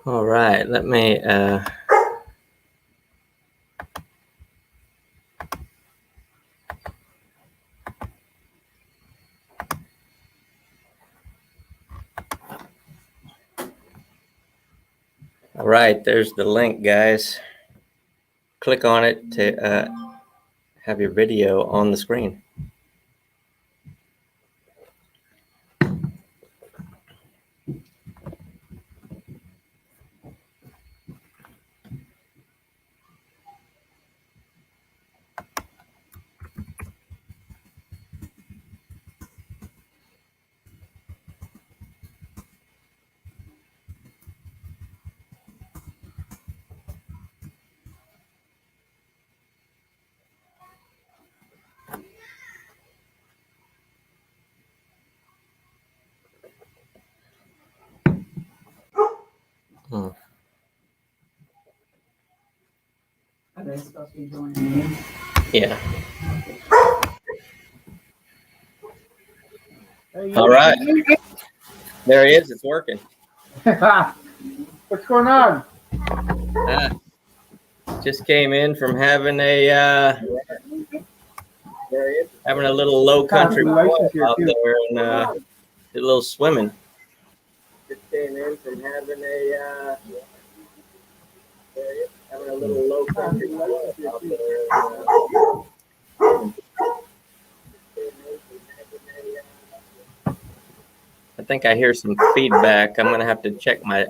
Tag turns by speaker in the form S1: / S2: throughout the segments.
S1: All right, let me all right, there's the link, guys. Click on it to have your video on the screen.
S2: Are they supposed to be joining me?
S1: Yeah. All right. There he is. It's working.
S3: What's going on?
S1: Just came in from having a little low country boil out there and did a little swimming. Just came in from having a little low country boil out there. I think I hear some feedback. I'm gonna have to check my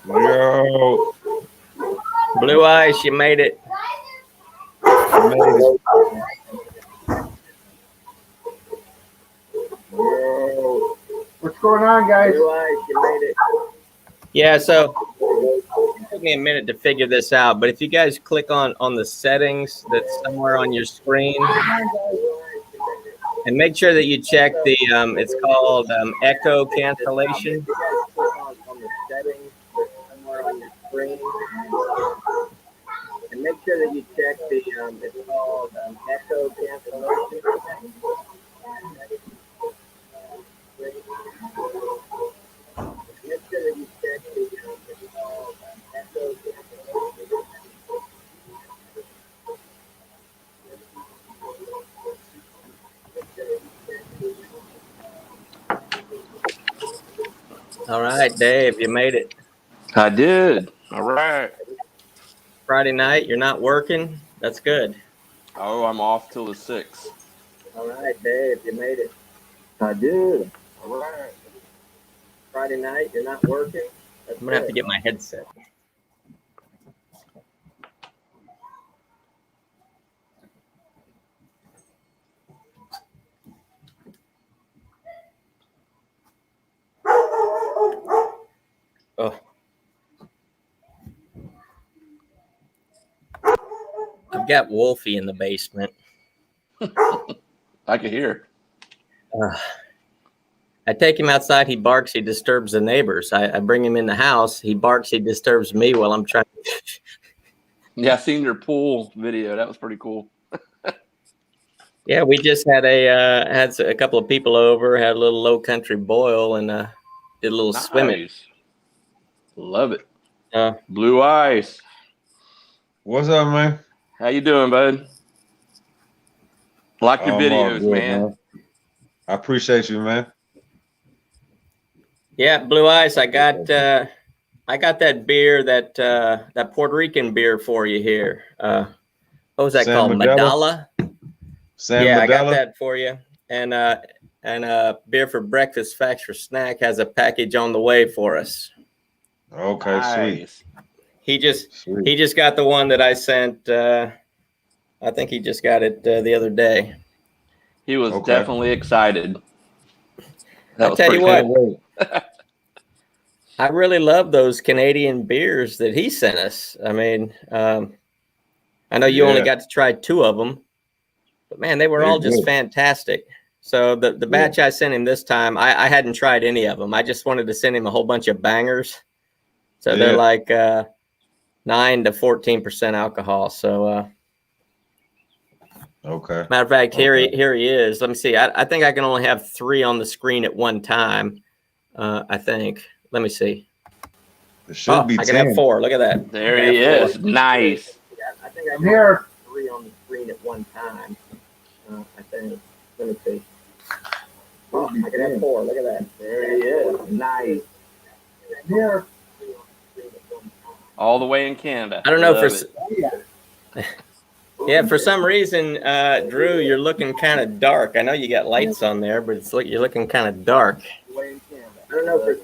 S4: Yo,
S1: Blue Eyes, you made it.
S4: yo.
S3: What's going on, guys?
S1: Blue Eyes, you made it. Yeah, so it took me a minute to figure this out, but if you guys click on the settings that's somewhere on your screen, and make sure that you check the it's called echo cancellation. And make sure that you check the it's called echo cancellation. Make sure that you check the it's called echo cancellation. All right, Dave, you made it.
S4: I did. All right.
S1: Friday night, you're not working. That's good.
S4: Oh, I'm off till the 6th.
S1: All right, Dave, you made it. I did. All right. Friday night, you're not working. I'm gonna have to get my headset. Oh. I've got Wolfie in the basement.
S4: I can hear.
S1: I take him outside. He barks. He disturbs the neighbors. I bring him in the house. He barks. He disturbs me while I'm trying.
S4: Yeah, I seen your pool video. That was pretty cool.
S1: Yeah, we just had a couple of people over. Had a little low country boil and did a little swimming.
S4: Love it. Blue Eyes.
S5: What's up, man?
S4: How you doing, bud? Like your videos,
S5: good,
S4: man.
S5: I appreciate you, man.
S1: Yeah, Blue Eyes. I got that beer, that Puerto Rican beer for you here. What was that called? Medalla.
S5: Yeah,
S1: I got that for you. And beer for breakfast, facts for snack has a package on the way for us.
S5: Okay,
S4: Nice.
S5: sweet.
S1: He just got the one that I sent. I think he just got it the other day.
S4: He was definitely excited.
S1: I'll tell you what. I really love those Canadian beers that he sent us. I mean, I know you only got to try 2 of them, but man, they were all just fantastic. So the batch I sent him this time, I hadn't tried any of them. I just wanted to send him a whole bunch of bangers. So they're like 9 to 14% alcohol. So,
S5: Okay.
S1: matter of fact, here he is. Let me see. I think I can only have 3 on the screen at one time. I think. Let me see.
S5: It should be
S1: I can
S5: 10.
S1: have 4. Look at that.
S4: There
S1: I can
S4: he
S1: have
S4: is.
S1: 4.
S4: Nice.
S1: I think I
S3: I'm
S1: can
S3: here.
S1: have 3 on the screen at one time. I think. Let me see. I can have 4. Look at that. There he is. Nice.
S3: I'm here.
S4: All the way in Canada.
S1: I don't know
S4: Love
S1: for.
S4: it.
S1: Yeah, for some reason, Drew, you're looking kind of dark. I know you got lights on there, but you're looking kind of dark. I don't know for.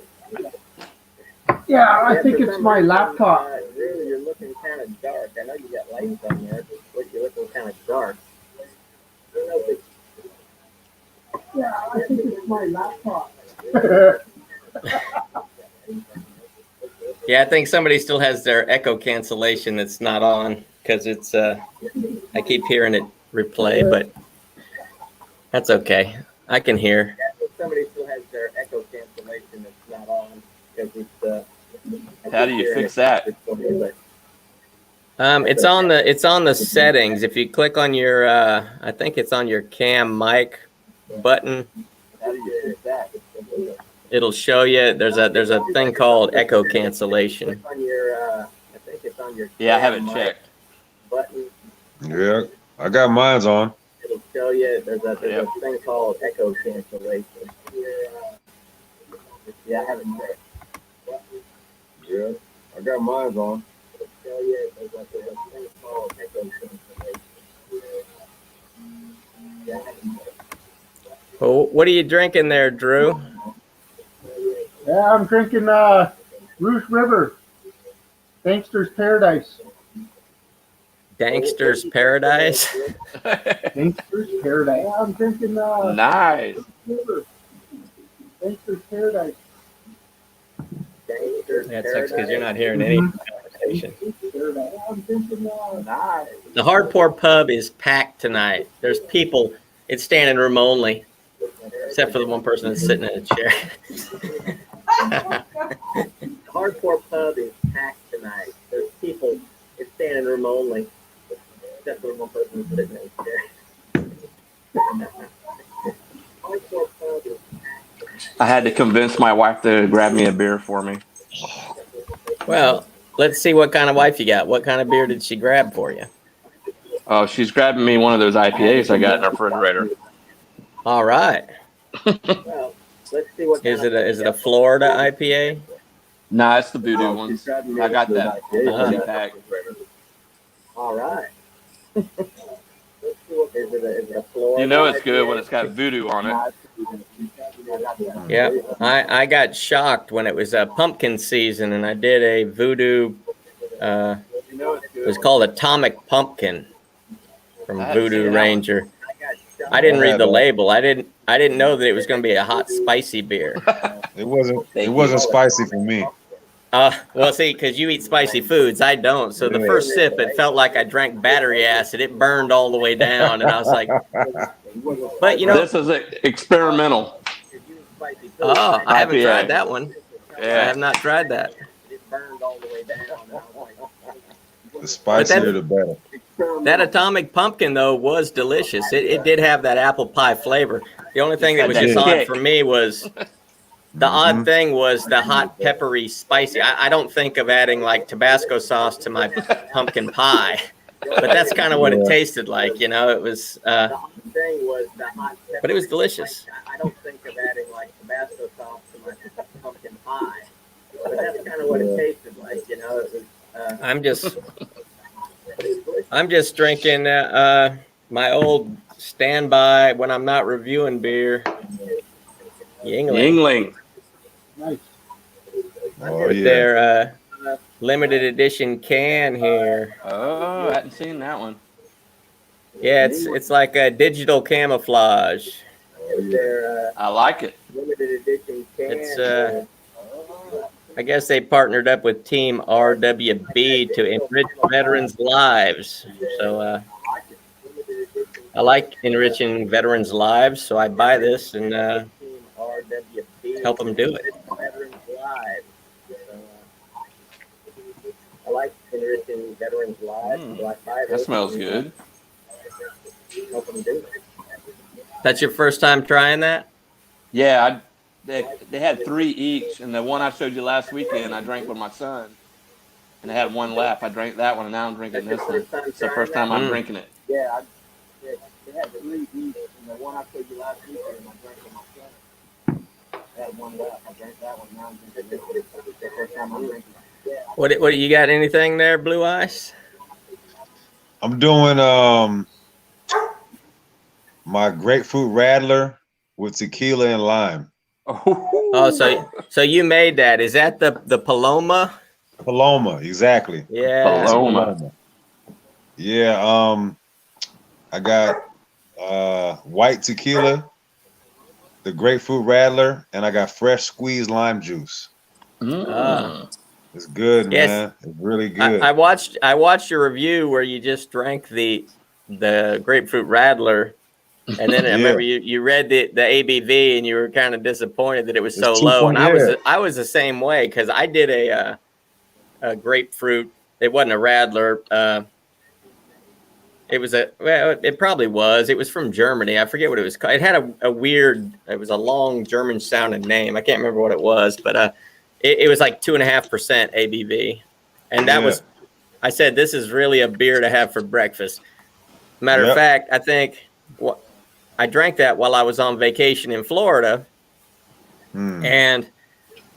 S3: Yeah, I think it's my laptop.
S1: Drew, you're looking kind of dark. I know you got lights on there, but you're looking kind of dark. I don't know if it's.
S3: Yeah, I think it's my laptop.
S1: Yeah, I think somebody still has their echo cancellation that's not on because it's. I keep hearing it replay, but that's okay. I can hear. Somebody still has their echo cancellation that's not on because it's.
S4: How do you fix that?
S1: It's on the settings. If you click on your, I think it's on your cam mic button. How do you fix that? It'll show you. There's a thing called echo cancellation. On your, I think it's on your.
S4: Yeah, I haven't checked.
S1: Button.
S5: Yeah, I got mine's on.
S1: It'll show you. There's a thing called echo cancellation. Yeah, I haven't checked.
S5: Yeah, I got mine's on.
S1: It'll show you. There's a thing called echo cancellation. Yeah, I haven't checked. Well, what are you drinking there, Drew?
S3: Yeah, I'm drinking Ruth River. Gangster's Paradise.
S1: Gangster's Paradise.
S3: Gangster's Paradise. Yeah, I'm drinking
S4: Nice.
S3: Ruth River. Gangster's Paradise.
S1: That sucks because you're not hearing any conversation.
S3: Paradise. Yeah, I'm drinking
S1: The Hardcore Pub is packed tonight. There's people. It's standing room only, except for the one person that's sitting in a chair. The Hardcore Pub is packed tonight. There's people. It's standing room only, except for the one person that's sitting in a chair. Hardcore Pub is packed.
S4: I had to convince my wife to grab me a beer for me.
S1: Well, let's see what kind of wife you got. What kind of beer did she grab for you?
S4: Oh, she's grabbing me one of those IPAs I got in our refrigerator.
S1: All right. Well, let's see what. Is it a Florida IPA?
S4: Nah, it's the Voodoo ones. I got that 30-pack.
S1: All right. Is it a Florida?
S4: You know it's good when it's got Voodoo on it.
S1: Yeah, I got shocked when it was pumpkin season, and I did a Voodoo. It was called Atomic Pumpkin from Voodoo Ranger. I didn't read the label. I didn't know that it was going to be a hot, spicy beer.
S5: It wasn't spicy for me.
S1: Well, see, because you eat spicy foods, I don't. So the first sip, it felt like I drank battery acid. It burned all the way down, and I was like, but you know,
S4: this is experimental.
S1: Oh, I haven't
S4: IPA.
S1: tried that one.
S4: Yeah.
S1: I have not tried that. It burned all the way down.
S5: The spicier, the better.
S1: That Atomic Pumpkin, though, was delicious. It did have that apple pie flavor. The only thing that was just odd for me was the odd thing was the hot, peppery, spicy. I don't think of adding like Tabasco sauce to my pumpkin pie, but that's kind of what it tasted like. You know, it was. The thing was the hot, but it was delicious. I don't think of adding like Tabasco sauce to my pumpkin pie, but that's kind of what it tasted like. You know, it was. I'm just drinking my old standby when I'm not reviewing beer.
S4: Yingling.
S3: Nice.
S5: Oh, yeah.
S1: Their limited edition can here.
S4: Oh, I hadn't seen that one.
S1: Yeah, it's like a digital camouflage.
S4: I like it.
S1: Limited edition can. It's I guess they partnered up with Team RWB to enrich veterans' lives. So I like enriching veterans' lives, so I buy this and help them do it. I like Generation Veterans Live.
S4: That smells good.
S1: That's your first time trying that?
S4: Yeah, they had 3 each, and the one I showed you last weekend, I drank with my son, and I had one left. I drank that one, and now I'm drinking this one. It's the first time I'm drinking it.
S5: Yeah, they had 3 each, and the one I showed you last weekend, I drank with my son. I had one left. I drank that one. Now I'm drinking this one. It's the first time I'm drinking it. Yeah.
S1: What you got? Anything there, Blue Ice?
S6: I'm doing my grapefruit radler with tequila and lime.
S1: Oh, so you made that? Is that the Paloma?
S6: Paloma, exactly.
S1: Yeah.
S4: Paloma.
S6: Yeah. I got white tequila, the grapefruit radler, and I got fresh squeezed lime juice. It's good,
S1: Yes.
S6: man. It's really good.
S1: I watched your review where you just drank the grapefruit radler, and then I remember you read the ABV and you were kind of disappointed that it was so low. And I was the same way because I did a grapefruit. It wasn't a radler. It probably was. It was from Germany. I forget what it was called. It had a weird. It was a long German sounding name. I can't remember what it was, but it was like 2.5% ABV, and that was. I said this is really a beer to have for breakfast. Matter of fact, I think I drank that while I was on vacation in Florida, and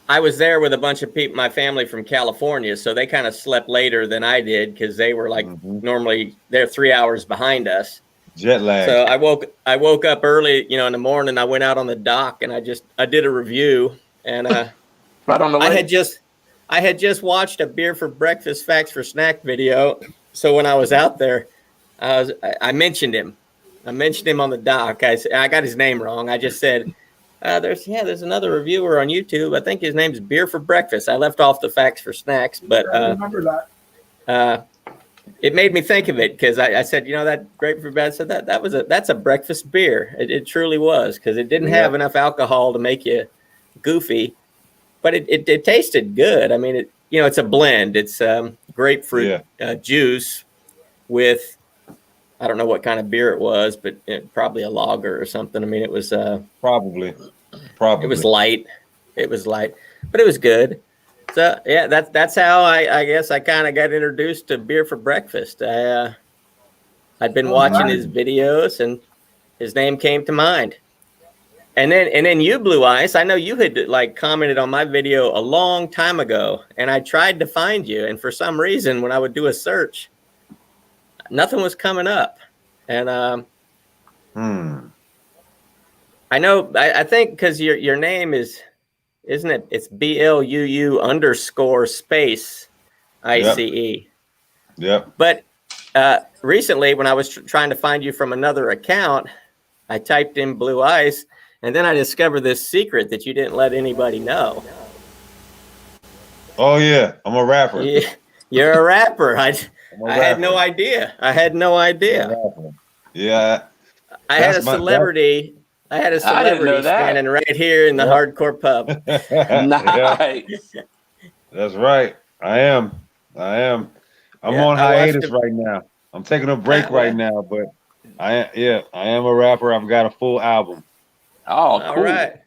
S1: I was there with a bunch of people, my family from California, so they kind of slept later than I did because they were like normally they're 3 hours behind us.
S6: Jet lag.
S1: So I woke up early, in the morning. I went out on the dock and I did a review, and
S4: right on the way.
S1: I had just watched a beer for breakfast facts for snack video. So when I was out there, I mentioned him. I mentioned him on the dock. I got his name wrong. I just said, there's another reviewer on YouTube. I think his name's Beer for Breakfast. I left off the facts for snacks, but
S3: I remember that.
S1: It made me think of it because I said, that grapefruit bad said that's a breakfast beer. It truly was because it didn't have enough alcohol to make you goofy, but it tasted good. I mean, it's a blend. It's grapefruit juice with, I don't know what kind of beer it was, but probably a lager or something. I mean, it was
S6: probably.
S1: It was light. It was light, but it was good. So yeah, that's how I guess I kind of got introduced to beer for breakfast. I'd been watching his videos, and his name came to mind. And then you, Blue Ice, I know you had commented on my video a long time ago, and I tried to find you, and for some reason, when I would do a search, nothing was coming up. And I know I think because your name isn't it? It's BLUU_space ICE.
S6: Yep.
S1: But recently, when I was trying to find you from another account, I typed in Blue Ice, and then I discovered this secret that you didn't let anybody know.
S6: Oh yeah, I'm a rapper.
S1: Yeah, you're a rapper. I had no idea. Yeah. I had a celebrity. I had a celebrity standing right here in the hardcore pub.
S4: Nice.
S6: That's right. I am. I'm on hiatus right now. I'm taking a break right now, but I am a rapper. I've got a full album.
S4: Oh, cool.
S1: All right.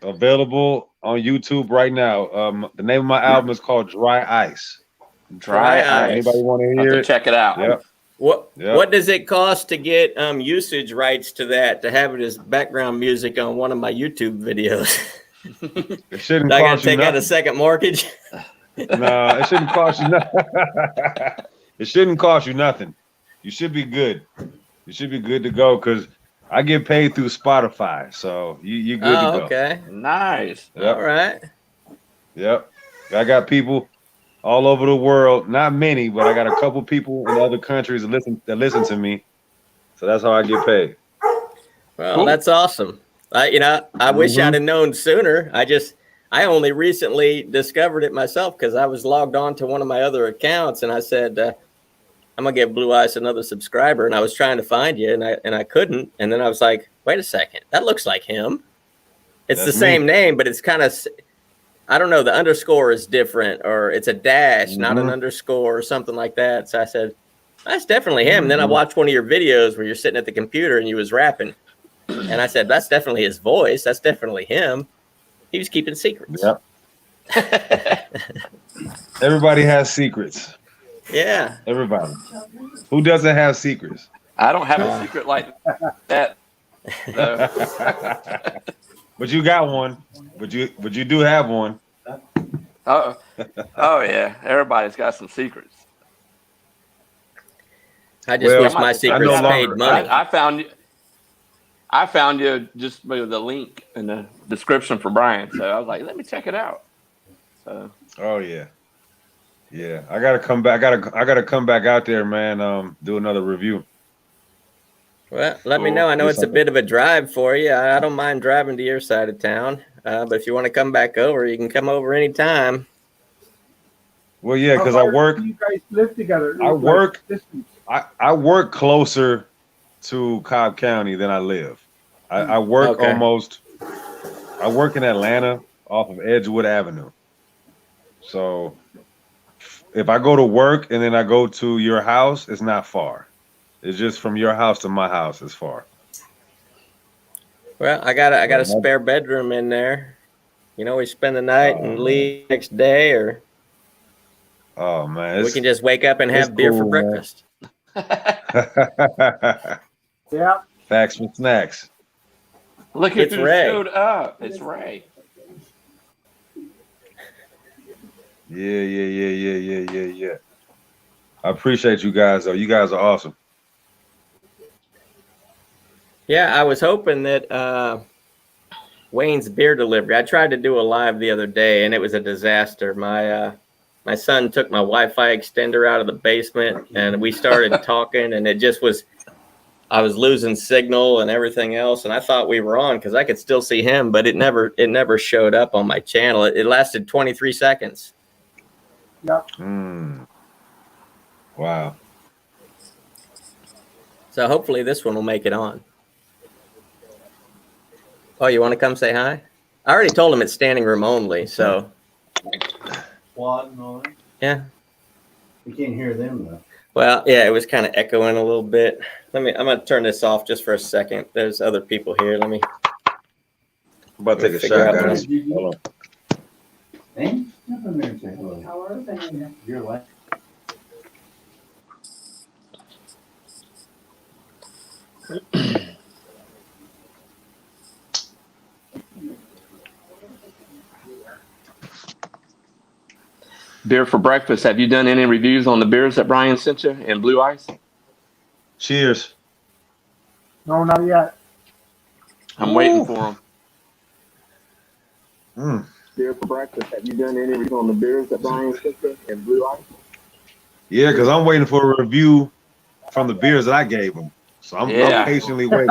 S6: Available on YouTube right now. The name of my album is called Dry Ice.
S4: Dry Ice.
S6: Anybody want to hear it?
S4: Check it out.
S6: Yep.
S1: What does it cost to get usage rights to that, to have it as background music on one of my YouTube videos?
S6: It shouldn't
S1: I
S6: cost
S1: gotta
S6: you
S1: take out
S6: nothing.
S1: a second mortgage.
S6: No, it shouldn't cost you nothing. It shouldn't cost you nothing. You should be good. You should be good to go because I get paid through Spotify, so you're good to go.
S1: Okay.
S4: Nice.
S6: Yep.
S1: All right.
S6: Yep. I got people all over the world. Not many, but I got a couple people in other countries that listen to me. So that's how I get paid.
S1: Well,
S4: Cool.
S1: that's awesome. I wish I'd have known sooner. I only recently discovered it myself because I was logged on to one of my other accounts, and I said, I'm gonna give Blue Ice another subscriber, and I was trying to find you, and I couldn't. And then I was like, wait a second, that looks like him. It's
S6: That's
S1: the same name, but it's kind of I don't know, the underscore is different, or it's a dash, not an
S6: Mhm.
S1: underscore or something like that. So I said, that's definitely him. And then I watched one of your videos where you're sitting at the computer and you was rapping. And I said, that's definitely his voice. That's definitely him. He was keeping secrets.
S6: Yep. Everybody has secrets.
S1: Yeah.
S6: Everybody. Who doesn't have secrets?
S4: I don't have a secret like that. though.
S6: But you got one. But you do have one.
S4: Oh yeah. Everybody's got some secrets.
S1: I just
S6: Well,
S1: wish my secrets
S6: no
S1: paid
S6: longer-
S1: money.
S4: I found you just with the link in the description for Brian. So I was like, let me check it out. So
S6: Oh yeah. Yeah. I gotta come back. I gotta come back out there, man. Do another review.
S1: Well, let me
S4: Cool.
S1: know. I know
S6: Do
S1: it's a
S6: something.
S1: bit of a drive for you. I don't mind driving to your side of town. But if you want to come back over, you can come over anytime.
S6: Well, yeah, because
S3: How
S6: I
S3: far
S6: work.
S3: do you guys live together?
S6: I
S3: Like,
S6: work-
S3: distance?
S6: I work closer to Cobb County than I live. I work
S1: Okay.
S6: I work in Atlanta off of Edgewood Avenue. So if I go to work and then I go to your house, it's not far. It's just from your house to my house is far.
S1: Well, I got a
S6: Well,
S1: spare bedroom in there. You know, we spend the night and leave next day, or
S6: Oh man,
S1: we can just wake up and
S6: it's
S1: have beer for
S6: cool, man.
S1: breakfast.
S3: Yeah.
S6: Facts and snacks.
S4: look
S1: It's
S4: who
S1: Ray.
S4: showed up. It's Ray.
S6: Yeah. I appreciate you guys though. You guys are awesome.
S1: Yeah, I was hoping that Wayne's beer delivery. I tried to do a live the other day, and it was a disaster. My son took my Wi-Fi extender out of the basement, and we started talking, and it just was. I was losing signal and everything else, and I thought we were on because I could still see him, but it never showed up on my channel. It lasted 23 seconds.
S6: Wow.
S1: So hopefully this one will make it on. Oh, you want to come say hi? I already told him it's standing room only, so
S7: Quad and all that.
S1: yeah.
S7: You can't hear them though.
S1: Well, yeah, it was kind of echoing a little bit. I'm gonna turn this off just for a second. There's other people here. Let me.
S6: I'm about to take a
S1: Figure
S6: shot,
S1: out
S6: guys.
S1: what
S6: Hold on.
S7: Hey, nothing there to say hello.
S2: How are they?
S7: You're like,
S4: Beer for breakfast. Have you done any reviews on the beers that Brian sent you in Blue Ice?
S6: Cheers.
S3: No, not yet.
S4: I'm waiting for them.
S5: Beer for breakfast. Have you done any review on the beers that Brian sent you in Blue Ice?
S6: Yeah, because I'm waiting for a review from the beers that I gave him. So I'm patiently waiting.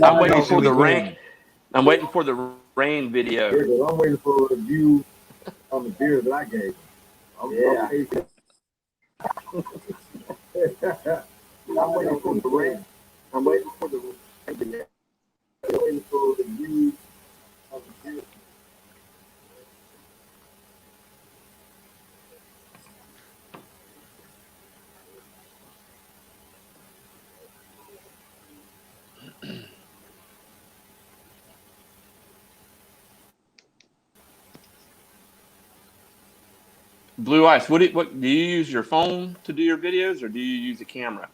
S4: I'm waiting for the rain. I'm waiting for the rain video.
S5: Yeah, 'cause I'm waiting for a review on the beers that I gave him. I'm patient. I'm waiting for the rain. I'm waiting for the rain. I'm waiting for a review of the beers.
S4: Blue Ice. What do you use your phone to do your videos, or do you use a camera?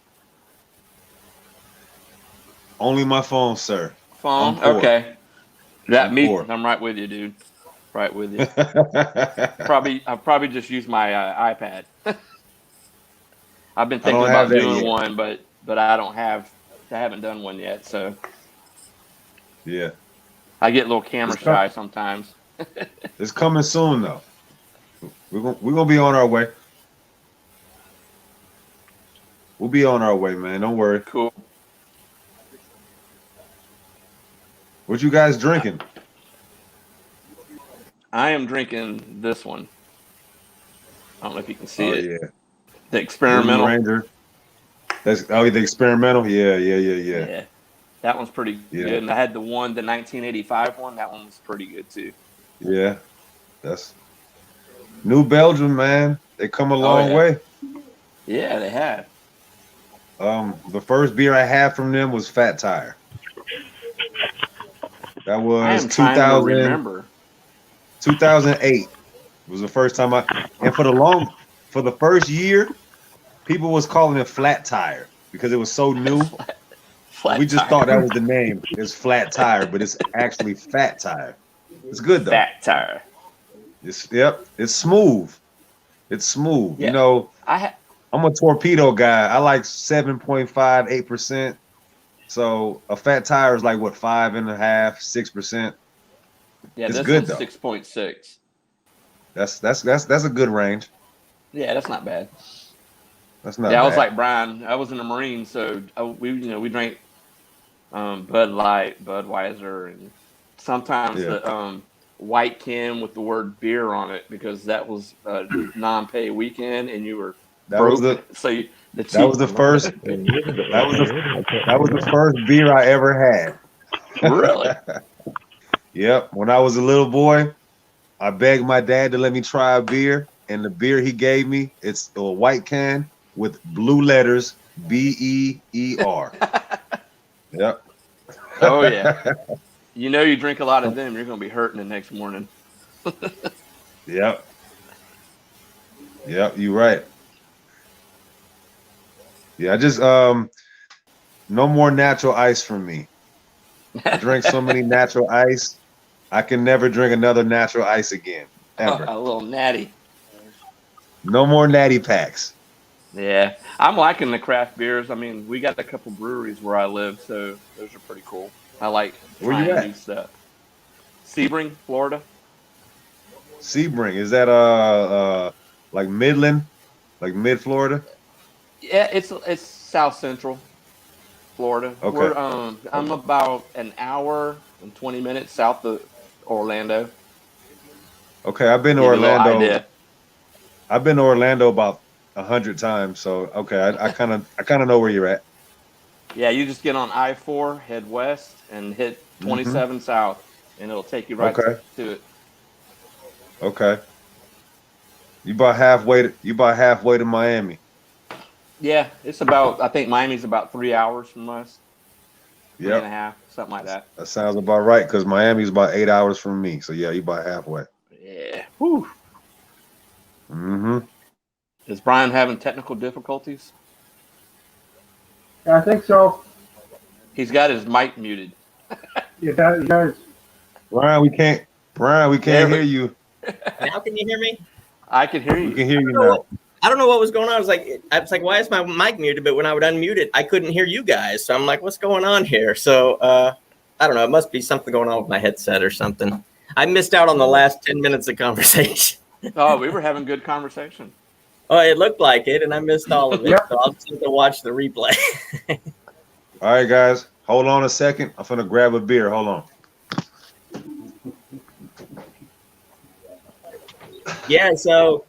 S6: Only my phone, sir.
S4: Phone.
S6: I'm poor.
S4: Okay. That
S6: I'm
S4: me.
S6: poor.
S4: I'm right with you, dude. Right with you. I'll probably just use my iPad. I've been thinking
S6: don't
S4: about
S6: have that
S4: doing
S6: yet.
S4: one, but I haven't done one yet. So
S6: Yeah.
S4: I get a little camera
S6: It's tough.
S4: shy sometimes.
S6: It's coming soon though. We're gonna be on our way. We'll be on our way, man. Don't worry.
S4: Cool.
S6: What you guys drinking?
S4: I am drinking this one. I don't know if you can see it.
S6: Yeah.
S4: The experimental.
S6: Blue Ranger. The experimental. Yeah.
S4: Yeah. That one's pretty
S6: Yeah.
S4: good. And I had the 1985 one. That one was pretty good too.
S6: Yeah, that's New Belgium, man. They come a long
S4: yeah.
S6: way.
S4: Yeah, they have.
S6: The first beer I had from them was Fat Tire. That
S4: I
S6: was
S4: am trying to remember.
S6: 2008 was the first time and for the first year, people was calling it Flat Tire because it was so new.
S4: Flat
S6: We just
S4: Tire.
S6: thought that was the name. It's Flat Tire, but it's actually Fat Tire. It's good though.
S4: Fat Tire.
S6: It's smooth. It's smooth.
S4: Yeah.
S6: You know,
S4: I
S6: I'm a torpedo guy. I like 7.5, 8%. So a Fat Tire is like what, 5.5, 6%.
S4: Yeah,
S6: It's
S4: this
S6: good,
S4: one's
S6: though.
S4: 6.6.
S6: That's a good range.
S4: Yeah, that's not bad.
S6: That's not
S4: Yeah, I
S6: bad.
S4: was like Brian. I was in the Marines, so we drank Bud Light, Budweiser, and sometimes the white can with the word beer on it because that was a non-pay weekend and you were
S6: that
S4: broke.
S6: was the
S4: That
S6: was the first beer I ever had.
S4: Really?
S6: Yep. When I was a little boy, I begged my dad to let me try a beer, and the beer he gave me, it's a white can with blue letters BEER. Yep.
S4: Oh yeah. You know, you drink a lot of them, you're gonna be hurting the next morning.
S6: Yep. Yep, you're right. Yeah, I just no more natural ice for me. I drank so many natural ice, I can never drink another natural ice again. Ever.
S4: A little natty.
S6: No more natty packs.
S4: Yeah, I'm liking the craft beers. I mean, we got a couple breweries where I live, so those are pretty cool. I like
S6: Where you
S4: trying
S6: at?
S4: new stuff. Sebring, Florida.
S6: Sebring, is that like Midland, like mid Florida?
S4: Yeah, it's South Central Florida.
S6: Okay.
S4: We're, I'm about an hour and 20 minutes south of Orlando.
S6: Okay, I've been to
S4: Give you a little
S6: Orlando.
S4: idea.
S6: I've been to Orlando about 100 times, so okay, I kind of know where you're at.
S4: Yeah, you just get on I-4, head west, and hit 27 south, and it'll take you right
S6: Okay.
S4: to it.
S6: Okay. You about halfway to Miami.
S4: Yeah, it's about, I think Miami's about 3 hours from us. 3.5,
S6: Yep,
S4: something like that.
S6: that sounds about right because Miami's about 8 hours from me. So yeah, you about halfway.
S4: Yeah. Whew.
S6: Mm-hmm.
S4: Is Brian having technical difficulties?
S3: I think so.
S4: He's got his mic muted.
S3: You guys,
S6: Brian, we can't
S4: Yeah,
S6: hear you.
S1: Now can you hear me?
S4: I can hear
S6: We
S4: you.
S6: can hear you now.
S1: I don't know what was going on. I was like, why is my mic muted? But when I would unmute it, I couldn't hear you guys. So I'm like, what's going on here? So I don't know. It must be something going on with my headset or something. I missed out on the last 10 minutes of conversation.
S4: Oh, we were having good conversation.
S1: Oh, it looked like it, and I missed all of it.
S3: Yep.
S1: So I'll just have to watch the replay.
S6: All right, guys, hold on a second. I'm gonna grab a beer. Hold on.
S1: Yeah, so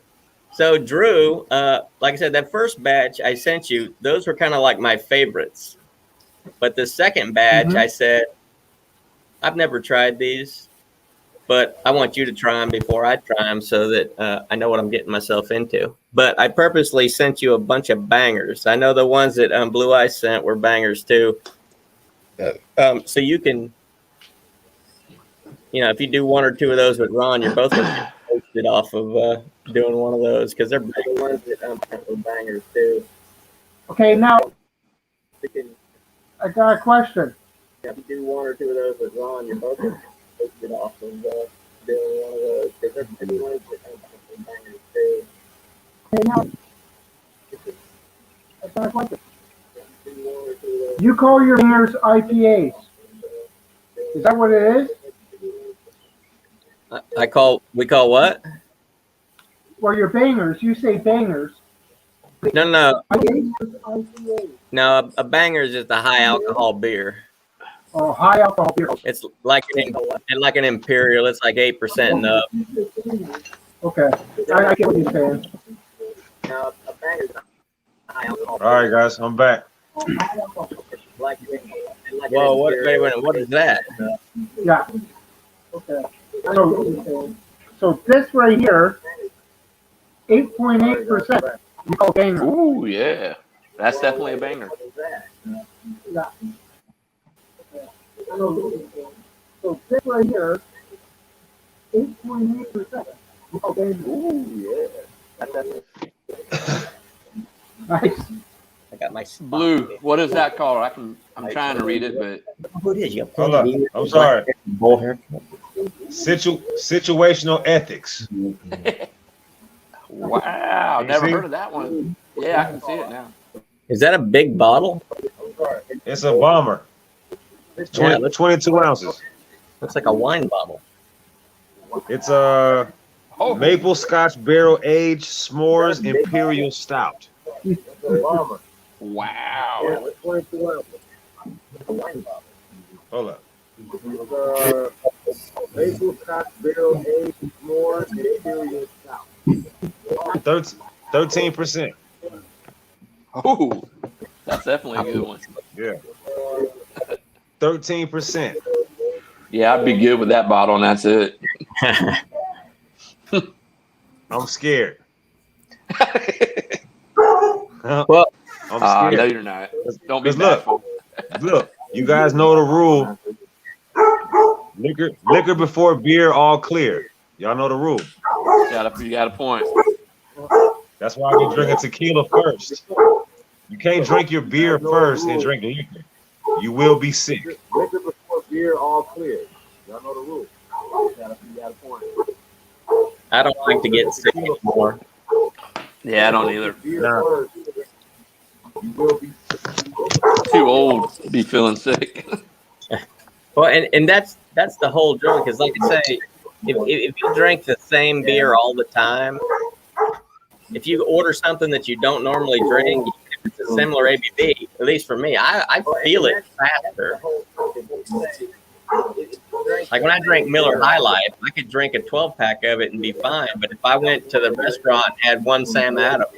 S1: Drew, like I said, that first batch I sent you, those were kind of like my favorites. But the second batch, I said, I've never tried these, but I want you to try them before I try them so that I know what I'm getting myself into. But I purposely sent you a bunch of bangers. I know the ones that Blue Eye sent were bangers too. So you can, if you do one or two of those with Ron, you're both going to get posted off of doing one of those because they're the ones that are bangers too.
S3: okay, now
S1: You can,
S3: I got a question.
S1: if you do one or two of those with Ron, you're both going to get posted off of doing one of those because they're the ones that are bangers too.
S3: Okay, now I got a question. You call your beers IPAs. Is that what it is?
S1: We call what?
S3: Well, your bangers. You say bangers.
S1: No.
S3: IPAs?
S1: No, a banger is just a high alcohol beer.
S3: Oh, high alcohol beer.
S1: It's like an imperial. It's like 8% and up.
S3: Okay, I get what you're saying.
S1: No, a banger is a high alcohol.
S6: All right, guys, I'm back.
S1: Like an Well, wait a minute. What is that?
S3: Yeah. So this right here, 8.8%. You call banger.
S4: Ooh, yeah. That's definitely a banger.
S3: So this right here, 8.8%. You call banger.
S5: Ooh, yeah.
S3: Nice.
S1: I got my spot.
S4: Blue. What is that called? I'm trying to read it, but
S1: Who it is? You
S6: Hold up. I'm sorry.
S1: Bull hair.
S6: Situational ethics.
S4: wow,
S6: You
S4: never
S6: see?
S4: heard of that one. Yeah, I can see it now.
S1: Is that a big bottle?
S6: It's a bomber. It's 22 ounces.
S1: Looks like a wine bottle.
S6: It's a
S4: Oh,
S6: maple Scotch barrel aged s'mores imperial stout.
S5: Bomber.
S4: wow.
S5: 22 ounces.
S6: Hold up.
S5: Maple Scotch barrel aged s'mores imperial stout.
S6: 13%.
S4: Oh, that's definitely a good one.
S6: Yeah. 13%.
S4: Yeah, I'd be good with that bottle, and that's it.
S6: I'm scared.
S1: Well,
S6: I'm
S4: No,
S6: scared.
S4: you're not. Don't be
S6: 'Cause look,
S4: bashful.
S6: Look, you guys know the rule. Liquor before beer, all clear. Y'all know the rule.
S4: You got a point.
S6: That's why I be drinking tequila first. You can't drink your beer first and drink liquor. You will be sick.
S5: Liquor before beer, all clear. Y'all know the rule. You got a point.
S1: I don't like to get sick anymore.
S4: Yeah, I don't either.
S5: Beer
S6: Nah.
S5: first. You will be
S4: Too old to be feeling sick.
S1: Well, and that's the whole joke. Is like I say, if you drink the same beer all the time, if you order something that you don't normally drink, if it's a similar ABV, at least for me, I feel it faster. Like when I drink Miller High Life, I could drink a 12-pack of it and be fine. But if I went to the restaurant and had one Sam Adams,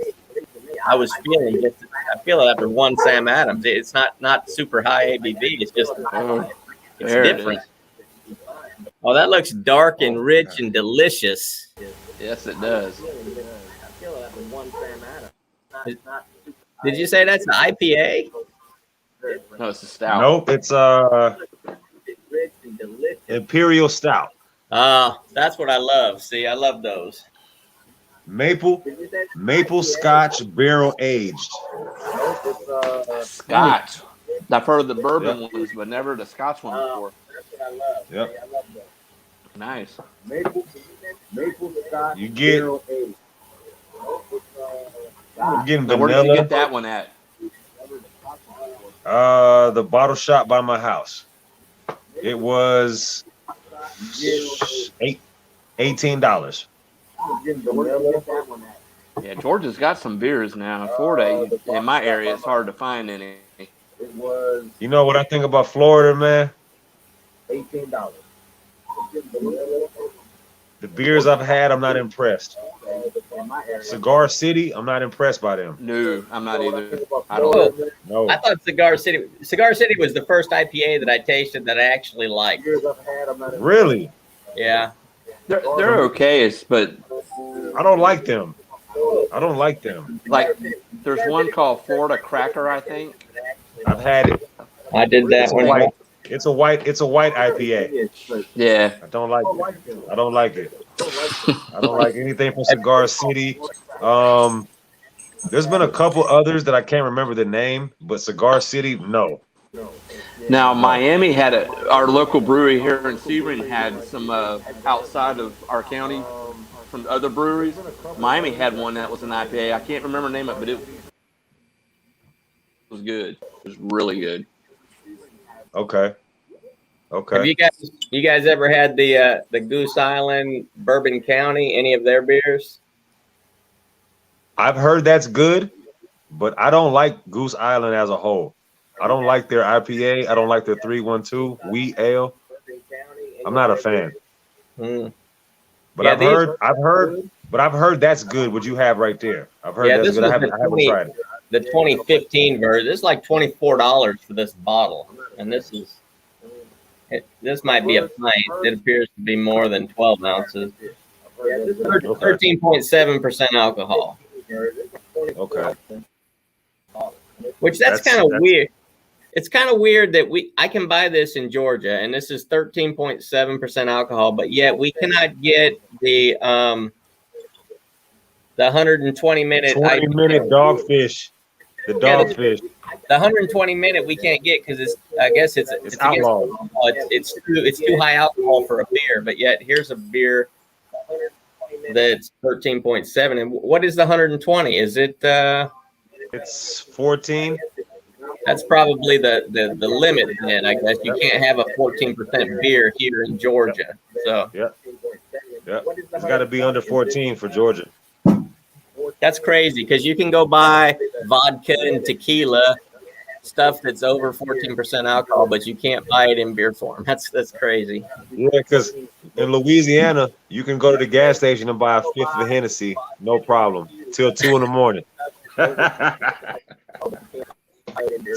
S1: I was feeling just. I feel it after one Sam Adams. It's not super high ABV. It's just it's
S4: There it
S1: different. Oh, that looks dark and rich and delicious.
S4: Yes, it does.
S1: Did you say that's an IPA?
S4: No, it's a stout.
S6: Nope, it's imperial stout.
S1: That's what I love. See, I love those.
S6: Maple Scotch barrel aged.
S4: Scotch. I've heard of the bourbon ones, but never the Scotch one before.
S6: Yep.
S4: Nice.
S5: maple Scotch
S6: You get
S5: barrel aged.
S6: you're getting
S4: Now, where did you
S6: vanilla.
S4: get that one at?
S6: The bottle shop by my house. It was $18.
S4: Yeah, Georgia's got some beers now. Florida, in my area, it's hard to find any.
S5: It was
S6: You know what I think about Florida, man?
S5: $18.
S6: The beers I've had, I'm not impressed.
S5: In my area.
S6: Cigar City, I'm not impressed by them.
S4: No, I'm not either. I
S1: Oh,
S4: don't.
S6: No.
S1: I thought Cigar City was the first IPA that I tasted that I actually liked.
S5: Beers I've had, I'm not in-
S6: Really?
S1: Yeah.
S4: They're okay, but
S6: I don't like them. I don't like them.
S4: like there's one called Florida Cracker, I think.
S6: I've had it.
S1: I did that
S6: It's a
S1: one.
S6: white. It's a white IPA.
S4: Yeah,
S6: I don't like it. I don't like it. I don't like anything from Cigar City. There's been a couple others that I can't remember the name, but Cigar City, no.
S4: Now Miami had our local brewery here in Sebring had some outside of our county from other breweries. Miami had one that was an IPA. I can't remember the name of it, but it was good. It was really good.
S6: Okay.
S1: Have
S6: Okay.
S1: you guys ever had the Goose Island Bourbon County? Any of their beers?
S6: I've heard that's good, but I don't like Goose Island as a whole. I don't like their IPA. I don't like their 312 wheat ale. I'm not a fan.
S1: Mm.
S6: But
S1: Yeah,
S6: I've heard that's good. What you have right there. I've heard
S1: Yeah,
S6: that's
S1: this
S6: good. I
S1: was
S6: haven't
S1: the
S6: tried it.
S1: The 2015 version. It's like $24 for this bottle. and this this might be a pint. It appears to be more than 12 ounces. 13.7% alcohol.
S6: Okay.
S1: Which that's kind of
S6: That's-
S1: weird. It's kind of weird that I can buy this in Georgia, and this is 13.7% alcohol, but yet we cannot get the 120-minute
S6: 20-minute dogfish. The dogfish.
S1: The 120-minute we can't get because I guess it's against
S6: outlawed.
S1: alcohol. It's too high alcohol for a beer, but yet here's a beer that's 13.7. And what is the 120? Is it?
S6: It's 14.
S1: That's probably the limit. Then I guess you can't have a 14% beer here in Georgia. So
S6: Yeah. It's got to be under 14 for Georgia.
S1: that's crazy because you can go buy vodka and tequila stuff that's over 14% alcohol, but you can't buy it in beer form. That's crazy.
S6: Yeah, because in Louisiana, you can go to the gas station and buy a fifth of Hennessy, no problem, till 2 in the morning.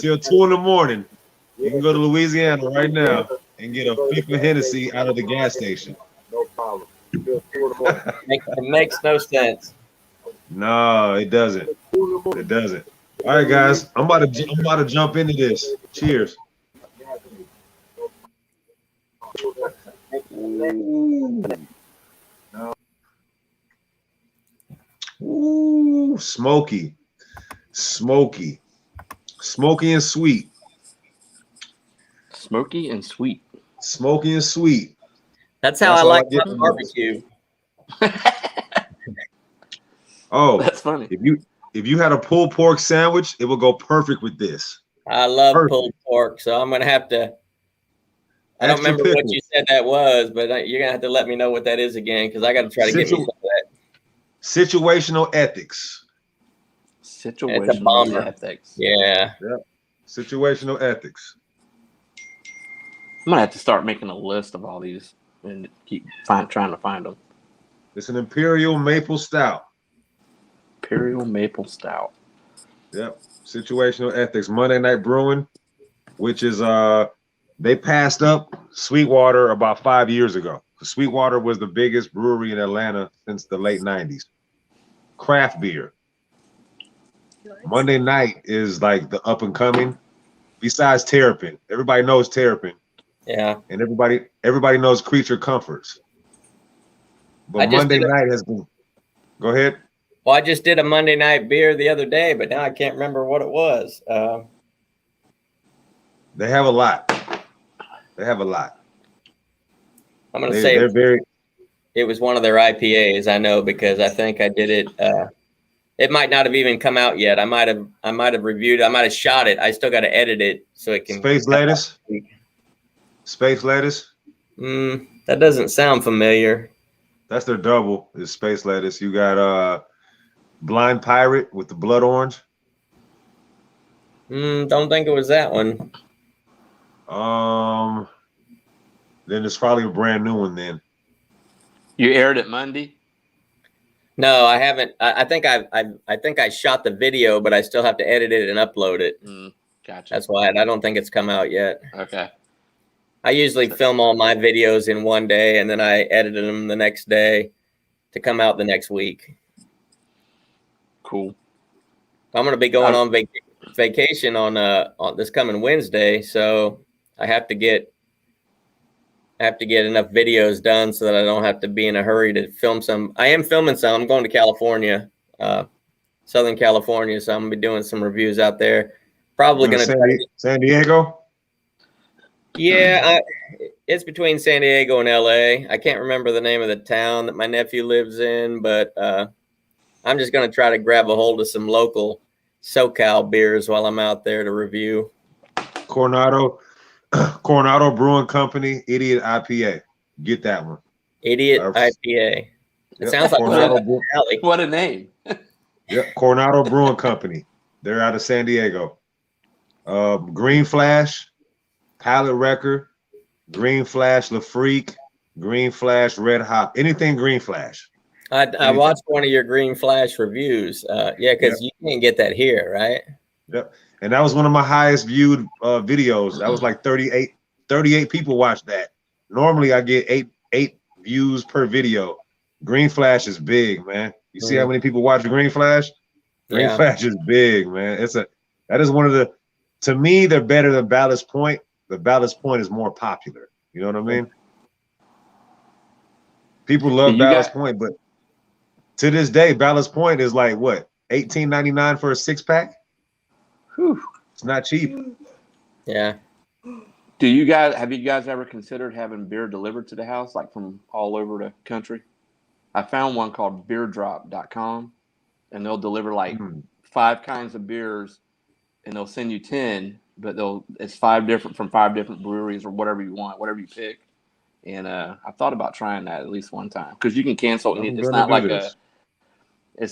S6: Till 2 in the morning, you can go to Louisiana right now and get a fifth of Hennessy out of the gas station.
S5: No problem.
S1: It makes no sense.
S6: No, it doesn't. It doesn't. All right, guys, I'm about to jump into this. Cheers. Ooh, smoky and sweet.
S4: Smoky and sweet.
S6: Smoky and sweet.
S1: That's how
S6: That's
S1: I
S6: all
S1: like
S6: I get
S1: my
S6: from
S1: barbecue.
S6: Oh,
S4: That's funny.
S6: if you had a pulled pork sandwich, it would go perfect with this.
S1: I love
S6: Perfect.
S1: pulled pork, so I'm gonna have to. I don't
S6: Extra
S1: remember what
S6: pickles.
S1: you said that was, but you're gonna have to let me know what that is again because I got to try to get me some of that.
S6: Situational ethics.
S4: Situational
S1: bomber.
S4: ethics.
S1: Yeah,
S6: Situational ethics.
S4: I'm gonna have to start making a list of all these and keep trying to find them.
S6: It's an imperial maple stout.
S4: Imperial Maple Stout.
S6: Yep. Situational ethics. Monday Night Brewing, which is they passed up Sweetwater about 5 years ago. Sweetwater was the biggest brewery in Atlanta since the late 90s. Craft beer. Monday Night is like the up and coming. Besides Terrapin, everybody knows Terrapin,
S1: yeah.
S6: and everybody knows Creature Comforts.
S1: I
S6: But
S1: just
S6: Monday
S1: did a-
S6: Night has been. Go ahead.
S1: Well, I just did a Monday night beer the other day, but now I can't remember what it was.
S6: They have a lot. They have a lot.
S1: I'm gonna say
S6: They're very.
S1: it was one of their IPAs. I know because I think I did it. It might not have even come out yet. I might have reviewed. I might have shot it. I still got to edit it so it can.
S6: Space lettuce. Space lettuce.
S1: That doesn't sound familiar.
S6: That's their double. Is space lettuce. You got Blind Pirate with the blood orange.
S1: Don't think it was that one.
S6: Then it's probably a brand new one. Then
S4: You aired it Monday?
S1: No, I haven't. I think I shot the video, but I still have to edit it and upload it.
S4: Gotcha.
S1: That's why I don't think it's come out yet.
S4: Okay.
S1: I usually film all my videos in one day and then I edited them the next day to come out the next week.
S4: Cool.
S1: I'm going to be going on vacation on this coming Wednesday, so I have to get enough videos done so that I don't have to be in a hurry to film some. I am filming some. I'm going to California, Southern California, so I'm going to be doing some reviews out there. Probably going to
S6: San Diego.
S1: Yeah, it's between San Diego and LA. I can't remember the name of the town that my nephew lives in, but I'm just going to try to grab a hold of some local SoCal beers while I'm out there to review.
S6: Coronado Brewing Company, Idiot IPA. Get that one.
S1: Idiot IPA. It sounds like
S6: Coronado
S1: alley.
S4: What a name.
S6: Yep, Coronado Brewing Company. They're out of San Diego. Green Flash, Pilot Record, Green Flash LaFreak, Green Flash Red Hop. Anything Green Flash.
S1: I watched one of your Green Flash reviews. Yeah, because you can't get that here, right?
S6: Yep. And that was one of my highest viewed videos. That was like 38 people watched that. Normally I get eight views per video. Green Flash is big, man. You see how many people watch Green Flash? Green Flash is big, man. That is one of the, to me, they're better than Ballast Point. The Ballast Point is more popular. You know what I mean? People love Ballast Point, but to this day, Ballast Point is like what, $18.99 for a 6-pack? Whew, it's not cheap.
S1: Yeah.
S4: Have you guys ever considered having beer delivered to the house, like from all over the country? I found one called beerdrop.com, and they'll deliver like 5 kinds of beers, and they'll send you 10, but it's 5 different breweries or whatever you want, whatever you pick. And I thought about trying that at least one time, because you can cancel. It's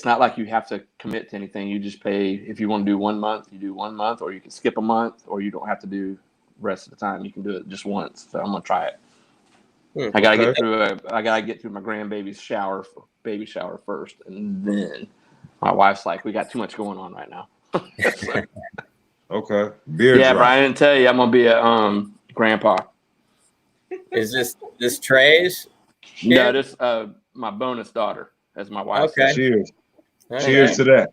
S4: not like you have to commit to anything. You just pay. If you want to do 1 month, you do 1 month, or you can skip a month, or you don't have to do the rest of the time. You can do it just once. So I'm gonna try it. I gotta get through my grandbaby's baby shower first, and then my wife's like, "We got too much going on right now." So,
S6: okay. Beer
S4: yeah,
S6: drop.
S4: Brian, I didn't tell you I'm gonna be a grandpa.
S1: Is this Trey's?
S4: No, this my bonus daughter, as my wife.
S1: Okay.
S6: Cheers.
S1: Okay.
S6: Cheers to that.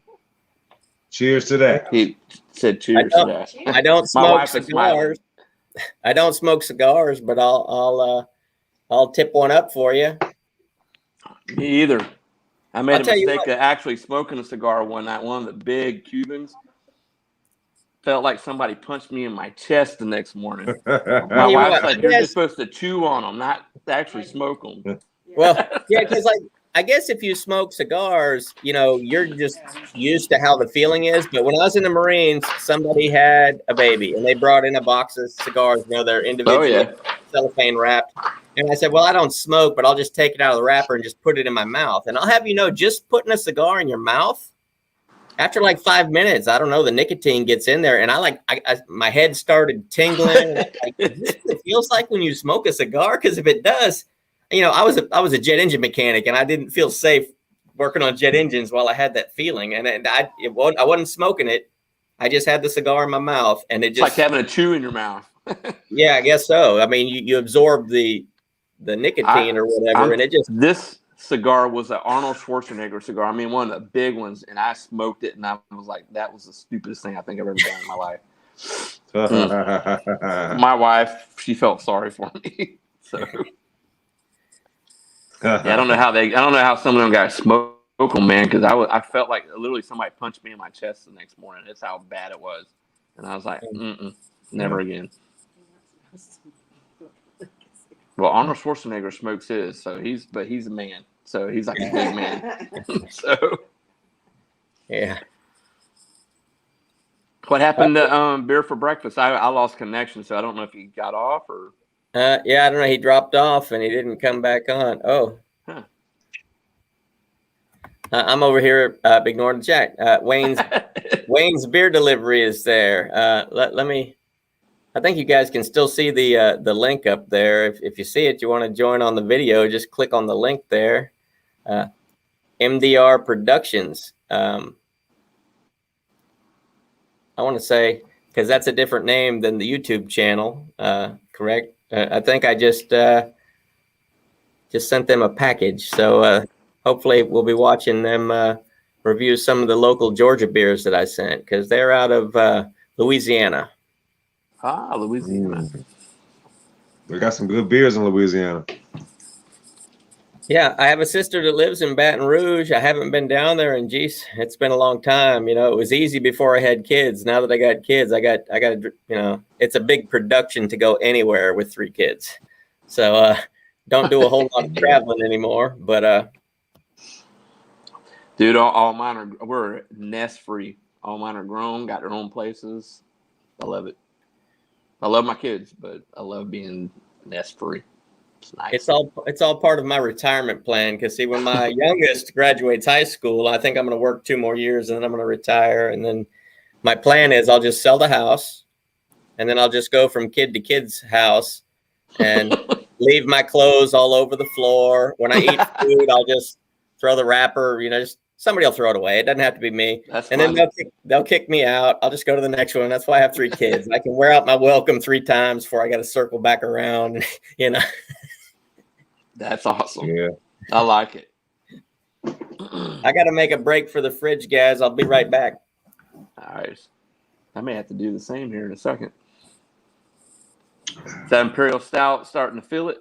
S6: Cheers to that.
S4: He said cheers to that.
S1: I don't
S4: My
S1: smoke
S4: wife is smiling.
S1: cigars. I don't smoke cigars, but I'll tip one up for you.
S4: Me either. I made
S1: I'll
S4: a
S1: tell you
S4: mistake of actually smoking a cigar one night. One of the big Cubans. Felt like somebody punched me in my chest the next morning. My
S1: You
S4: wife's
S1: what?
S4: like, "You're
S1: Yes.
S4: just supposed to chew on them, not actually smoke them."
S1: Well, yeah, because like I guess if you smoke cigars, you're just used to how the feeling is. But when I was in the Marines, somebody had a baby and they brought in a box of cigars. They're individually cellophane wrapped. And I said, well, I don't smoke, but I'll just take it out of the wrapper and just put it in my mouth. And I'll have you know, just putting a cigar in your mouth, after like 5 minutes, I don't know, the nicotine gets in there, and my head started tingling. Like, is this what it feels like when you smoke a cigar? Because if it does, I was a jet engine mechanic, and I didn't feel safe working on jet engines while I had that feeling. And I wasn't smoking it. I just had the cigar in my mouth, and
S4: It's like having a chew in your mouth.
S1: yeah, I guess so. I mean, you absorb the nicotine or whatever, and it just.
S4: This cigar was an Arnold Schwarzenegger cigar. I mean, one of the big ones, and I smoked it, and I was like, that was the stupidest thing I think I've ever done in my life. My wife, she felt sorry for me. So yeah, I don't know how some of them guys smoke them, man, because I felt like literally somebody punched me in my chest the next morning. That's how bad it was, and I was like, never again. Well, Arnold Schwarzenegger smokes his, but he's a man, so he's like a big man. So
S1: Yeah.
S4: What happened to beer for breakfast? I lost connection, so I don't know if he got off or.
S1: Yeah, I don't know. He dropped off and he didn't come back on. Oh.
S4: Huh.
S1: I'm over here ignoring the chat. Wayne's beer delivery is there. Let me. I think you guys can still see the link up there. If you see it, you want to join on the video, just click on the link there. MDR Productions. I want to say, because that's a different name than the YouTube channel, correct? I think I just sent them a package. So hopefully we'll be watching them review some of the local Georgia beers that I sent, because they're out of Louisiana.
S4: Ah, Louisiana.
S6: We got some good beers in Louisiana.
S1: Yeah, I have a sister that lives in Baton Rouge. I haven't been down there, and geez, it's been a long time. It was easy before I had kids. Now that I got kids, I got it's a big production to go anywhere with 3 kids. So don't do a whole lot of traveling anymore. But
S4: dude, all mine we're nest free. All mine are grown, got their own places. I love it. I love my kids, but I love being nest free. It's nice.
S1: It's all part of my retirement plan. Because see, when my youngest graduates high school, I think I'm going to work 2 more years, and then I'm going to retire. And then my plan is I'll just sell the house, and then I'll just go from kid to kid's house, and leave my clothes all over the floor. When I eat food, I'll just throw the wrapper, just somebody will throw it away. It doesn't have to be me.
S4: That's
S1: And then
S4: fine.
S1: they'll kick me out. I'll just go to the next one. That's why I have 3 kids. I can wear out my welcome 3 times before I got to circle back around. You know.
S4: That's awesome.
S6: Yeah.
S4: I like it.
S1: I got to make a break for the fridge, guys. I'll be right back.
S4: All right. I may have to do the same here in a second. Is that Imperial Stout starting to feel it?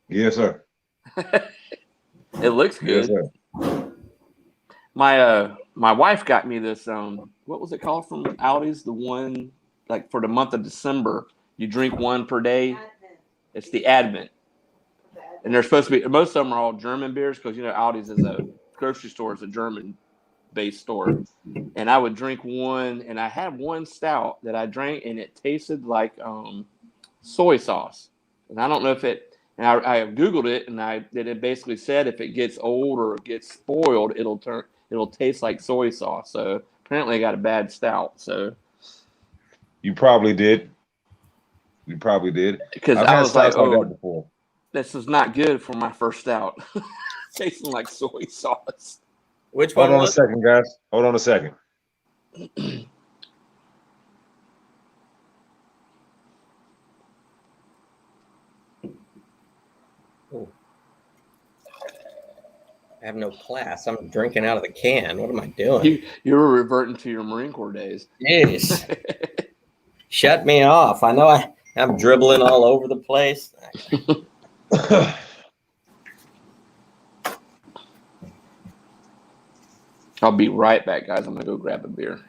S6: Yes, sir.
S4: It looks good.
S6: Yes, sir.
S4: My wife got me this what was it called from Aldi's? The one like for the month of December, you drink one per day. It's the Advent. And they're supposed to be, most of them are all German beers because, you know, Aldi's is a grocery store, it's a German-based store. And I would drink one, and I had one stout that I drank, and it tasted like soy sauce. And I don't know if it, and I Googled it, and it basically said if it gets old or it gets spoiled, it'll taste like soy sauce. So apparently I got a bad stout. So
S6: You probably did.
S4: because
S6: I've
S4: I
S6: had
S4: was like,
S6: stouts like
S4: oh,
S6: that before.
S4: this is not good for my first stout. Tasting like soy sauce.
S1: Which
S6: Hold
S1: one
S6: on a
S1: was it?
S6: second, guys. Hold on a second.
S1: I have no class. I'm drinking out of the can. What am I doing?
S4: You were reverting to your Marine Corps days.
S1: Jeez. Shut me off. I know I'm dribbling all over the place.
S4: I'll be right back, guys. I'm gonna go grab a beer.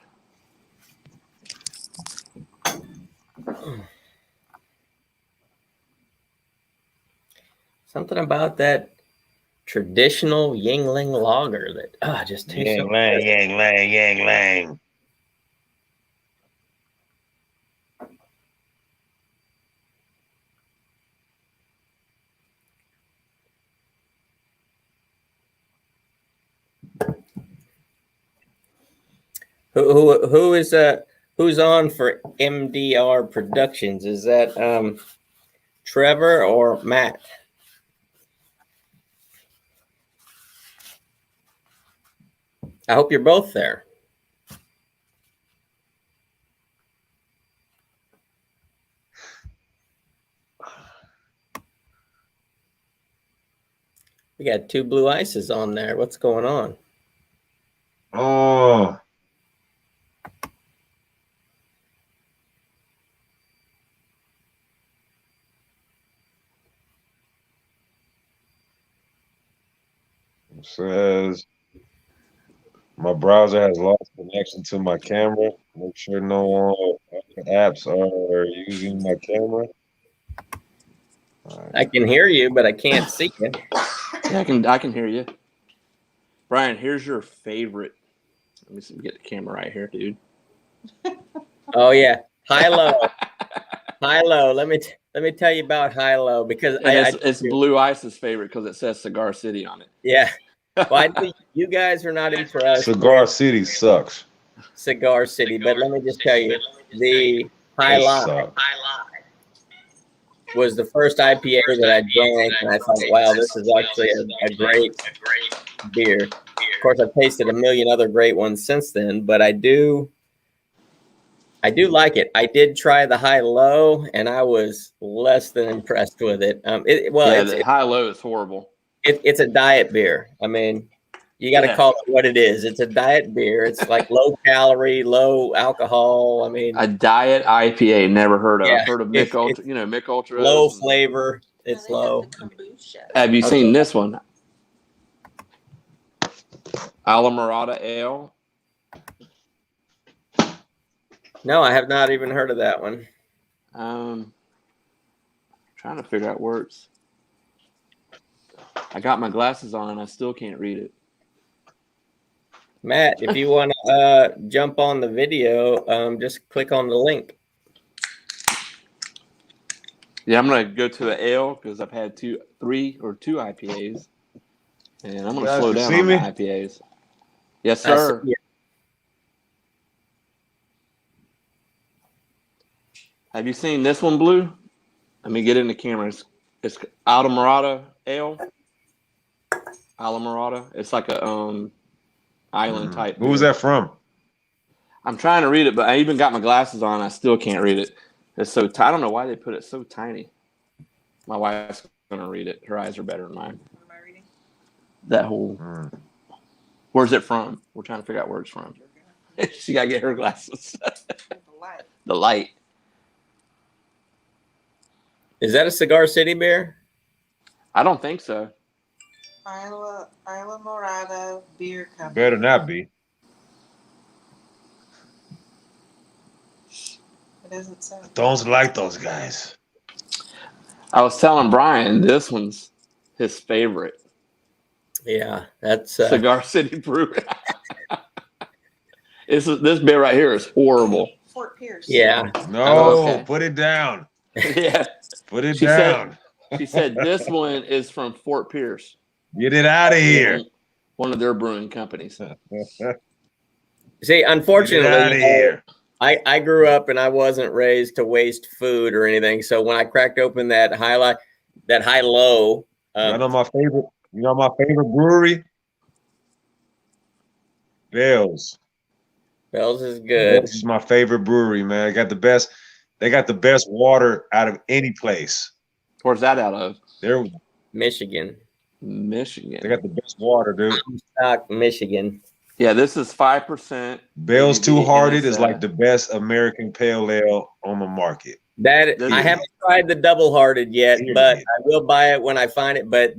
S1: Something about that traditional Yingling lager that just tastes so good.
S6: yang lang.
S1: Who is who's on for MDR Productions? Is that Trevor or Matt? I hope you're both there. We got 2 blue ices on there. What's going on?
S6: Oh. It says my browser has lost connection to my camera. Make sure no other apps are using my camera.
S1: I can hear you, but I can't see you.
S4: Yeah, I can hear you. Brian, here's your favorite. Let me see, get the camera right here, dude.
S1: Oh yeah, high low, high low. Let me tell you about high low because
S4: It's Blue Ice's favorite because it says Cigar City on it.
S1: Yeah. Well, I think you guys are not impressed.
S6: Cigar City sucks.
S1: Cigar City, but let me just tell you, the High
S6: It
S1: Line
S6: sucks.
S1: was the first IPA that I drank, and I thought, wow, this is actually a great beer. Of course, I've tasted a million other great ones since then, but I do like it. I did try the High Low, and I was less than impressed with it.
S4: The High Low is horrible.
S1: It's a diet beer. I mean, you got to call it what it is. It's a diet beer. It's like low calorie, low alcohol. I mean,
S4: A diet IPA, never heard of.
S1: Yeah.
S4: I've heard of Mick Ultra, Mick Ultra.
S1: low flavor. It's low.
S4: Have you seen this one? Alamorada Ale.
S1: No, I have not even heard of that one.
S4: Trying to figure out words. I got my glasses on and I still can't read it.
S1: Matt, if you want to jump on the video, just click on the link.
S4: Yeah, I'm gonna go to the ale because I've had two IPAs, and I'm gonna
S6: Guys,
S4: slow
S6: you
S4: down
S6: see
S4: on
S6: me?
S4: the IPAs. Yes,
S1: I
S4: sir.
S1: see it.
S4: Have you seen this one, Blue? Let me get in the camera. It's Alamorada Ale. Alamorada. It's like a island type.
S6: Who was
S4: beer.
S6: that from?
S4: I'm trying to read it, but I even got my glasses on. I still can't read it. It's so I don't know why they put it so tiny. My wife's gonna read it. Her eyes are better than mine.
S2: What am I reading?
S4: That whole. Where's it from? We're trying to figure out where it's from. She gotta get her glasses.
S2: The light.
S4: The light.
S1: Is that a Cigar City beer?
S4: I don't think so.
S2: Isla Morada Beer Company.
S6: Better not be.
S2: It doesn't say.
S6: Don't like those guys.
S4: I was telling Brian this one's his favorite.
S1: Yeah, that's
S4: Cigar City Brewery. This beer right here is horrible.
S2: Fort Pierce.
S1: yeah.
S6: No,
S4: Oh, okay.
S6: put it down.
S4: Yeah.
S6: Put it
S4: She
S6: down.
S4: She said this one is from Fort Pierce.
S6: Get it out of here.
S4: One of their brewing companies.
S1: See,
S6: Get
S1: unfortunately,
S6: it out of here.
S1: I grew up and I wasn't raised to waste food or anything. So when I cracked open that high-low,
S6: You know my favorite. You know my favorite brewery. Bell's.
S1: Bell's is good.
S6: Bell's is my favorite brewery, man. They got the best. They got the best water out of any place.
S4: Where's that out of?
S6: They're
S1: Michigan.
S4: Michigan.
S6: They got the best water, dude.
S1: Stock, Michigan.
S4: Yeah, this is 5%.
S6: Bell's
S4: ABV,
S6: Two Hearted
S4: and
S6: is
S4: it's,
S6: like the best American pale ale on the market.
S1: That
S4: This
S1: I
S4: is-
S1: haven't tried the double hearted yet,
S6: Period.
S1: but I will buy it when I find it. But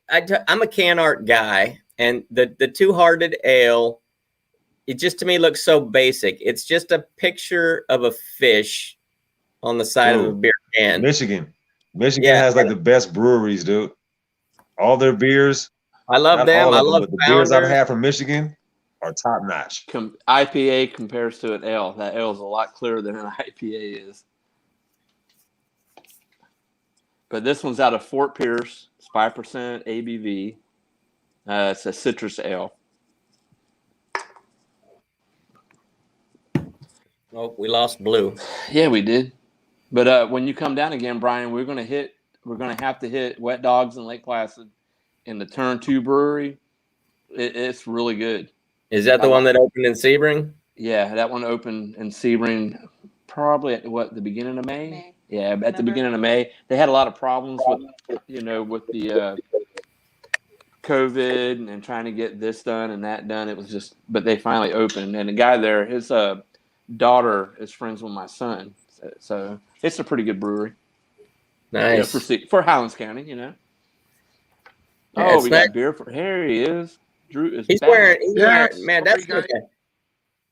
S1: I'm a can art guy, and the two hearted ale, it just to me looks so basic. It's just a picture of a fish on the side of a beer can.
S6: Michigan
S1: Yeah.
S6: has like the best breweries, dude. All their beers.
S1: I love
S6: not
S1: them.
S6: all
S1: I
S6: of them,
S1: love
S6: but the beers I've
S1: Founders.
S6: had from Michigan are top notch.
S4: IPA compares to an ale. That ale is a lot clearer than an IPA is. But this one's out of Fort Pierce. It's 5% ABV. It's a citrus ale.
S1: Oh, we lost Blue.
S4: Yeah, we did. But when you come down again, Brian, we're gonna have to hit Wet Dogs in Lake Placid in the Turn 2 Brewery. It's really good.
S1: Is that the one that opened in Sebring?
S4: Yeah, that one opened in Sebring probably at the beginning of May?
S2: May.
S4: Yeah, at the
S2: November.
S4: beginning of May. They had a lot of problems with the COVID and trying to get this done and that done. It was just, but they finally opened. And the guy there, his daughter is friends with my son. So it's a pretty good brewery.
S1: Nice.
S4: Yeah, for Highlands County, you know.
S1: Yeah,
S4: Oh,
S1: it's
S4: we
S1: nice.
S4: got beer for here. He is. Drew is
S1: He's
S4: back.
S1: wearing,
S3: Yes.
S1: man, that's like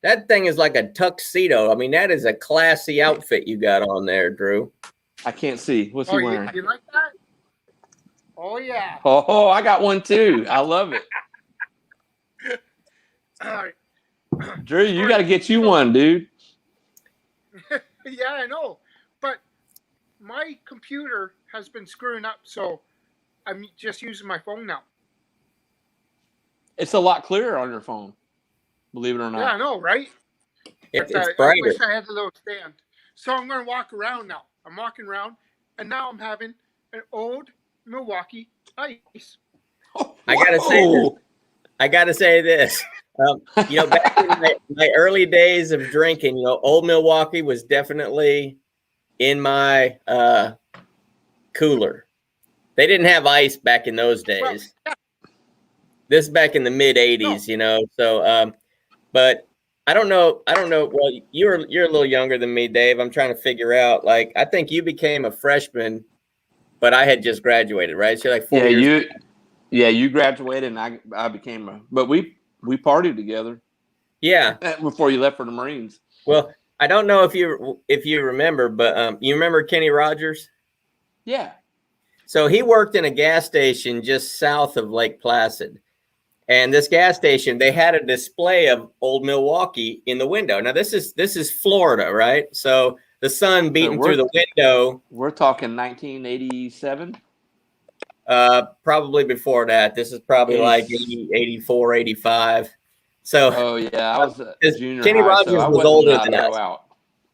S1: that thing is like a tuxedo. I mean, that is a classy outfit you got on there, Drew.
S4: I can't see. What's
S3: Oh,
S4: he wearing?
S3: you like that? Oh, yeah.
S4: Oh, I got one too. I love it.
S3: All right.
S4: Drew, you got to get you one, dude.
S3: Yeah, I know. But my computer has been screwing up, so I'm just using my phone now.
S4: It's a lot clearer on your phone, believe it or
S3: Yeah, I
S4: not.
S3: know, right?
S1: It's
S3: But I
S1: brighter.
S3: wish I had a little stand. So I'm going to walk around now. I'm walking around, and now I'm having an old Milwaukee Ice.
S1: I gotta say this.
S4: Whoa.
S1: I got to say this. Back in my early days of drinking, Old Milwaukee was definitely in my cooler. They didn't have ice back in those days. This back in the mid 80s, So, but I don't know. Well, you're a little younger than me, Dave. I'm trying to figure out. Like, I think you became a freshman, but I had just graduated, right? So, like 4 years.
S4: You graduated and I became but we partied together
S1: Yeah.
S4: before you left for the Marines.
S1: Well, I don't know if you remember, but you remember Kenny Rogers?
S4: Yeah.
S1: So he worked in a gas station just south of Lake Placid. And this gas station, they had a display of Old Milwaukee in the window. Now this is Florida, right? So the sun beating through the window.
S4: We're talking 1987.
S1: Probably before that. This is probably like 84, 85. So
S4: Oh yeah, I was a junior
S1: Kenny
S4: high,
S1: Rogers
S4: so I
S1: was
S4: wasn't
S1: older
S4: allowed
S1: than
S4: to
S1: us.
S4: go out.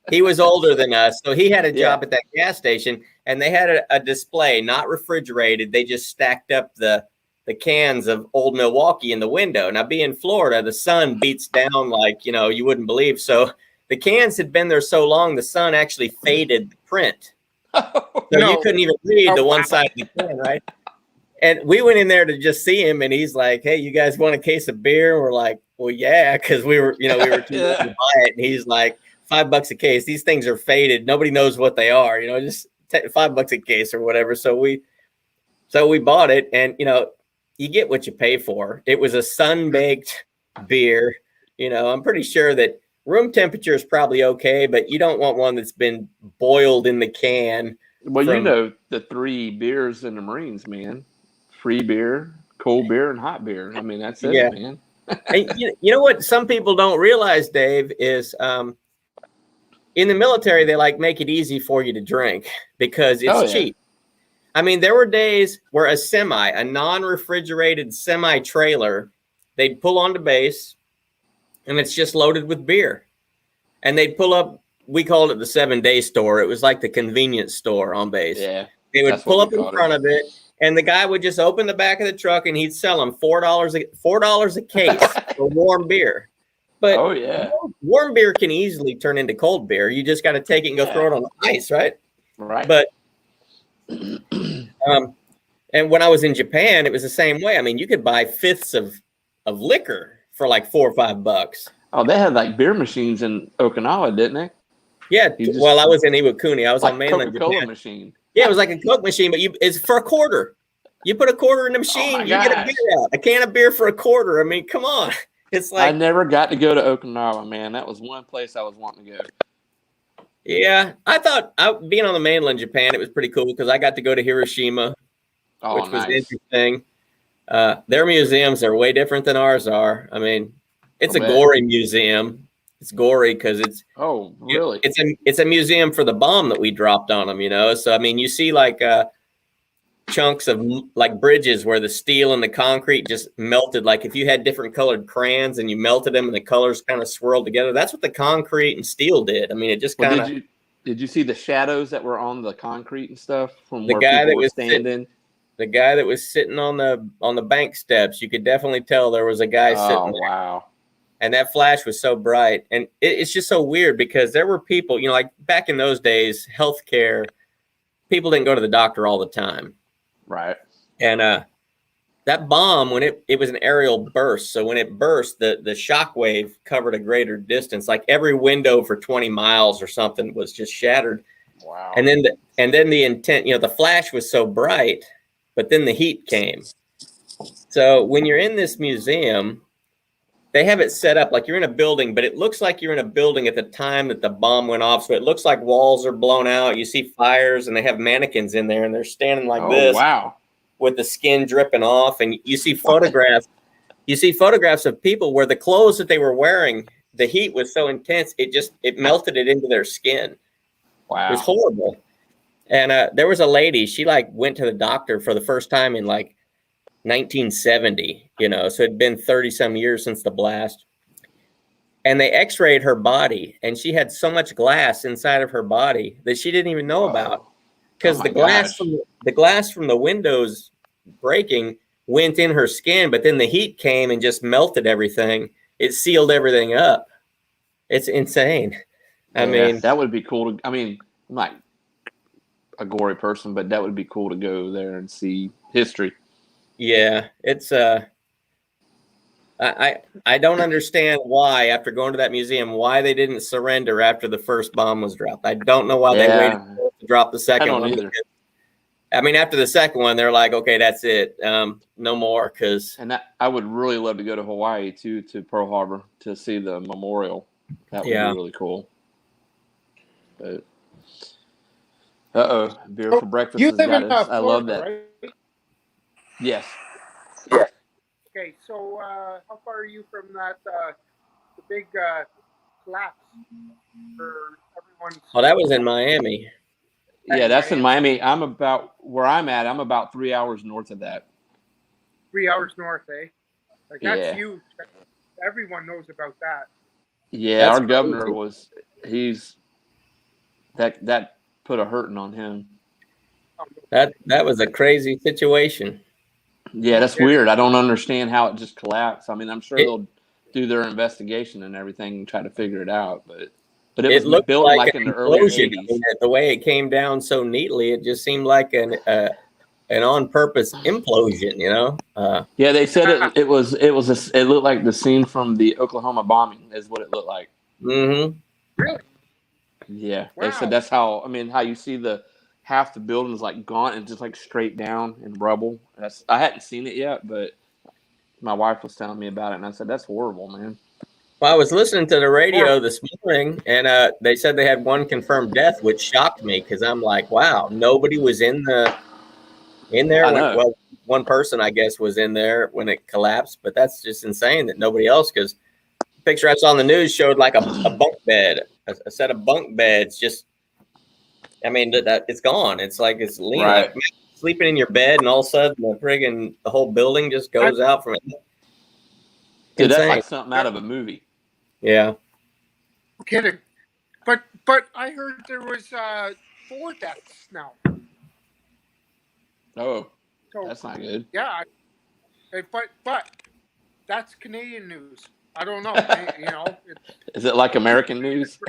S1: He was older than us. So he had a job
S4: Yeah.
S1: at that gas station, and they had a display, not refrigerated. They just stacked up the the cans of Old Milwaukee in the window. Now, being Florida, the sun beats down like, you know, you wouldn't believe. So the cans had been there so long, the sun actually faded the print. So you couldn't even read the one side of the can, right? And we went in there to just see him, and he's like, "Hey, you guys want a case of beer?" And we're like, "Well, yeah," because we were too young to buy it. And he's like, $5 a case. These things are faded. Nobody knows what they are. Just $5 a case or whatever. So we bought it, and you get what you pay for. It was a sun-baked beer. I'm pretty sure that room temperature is probably okay, but you don't want one that's been boiled in the can.
S4: Well, the 3 beers in the Marines, man. Free beer, cold beer, and hot beer. I mean, that's it, man.
S1: And you know what some people don't realize, Dave, is in the military, they make it easy for you to drink because it's cheap. I mean, there were days where a non-refrigerated semi-trailer, they'd pull onto base, and it's just loaded with beer. And they'd pull up, we called it the 7-day store. It was like the convenience store on base.
S4: Yeah.
S1: They would pull up in front of it, and the guy would just open the back of the truck, and he'd sell them $4 a case for warm beer. But warm beer can easily turn into cold beer. You just got to take it and go throw it on the ice, right?
S4: Right.
S1: But and when I was in Japan, it was the same way. I mean, you could buy fifths of liquor for like $4 or $5.
S4: Oh, they had like beer machines in Okinawa, didn't they?
S1: Yeah. Well, I was in Iwakuni. I was on mainland
S4: Coca-Cola
S1: Japan.
S4: machine.
S1: Yeah, it was like a Coke machine, but it's for $0.25. You put $0.25 in the machine, you get a beer out. A can of beer for $0.25. I mean, come on. It's like
S4: I never got to go to Okinawa, man. That was one place I was wanting to go.
S1: Yeah, I thought being on the mainland Japan, it was pretty cool because I got to go to Hiroshima, which was interesting. Their museums are way different than ours are. I mean, it's a gory museum. It's gory because it's
S4: really?
S1: It's a museum for the bomb that we dropped on them. So I mean, you see like chunks of like bridges where the steel and the concrete just melted. Like if you had different colored crayons and you melted them and the colors kind of swirled together, that's what the concrete and steel did. I mean, it just kind of.
S4: Did you see the shadows that were on the concrete and stuff from
S1: the
S4: where
S1: guy
S4: people
S1: that
S4: were
S1: was
S4: standing?
S1: The guy that was sitting on the bank steps, you could definitely tell there was a guy sitting there.
S4: Wow.
S1: And that flash was so bright. And it's just so weird because there were people, like back in those days, healthcare, people didn't go to the doctor all the time.
S4: Right.
S1: And that bomb, when it was an aerial burst. So when it burst, the shock wave covered a greater distance. Like every window for 20 miles or something was just shattered.
S4: Wow.
S1: And then the intent, the flash was so bright, but then the heat came. So when you're in this museum, they have it set up like you're in a building, but it looks like you're in a building at the time that the bomb went off. So it looks like walls are blown out. You see fires, and they have mannequins in there, and they're standing like this.
S4: Wow.
S1: With the skin dripping off. And you see photographs. You see photographs of people where the clothes that they were wearing, the heat was so intense, it melted it into their skin.
S4: Wow.
S1: It was horrible. And there was a lady, she went to the doctor for the first time in 1970, so it'd been 30 some years since the blast. And they x-rayed her body, and she had so much glass inside of her body that she didn't even know about, because the glass from the windows breaking went in her skin, but then the heat came and just melted everything. It sealed everything up. It's insane. I mean,
S4: that would be cool to. I mean, I'm not a gory person, but that would be cool to go there and see history.
S1: Yeah, it's I don't understand why, after going to that museum, why they didn't surrender after the first bomb was dropped. I don't know why they waited to drop the second one.
S4: Either.
S1: I mean, after the second one, they're like, okay, that's it, no more.
S4: And I would really love to go to Hawaii too, to Pearl Harbor, to see the memorial. That would be really cool. But beer for breakfast.
S3: You live in Florida,
S4: I love that.
S3: Right?
S4: Yes.
S3: Okay, so how far are you from that the big collapse for everyone's?
S1: Oh, that was in Miami.
S4: Yeah, that's in Miami. I'm about 3 hours north of that.
S3: 3 hours north, eh? Like that's huge. Everyone knows about that.
S4: Yeah, our governor that put a hurting on him.
S1: That was a crazy situation.
S4: Yeah, that's weird. I don't understand how it just collapsed. I mean, I'm sure
S1: It-
S4: they'll do their investigation and everything and try to figure it out, but it
S1: It
S4: was
S1: looked
S4: built
S1: like
S4: like
S1: an
S4: in the early
S1: implosion.
S4: 80s.
S1: I mean, the way it came down so neatly, it just seemed like an on-purpose implosion.
S4: Yeah, they said it looked like the scene from the Oklahoma bombing is what it looked like.
S1: Mm-hmm.
S4: Yeah, they
S3: Wow.
S4: said that's how. I mean, how you see the half the building's like gone and just like straight down in rubble. I hadn't seen it yet, but my wife was telling me about it, and I said that's horrible, man.
S1: Well, I was listening to the radio this morning, and they said they had one confirmed death, which shocked me because I'm like, wow, nobody was in there.
S4: I know.
S1: Well, one person, I guess, was in there when it collapsed, but that's just insane that nobody else. Because the picture I saw on the news showed like a bunk bed, a set of bunk beds. Just, I mean, that it's gone. It's like it's lean.
S4: Right.
S1: Like sleeping in your bed, and all of a sudden the whole building just goes out from it.
S4: Dude, that's
S1: Insane.
S4: like something out of a movie.
S1: Yeah.
S3: No kidding. But I heard there was 4 deaths now.
S4: Oh,
S3: So
S4: that's not good.
S3: yeah, but that's Canadian news. I don't know. You know,
S4: Is it like American news?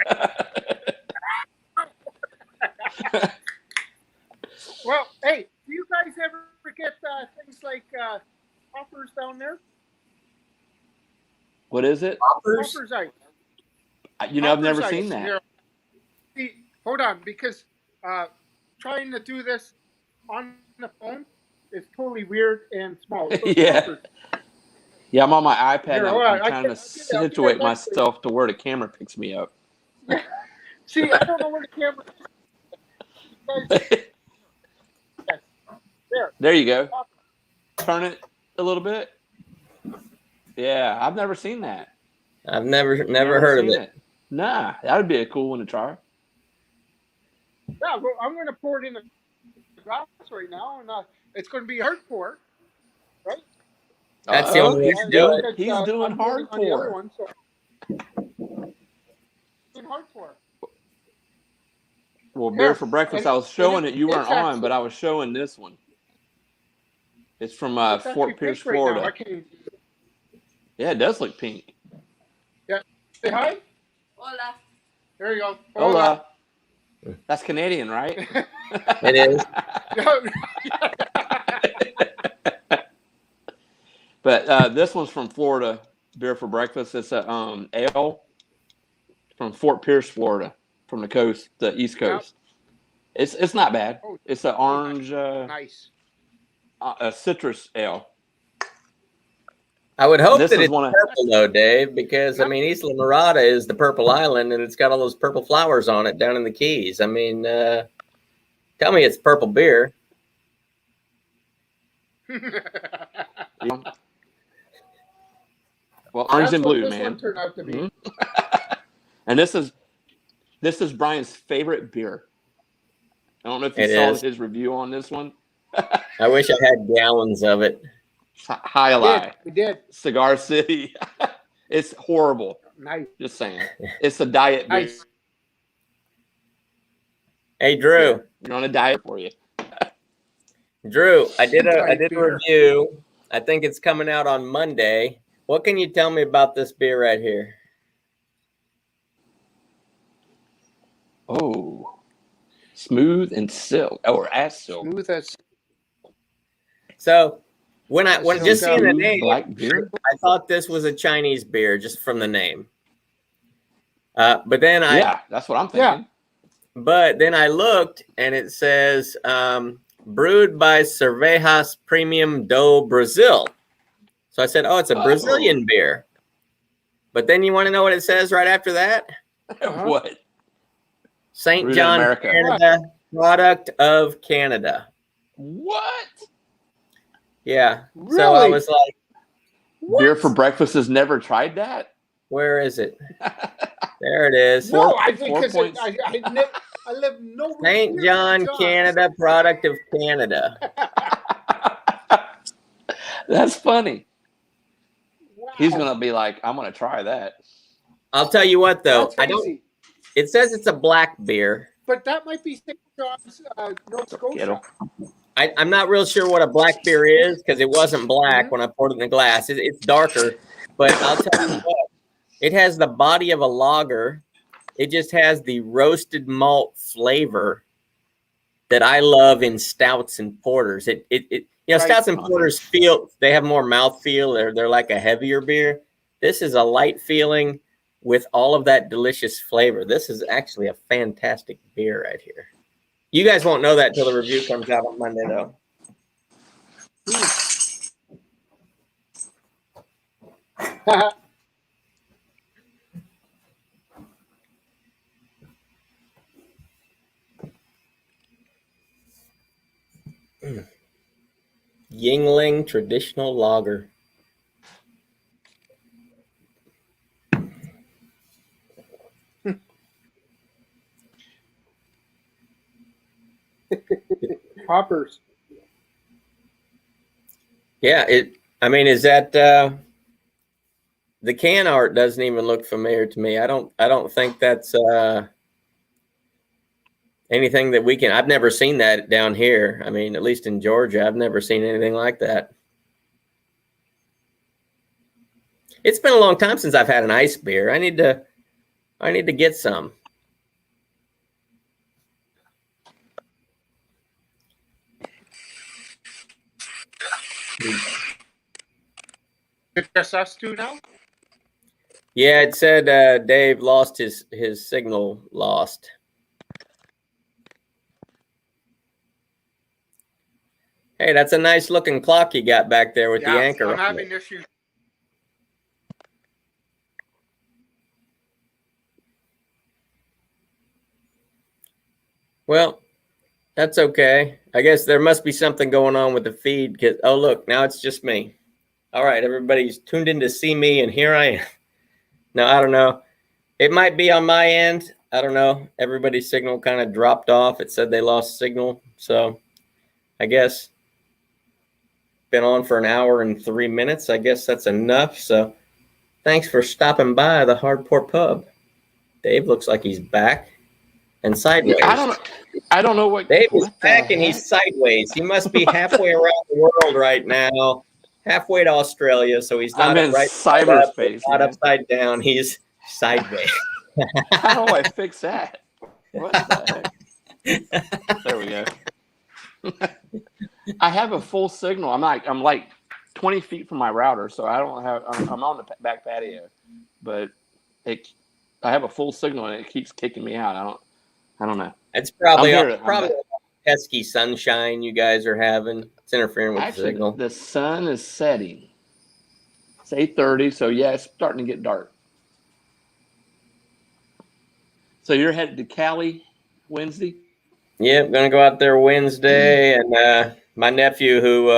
S3: well, hey, do you guys ever get things like hoppers down there?
S4: What is it?
S3: Hoppers ice.
S4: I've never
S3: Hoppers
S4: seen
S3: ice,
S4: that.
S3: you know. See, hold on, because trying to do this on the phone is totally weird and small. So
S4: Yeah.
S3: hoppers.
S4: Yeah, I'm on my iPad.
S3: Here,
S4: And
S3: hold on.
S4: I'm
S3: I
S4: trying
S3: can't-
S4: to
S3: I'll get
S4: situate
S3: that next
S4: myself to where the camera picks me up.
S3: See, I don't know where the camera is. There.
S4: There you go. Turn it a little bit. Yeah, I've never seen that.
S1: I've never heard of
S4: seen
S1: it.
S4: Nah, that would be a cool one to try.
S3: Yeah, well, I'm going to pour it in the glass right now, and it's going to be hardcore.
S1: That's the only way to do it.
S4: He's doing
S3: I'm pouring on the other
S4: hardcore.
S3: one, so. Doing hardcore.
S4: Well, Beer
S3: Yeah,
S4: for Breakfast,
S3: and-
S4: I was showing
S3: and
S4: it. You weren't
S3: it's
S4: on,
S3: actually-
S4: but I was showing this one. It's from
S3: It's actually
S4: Fort Pierce,
S3: pink right now.
S4: Florida.
S3: I can't
S4: Yeah, it does look pink.
S3: say hi.
S2: Hola.
S3: There you go.
S4: Hola. That's Canadian, right?
S1: It is.
S4: But this one's from Florida, Beer for Breakfast. It's a ale from Fort Pierce, Florida, from the coast, the East Coast. It's not bad.
S3: Oh,
S4: It's an orange,
S3: Nice.
S4: a citrus ale.
S1: I would hope
S4: This
S1: that
S4: is
S1: it's
S4: one of-
S1: purple though, Dave, because I mean Isla Mirada is the purple island, and it's got all those purple flowers on it down in the Keys. I mean, tell me it's purple beer.
S4: Well, orange
S3: That's
S4: and
S3: what
S4: blue,
S3: this
S4: man.
S3: one turned out to be.
S4: Mhm. And this is Brian's favorite beer. I don't know if you
S1: It
S4: saw
S1: is.
S4: his review on this one.
S1: I wish I had gallons of it.
S4: High Lie,
S3: We did.
S4: Cigar City. It's horrible.
S3: Nice.
S4: Just saying. It's a diet beer.
S3: Nice.
S1: Hey, Drew.
S4: You're on a diet for you.
S1: Drew, I did a
S3: Right, beer.
S1: review. I think it's coming out on Monday. What can you tell me about this beer right here?
S4: Oh, smooth and silk, or as silk.
S3: Smooth as.
S1: So when
S3: This
S1: just
S3: is
S1: seeing the
S4: Smooth
S1: name,
S4: black beer.
S1: I thought this was a Chinese beer just from the name. But then
S4: Yeah, that's what I'm thinking.
S1: I looked and it says brewed by Cervejas Premium do Brazil. So I said, oh, it's a Brazilian beer. But then you want to know what it says right after that?
S4: What?
S1: St.
S4: Brewed in
S1: John,
S4: America.
S1: Canada, product of Canada.
S4: What?
S1: Yeah. So I
S3: Really?
S1: was like,
S4: Beer for Breakfast has never tried that?
S1: where is it? There it is.
S3: No, I think
S4: 4
S3: because
S4: points.
S3: I live nowhere.
S1: St.
S3: near
S1: John,
S3: St. John's.
S1: Canada, product of Canada.
S4: That's funny.
S3: Wow.
S4: He's gonna be like, I'm gonna try that.
S1: I'll tell you what, though.
S3: That's
S1: I don't.
S3: crazy.
S1: It says it's a black beer.
S3: But that might be St. John's, Nova Scotia.
S4: Ghetto.
S1: I'm not real sure what a black beer is because it wasn't black when I poured it in the glass. It's darker, but I'll tell you what, it has the body of a lager. It just has the roasted malt flavor that I love in stouts and porters. Stouts and porters they have more mouth feel. They're like a heavier beer. This is a light feeling with all of that delicious flavor. This is actually a fantastic beer right here. You guys won't know that until the review comes out on Monday, though. Yingling traditional lager.
S3: Hoppers.
S1: Yeah, is that the can art doesn't even look familiar to me. I don't think that's anything that I've never seen that down here. I mean, at least in Georgia, I've never seen anything like that. It's been a long time since I've had an ice beer. I need to get some.
S3: It's just us two now?
S1: Yeah, it said Dave lost his signal lost. Hey, that's a nice looking clock you got back there with the anchor.
S3: I'm having issues.
S1: Well, that's okay. I guess there must be something going on with the feed. Oh, look, now it's just me. All right, everybody's tuned in to see me, and here I am. No, I don't know. It might be on my end. I don't know. Everybody's signal kind of dropped off. It said they lost signal. So I guess been on for an hour and 3 minutes. I guess that's enough. So thanks for stopping by the Hardport Pub. Dave looks like he's back and sideways.
S4: I don't know what
S1: Dave is back and he's sideways. He must be halfway around the world right now, halfway to Australia. So he's not
S4: I'm in
S1: right
S4: cyberspace,
S1: not
S4: man.
S1: upside down. He's sideways.
S4: How do I fix that? What the heck? There we go. I have a full signal. I'm like 20 feet from my router, so I don't have. I'm on the back patio, but I have a full signal and it keeps kicking me out. I don't know.
S1: It's probably
S4: I'm here.
S1: probably pesky sunshine you guys are having. It's interfering with
S4: Actually,
S1: the signal.
S4: the sun is setting. It's 8:30, so yeah, it's starting to get dark. So you're headed to Cali Wednesday?
S1: Yep, gonna go out there Wednesday, and my nephew who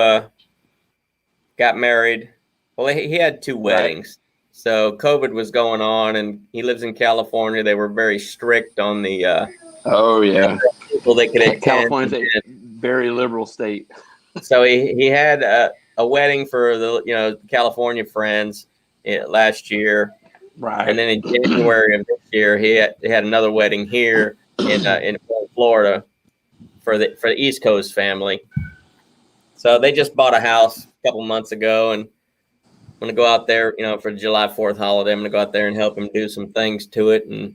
S1: got married. Well, he had two weddings, so COVID was going on, and he lives in California. They were very strict on the
S4: Oh yeah,
S1: people that could attend.
S4: California's a very liberal state.
S1: So he had a wedding for the California friends last year,
S4: Right.
S1: and then in January of this year he had another wedding here in Florida for the East Coast family. So they just bought a house a couple months ago, and I'm gonna go out there, for the July 4th holiday. I'm gonna go out there and help him do some things to it, and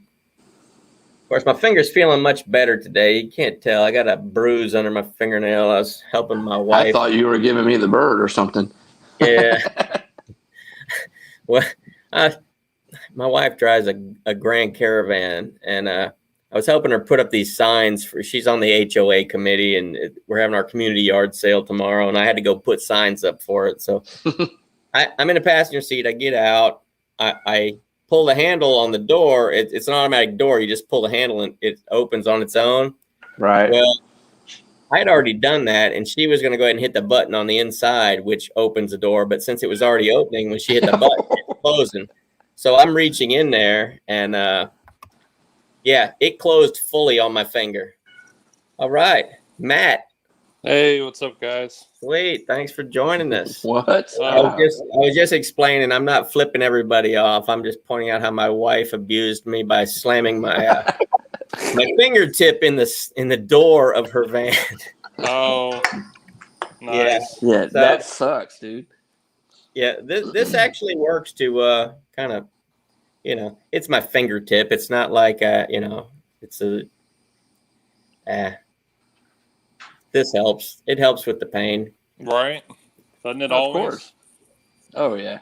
S1: of course, my finger's feeling much better today. You can't tell. I got a bruise under my fingernail. I was helping my wife.
S4: I thought you were giving me the bird or something.
S1: Yeah. Well, my wife drives a Grand Caravan, and I was helping her put up these signs. She's on the HOA committee, and we're having our community yard sale tomorrow, and I had to go put signs up for it. So I'm in the passenger seat. I get out. I pull the handle on the door. It's an automatic door. You just pull the handle and it opens on its own.
S4: Right.
S1: Well, I had already done that, and she was going to go ahead and hit the button on the inside, which opens the door. But since it was already opening, when she hit the button, it's closing. So I'm reaching in there, and it closed fully on my finger. All right, Matt.
S8: Hey, what's up, guys?
S1: Sweet. Thanks for joining us.
S4: What?
S1: I was just explaining. I'm not flipping everybody off. I'm just pointing out how my wife abused me by slamming my my fingertip in the door of her van.
S8: Oh, Nice.
S4: Yeah,
S1: So-
S4: that sucks, dude.
S1: Yeah, this actually works to kind of, it's my fingertip. It's not like it's a. This helps. It helps with the pain.
S8: Right? Doesn't it
S4: Of
S8: always?
S4: course. Oh yeah.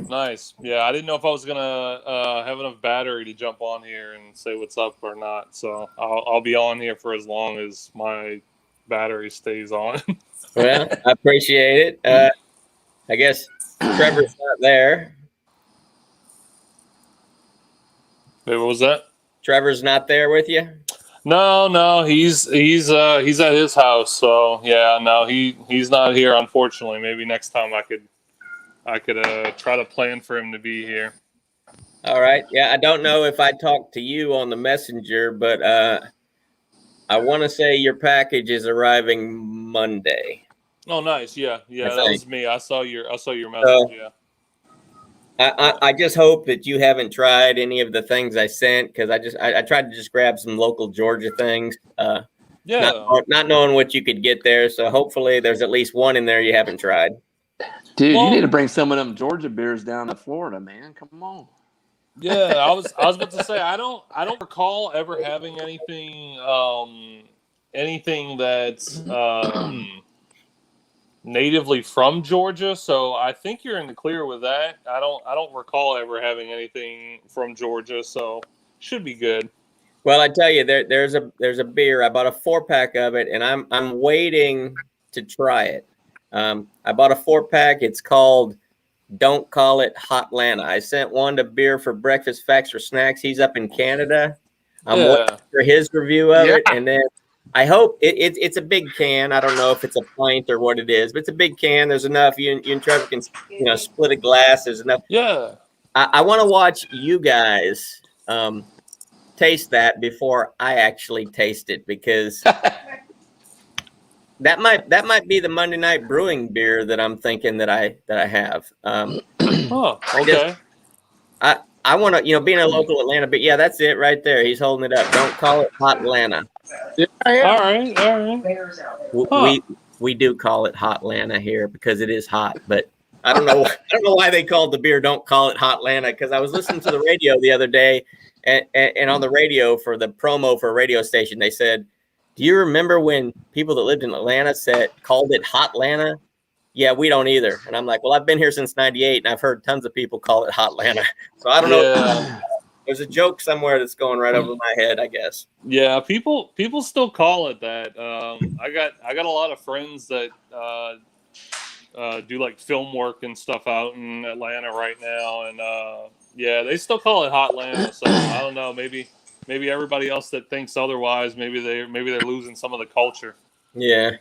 S8: Nice. Yeah, I didn't know if I was gonna have enough battery to jump on here and say what's up or not. So I'll be on here for as long as my battery stays on.
S1: Well, I appreciate it. I guess Trevor's not there.
S8: Wait, what was that?
S1: Trevor's not there with you.
S8: No, he's at his house. So yeah, no, he's not here. Unfortunately, maybe next time I could try to plan for him to be here.
S1: All right. Yeah, I don't know if I talked to you on the messenger, but I want to say your package is arriving Monday.
S8: Oh, nice. Yeah,
S1: I
S8: that
S1: think.
S8: was me. I saw your message. Yeah.
S1: I just hope that you haven't tried any of the things I sent, because I tried to just grab some local Georgia things.
S8: Yeah.
S1: Not knowing what you could get there, so hopefully there's at least one in there you haven't tried.
S4: Dude,
S8: Well-
S4: you need to bring some of them Georgia beers down to Florida, man. Come on.
S8: Yeah, I was about to say I don't recall ever having anything that's natively from Georgia, so I think you're in the clear with that. I don't recall ever having anything from Georgia, so should be good.
S1: Well, I tell you, there's a beer. I bought a 4-pack of it, and I'm waiting to try it. I bought a 4-pack. It's called Don't Call It Hotlanta. I sent one to Beer for Breakfast, Facts for Snacks. He's up in Canada. I'm waiting for his review of it, and then I hope it's a big can. I don't know if it's a pint or what it is, but it's a big can. There's enough. You and Trevor can split a glass. There's enough.
S8: Yeah.
S1: I want to watch you guys taste that before I actually taste it, because that might be the Monday Night Brewing beer that I'm thinking that I have.
S8: Oh, okay.
S1: I want to, being a local Atlanta, but yeah, that's it right there. He's holding it up. Don't call it Hot Atlanta.
S8: All right.
S1: We do call it Hot Atlanta here because it is hot, but I don't know why they called the beer Don't Call It Hot Atlanta, because I was listening to the radio the other day, and on the radio for the promo for a radio station, they said, "Do you remember when people that lived in Atlanta called it Hot Atlanta?" Yeah, we don't either. And I'm like, well, I've been here since '98, and I've heard tons of people call it Hot Atlanta. So I don't know.
S8: Yeah.
S1: There's a joke somewhere that's going right over my head, I guess.
S8: Yeah, people still call it that. I got a lot of friends that do like film work and stuff out in Atlanta right now, and yeah, they still call it Hot Atlanta. So I don't know, maybe everybody else that thinks otherwise, maybe they're losing some of the culture.
S1: Yeah.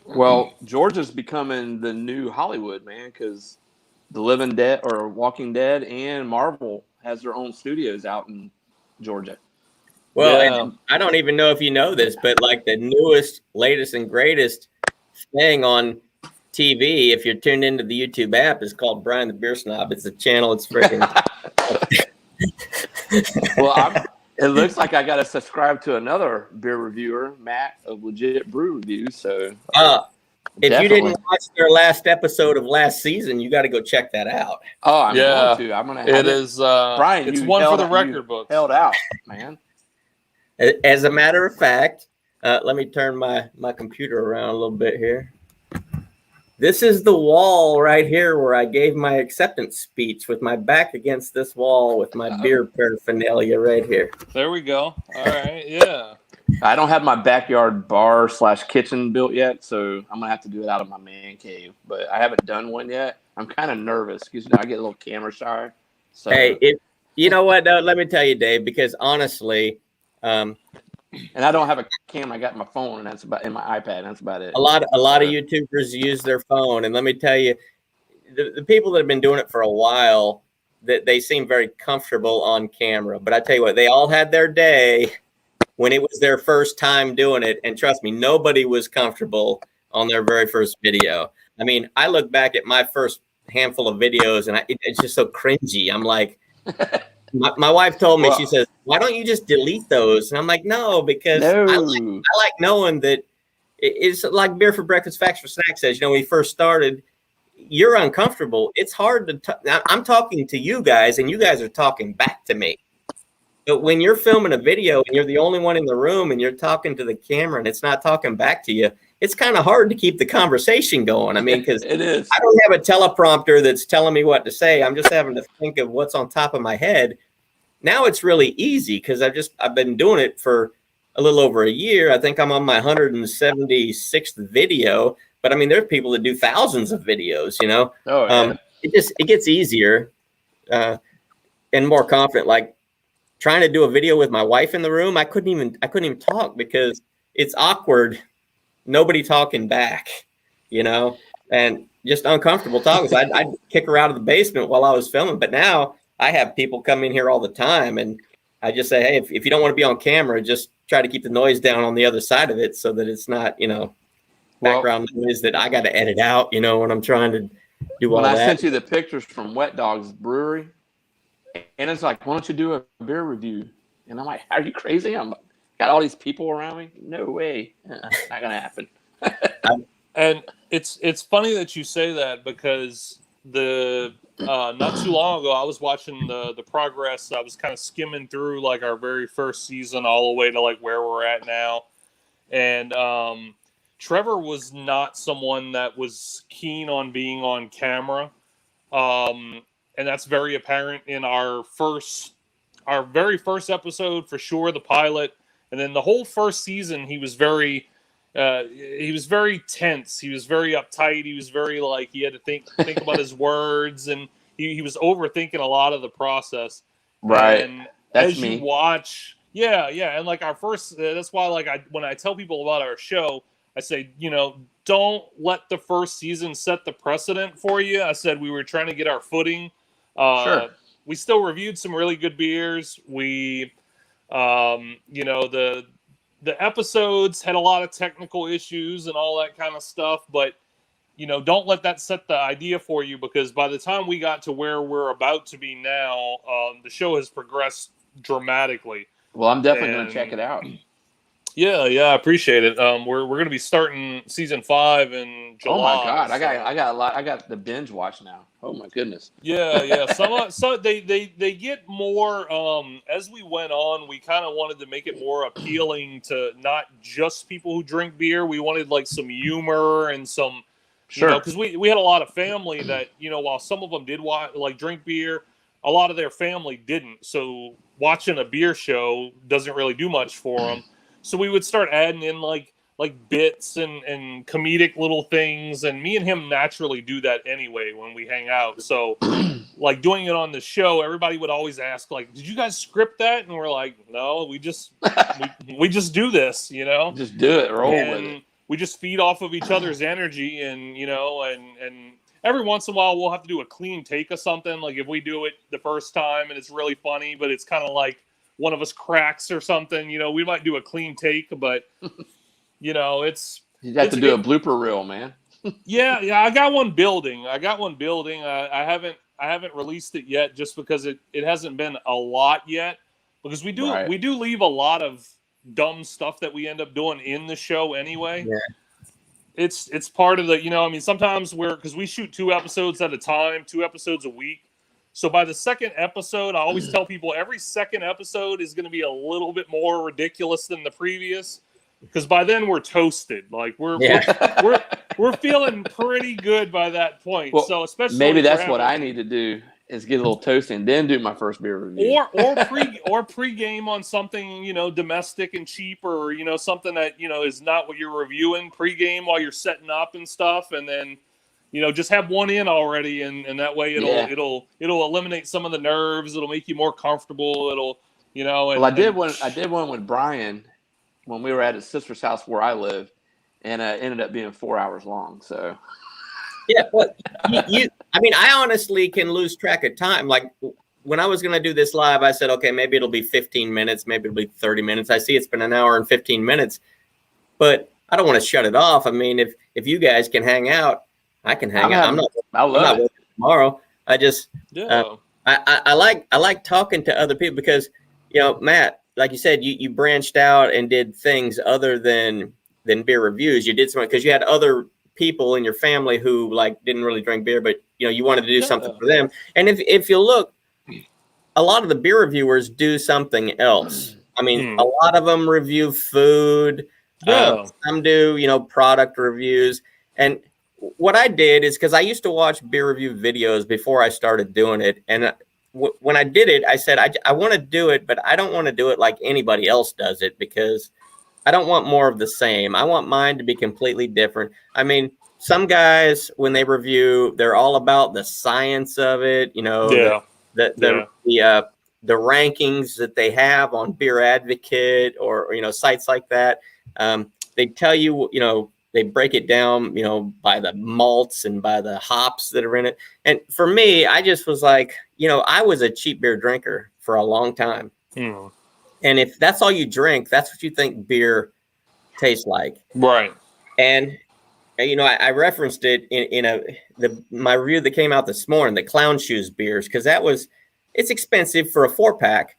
S4: Well, Georgia's becoming the new Hollywood, man, because The Living Dead or Walking Dead and Marvel has their own studios out in Georgia.
S1: Well,
S8: Yeah.
S1: and I don't even know if you know this, but like the newest, latest, and greatest thing on TV, if you're tuned into the YouTube app, is called Brian the Beer Snob. It's a channel. It's freaking.
S4: Well, it looks like I got to subscribe to another beer reviewer, Matt, of Legit Brew Reviews. So,
S1: if you didn't watch their last episode of last season, you got to go check that out.
S4: Oh, I'm
S8: Yeah.
S4: going to. I'm going to.
S8: It is
S4: Brian,
S8: it's
S4: you
S8: one for
S4: held
S8: the
S4: out-
S8: record
S4: you
S8: books.
S4: Held out, man.
S1: As a matter of fact, let me turn my computer around a little bit here. This is the wall right here where I gave my acceptance speech, with my back against this wall with my beer paraphernalia right here.
S8: There we go. All right, yeah.
S4: I don't have my backyard bar / kitchen built yet, so I'm gonna have to do it out of my man cave. But I haven't done one yet. I'm kind of nervous because I get a little camera shy. So
S1: Hey, you know what? Though, let me tell you, Dave, because honestly,
S4: and I don't have a camera. I got my phone, and that's about in my iPad. And that's about it.
S1: a lot of YouTubers use their phone, and let me tell you, the people that have been doing it for a while, that they seem very comfortable on camera. But I tell you what, they all had their day when it was their first time doing it, and trust me, nobody was comfortable on their very first video. I mean, I look back at my first handful of videos, and it's just so cringy. I'm like, my wife told me, she says, "Why don't you just delete those?" And I'm like, no, because I like knowing that it's like Beer for Breakfast, Facts for Snacks says, when we first started, you're uncomfortable. It's hard to I'm talking to you guys and you guys are talking back to me. But when you're filming a video and you're the only one in the room and you're talking to the camera and it's not talking back to you, it's kind of hard to keep the conversation going. I mean, because
S4: It is.
S1: I don't have a teleprompter that's telling me what to say. I'm just having to think of what's on top of my head. Now it's really easy because I've been doing it for a little over a year. I think I'm on my 176th video. But I mean, there's people that do thousands of videos,
S4: Oh, yeah.
S1: It gets easier and more confident. Like trying to do a video with my wife in the room, I couldn't even talk because it's awkward. Nobody talking back, and just uncomfortable talking. So I'd kick her out of the basement while I was filming. But now I have people come in here all the time, and I just say, hey, if you don't want to be on camera, just try to keep the noise down on the other side of it so that it's not, background noise that I got to edit out, when I'm trying to do all
S4: When I
S1: that.
S4: sent you the pictures from Wet Dogs Brewery, and it's like, why don't you do a beer review? And I'm like, are you crazy? I'm got all these people around me. No way, not gonna happen.
S8: And it's funny that you say that because the not too long ago I was watching the progress. I was kind of skimming through like our very first season all the way to like where we're at now, and Trevor was not someone that was keen on being on camera, and that's very apparent in our very first episode for sure, the pilot, and then the whole first season he was very tense. He was very uptight. He was very like he had to think about his words, and he was overthinking a lot of the process.
S4: Right.
S8: And
S4: That's
S8: as
S4: me.
S8: you watch, yeah, and like our first, that's why like when I tell people about our show, I say, don't let the first season set the precedent for you. I said we were trying to get our footing.
S4: Sure.
S8: We still reviewed some really good beers. We, the episodes had a lot of technical issues and all that kind of stuff, but don't let that set the idea for you, because by the time we got to where we're about to be now, the show has progressed dramatically.
S4: Well, I'm definitely going to check it out.
S8: Yeah, I appreciate it. We're going to be starting season 5 in July.
S4: Oh my God,
S8: so.
S4: I got a lot. I got the binge watch now. Oh my goodness.
S8: Yeah. So they get more. As we went on, we kind of wanted to make it more appealing to not just people who drink beer. We wanted like some humor and some,
S4: Sure.
S8: because we had a lot of family that while some of them did drink beer, a lot of their family didn't. So watching a beer show doesn't really do much for them. So we would start adding in like bits and comedic little things, and me and him naturally do that anyway when we hang out. So like doing it on the show, everybody would always ask like, did you guys script that? And we're like, no, we just we just do this,
S4: Just do it, roll with it.
S8: We just feed off of each other's energy, and and every once in a while we'll have to do a clean take of something. Like if we do it the first time and it's really funny, but it's kind of like one of us cracks or something, we might do a clean take, but it's
S4: You have to do a blooper reel, man.
S8: yeah, I got one building. I haven't released it yet just because it hasn't been a lot yet, because we do leave a lot of dumb stuff that we end up doing in the show anyway.
S1: Yeah.
S8: It's part of the, sometimes because we shoot 2 episodes at a time, 2 episodes a week. So by the second episode, I always tell people every second episode is going to be a little bit more ridiculous than the previous, because by then we're toasted. Like we're feeling pretty good by that point.
S4: Well,
S8: so especially
S4: maybe that's what I need to do, is get a little toasty and then do my first beer review.
S8: or pre-game on something, domestic and cheap, or something that is not what you're reviewing. Pre-game while you're setting up and stuff, and then just have one in already, and that way it'll eliminate some of the nerves. It'll make you more comfortable. It'll
S4: Well, I did one with Brian when we were at his sister's house where I live, and it ended up being 4 hours long. So
S1: Yeah, well, I honestly can lose track of time. Like when I was going to do this live, I said, okay, maybe it'll be 15 minutes, maybe it'll be 30 minutes. I see it's been an hour and 15 minutes, but I don't want to shut it off. I mean, if you guys can hang out, I can hang out. I'm not working tomorrow. I just, I like talking to other people because, Matt, like you said, you branched out and did things other than than beer reviews. You did something because you had other people in your family who like didn't really drink beer, but you wanted to do something for them. And if you look, a lot of the beer reviewers do something else. I mean, a lot of them review food. Some do, product reviews. And what I did is because I used to watch beer review videos before I started doing it. And when I did it, I said, I want to do it, but I don't want to do it like anybody else does it because I don't want more of the same. I want mine to be completely different. I mean, some guys, when they review, they're all about the science of it, the rankings that they have on Beer Advocate or sites like that. They tell you, they break it down, by the malts and by the hops that are in it. And for me, I just was like, I was a cheap beer drinker for a long time. And if that's all you drink, that's what you think beer tastes like. Right. And, I referenced it in my review that came out this morning, the Clown Shoes beers, because it's expensive for a 4-pack.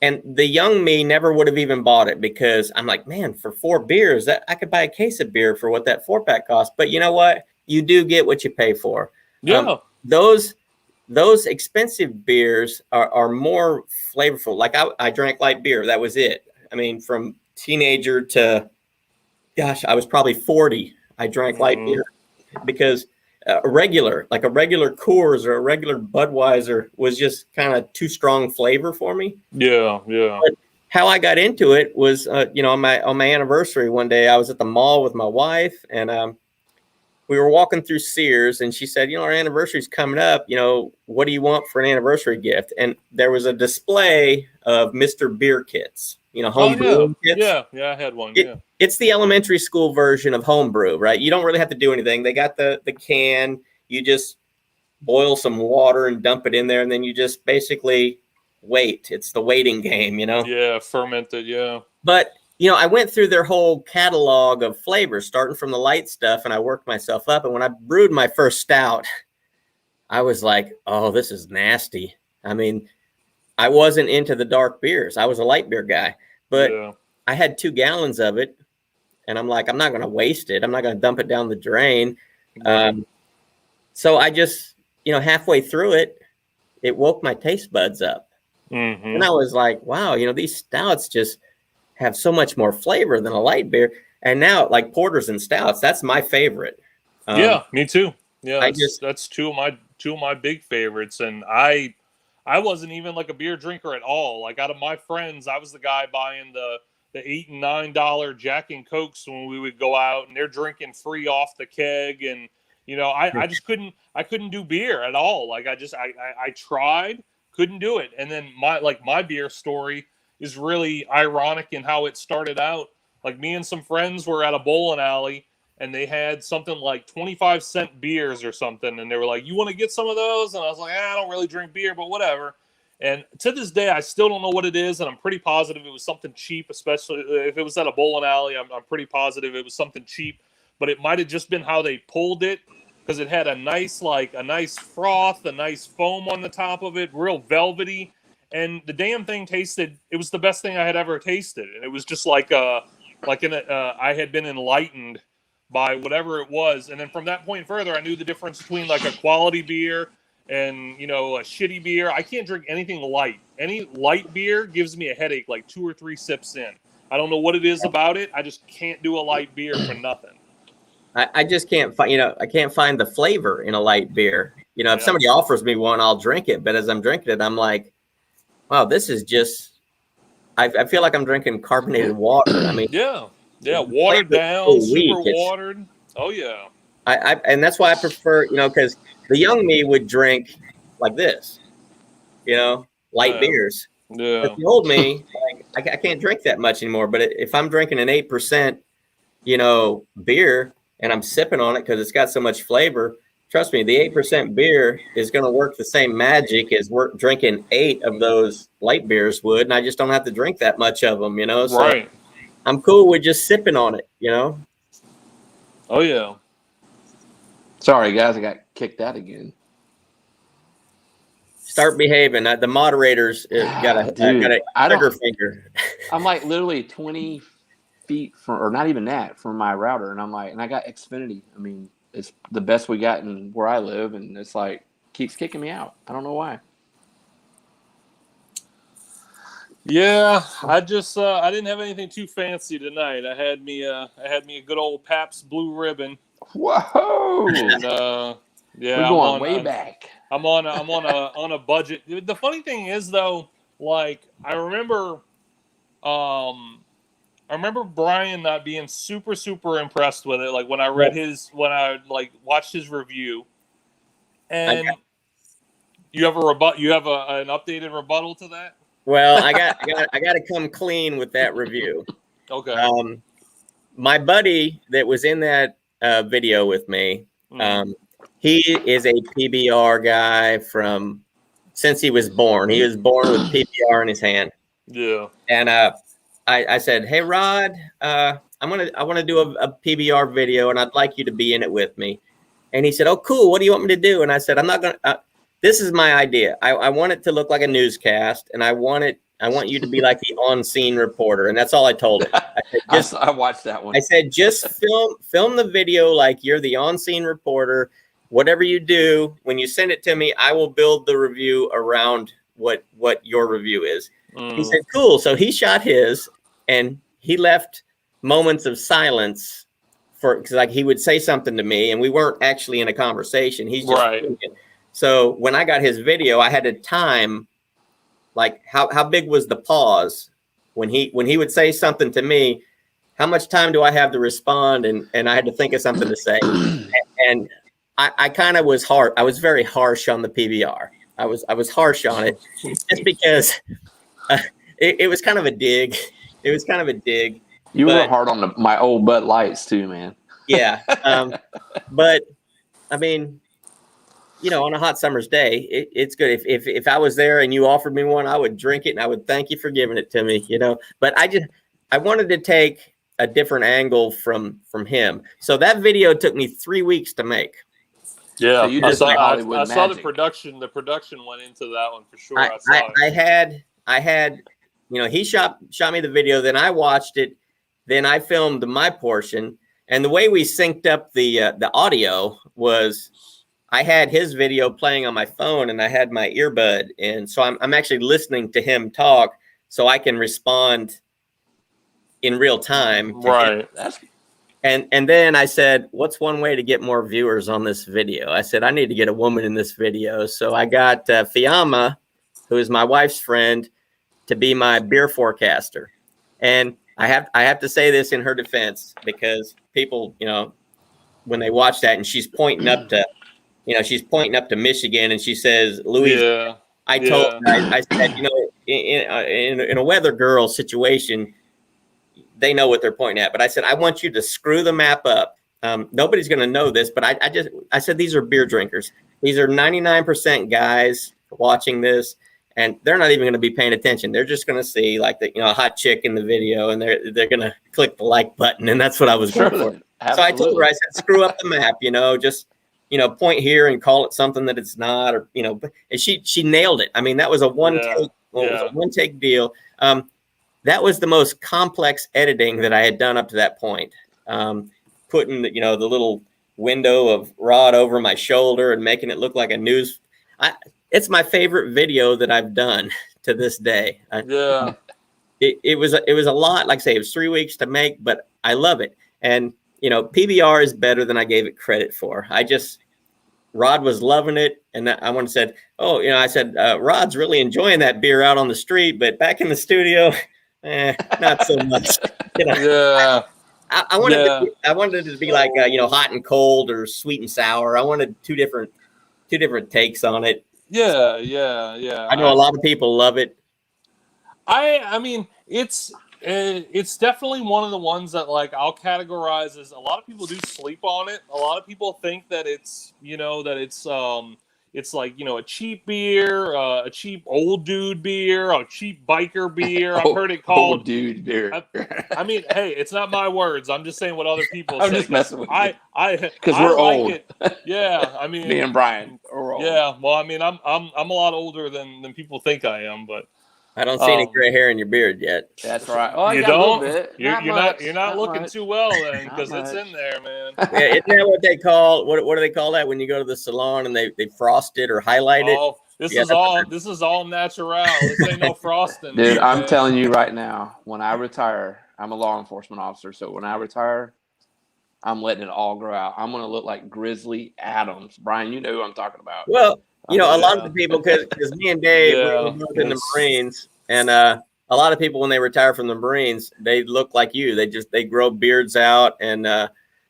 S1: And the young me never would have even bought it because I'm like, man, for 4 beers, I could buy a case of beer for what that 4-pack costs. But you know what? You do get what you pay for. Yeah. Those expensive beers are more flavorful. Like I drank light beer. That was it. I mean, from teenager to, gosh, I was probably 40. I drank light beer because a regular Coors or a regular Budweiser was just kind of too strong flavor for me. Yeah. But how I got into it was, on my anniversary one day, I was at the mall with my wife and we were walking through Sears and she said, our anniversary's coming up. What do you want for an anniversary gift? And there was a display of Mr. Beer kits, homebrew kits. Yeah, I had one. It's the elementary school version of homebrew, right? You don't really have to do anything. They got the can. You just boil some water and dump it in there, and then you just basically wait. It's the waiting game, Yeah, fermented, yeah. But, I went through their whole catalog of flavors, starting from the light stuff, and I worked myself up. And when I brewed my first stout, I was like, oh, this is nasty. I mean, I wasn't into the dark beers. I was a light beer guy. But I had 2 gallons of it. And I'm like, I'm not going to waste it. I'm not going to dump it down the drain. So I just, halfway through it, it woke my taste buds up. And I was like, wow, these stouts just have so much more flavor than a light beer. And now, like porters and stouts, that's my favorite. Yeah, me too. Yeah, that's two of my big favorites. And I wasn't even like a beer drinker at all. Like out of my friends, I was the guy buying the $8 and $9 Jack and Cokes when we would go out, and they're drinking free off the keg. And I just couldn't do beer at all. Like I tried, couldn't do it. And then my beer story is really ironic in how it started out. Like me and some friends were at a bowling alley, and they had something like 25-cent beers or something, and they were like, "You want to get some of those?" And I was like, "I don't really drink beer, but whatever." And to this day, I still don't know what it is, and I'm pretty positive it was something cheap, especially if it was at a bowling alley. I'm pretty positive it was something cheap, but it might have just been how they pulled it, because it had a nice froth, a nice foam on the top of it, real velvety, and the damn thing tasted. It was the best thing I had ever tasted, and it was just I had been enlightened by whatever it was. And then from that point further, I knew the difference between like a quality beer and a shitty beer. I can't drink anything light. Any light beer gives me a headache like 2 or 3 sips in. I don't know what it is about it. I just can't do a light beer for nothing. I just can't find I can't find the flavor in a light beer. If somebody offers me one, I'll drink it, but as I'm drinking it, I'm like, wow, this is just I feel like I'm drinking carbonated water. I mean, watered down, super watered. Oh yeah. And that's why I prefer, because the young me would drink like this, light beers. Yeah. But the old me, I can't drink that much anymore. But if I'm drinking an 8%, beer and I'm sipping on it because it's got so much flavor, trust me, the 8% beer is going to work the same magic as drinking 8 of those light beers would. And I just don't have to drink that much of them, So right. I'm cool with just sipping on it, Oh, yeah.
S4: Sorry, guys, I got kicked out again.
S1: Start behaving. The moderators got a trigger finger.
S4: I'm like literally 20 feet from, or not even that, from my router, and I'm like, and I got Xfinity. I mean, it's the best we got in where I live, and it's like keeps kicking me out. I don't know why.
S8: Yeah, I just I didn't have anything too fancy tonight. I had me a good old Pabst Blue Ribbon.
S4: Whoa!
S8: And, yeah,
S4: We're going way back.
S8: I'm on a budget. The funny thing is though, like I remember Brian not being super impressed with it. Like when I read watched his review, and you have an updated rebuttal to that.
S1: Well, I got to come clean with that review.
S8: Okay.
S1: My buddy that was in that video with me, he is a PBR guy since he was born. He was born with PBR in his hand.
S8: Yeah.
S1: And I said, "Hey Rod, I want to do a PBR video, and I'd like you to be in it with me." And he said, "Oh, cool. What do you want me to do?" And I said, "I'm not gonna. This is my idea. I want it to look like a newscast, and I want you to be like the on-scene reporter." And that's all I told him. I said,
S4: I watched that one.
S1: I said, just film the video like you're the on-scene reporter. Whatever you do, when you send it to me, I will build the review around what your review is. He said, cool. So he shot his, and he left moments of silence because like he would say something to me, and we weren't actually in a conversation. He's just thinking. So when I got his video, I had to time like how big was the pause when he would say something to me. How much time do I have to respond? And I had to think of something to say. And I kind of was hard. I was very harsh on the PBR. I was harsh on it just because it was kind of a dig. It was kind of a dig.
S4: You were hard on my old Bud Lights too, man.
S1: Yeah. But I mean, on a hot summer's day, it's good. If I was there and you offered me one, I would drink it and I would thank you for giving it to me, But I wanted to take a different angle from him. So that video took me 3 weeks to make.
S8: Yeah,
S4: so
S8: I saw the
S4: magic.
S8: production. The production went into that one for sure.
S1: I had, he shot me the video, then I watched it, then I filmed my portion, and the way we synced up the audio was I had his video playing on my phone and I had my earbud, and so I'm actually listening to him talk so I can respond in real time.
S8: Right.
S1: And then I said, what's one way to get more viewers on this video? I said, I need to get a woman in this video. So I got Fiamma, who is my wife's friend, to be my beer forecaster. And I have to say this in her defense, because people, when they watch that and she's pointing up to Michigan and she says, Louis,
S8: Yeah.
S1: I said, in a weather girl situation, they know what they're pointing at. But I said, I want you to screw the map up. Nobody's going to know this, but I said, these are beer drinkers. These are 99% guys watching this, and they're not even going to be paying attention. They're just going to see like a hot chick in the video, and they're going to click the like button. And that's what I was going for.
S4: Absolutely.
S1: So I told her, I said, screw up the map, just, point here and call it something that it's not, or, and she nailed it. I mean, that was a one take deal. That was the most complex editing that I had done up to that point. Putting the little window of Rod over my shoulder and making it look like a news. It's my favorite video that I've done to this day.
S8: Yeah.
S1: It was a lot. Like I say, it was 3 weeks to make, but I love it. And PBR is better than I gave it credit for. Rod was loving it, and I said, I said, Rod's really enjoying that beer out on the street, but back in the studio, not so much.
S8: Yeah.
S1: I wanted it to be like hot and cold or sweet and sour. I wanted two different takes on it.
S8: Yeah.
S1: I know a lot of people love it.
S8: I mean, it's definitely one of the ones that like I'll categorize as a lot of people do sleep on it. A lot of people think that it's it's like a cheap beer, a cheap old dude beer, a cheap biker beer. I've heard it called
S4: old dude beer.
S8: I mean, hey, it's not my words. I'm just saying what other people say.
S4: I'm just messing with you.
S8: Because
S4: we're
S8: like
S4: old.
S8: It. Yeah, I mean,
S4: me and Brian are old.
S8: Yeah, well, I mean, I'm a lot older than people think I am, but
S1: I don't see any
S8: Oh.
S1: gray hair in your beard yet.
S4: That's right. Oh, I
S8: You
S4: got a little
S8: don't?
S4: bit.
S8: You're not looking
S4: much.
S8: too well then,
S4: Not
S8: because it's
S4: much.
S8: in there, man.
S1: Yeah, isn't that what they call what do they call that when you go to the salon and they frost it or highlight it?
S8: Oh, this
S1: Yeah,
S8: is all natural. This ain't no frosting,
S4: Dude, I'm
S8: man.
S4: telling you right now, when I retire, I'm a law enforcement officer. So when I retire, I'm letting it all grow out. I'm going to look like Grizzly Adams. Brian, you know who I'm talking about.
S1: Well, you know, a lot
S8: Yeah.
S1: of the people, because me and Dave, we
S8: Yeah,
S1: were both in the
S8: it's-
S1: Marines, and a lot of people when they retire from the Marines, they look like you. They grow beards out, and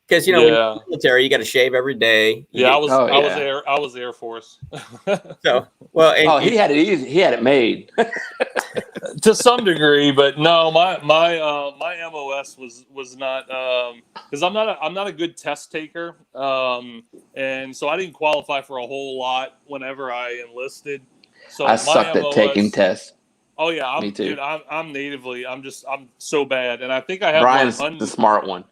S1: because when you're in the military, you got to shave every day.
S8: Yeah, I
S4: Oh,
S8: was Air Force.
S1: So well, and
S4: Oh, he had it easy. He had it made.
S8: To some degree, but no, my MOS was not because I'm not a good test taker, and so I didn't qualify for a whole lot whenever I enlisted. So
S4: I sucked at taking tests.
S8: Oh yeah,
S4: Me too.
S8: Dude, I'm natively. I'm so bad, and I think I have
S4: Brian's
S8: like,
S4: the smart one.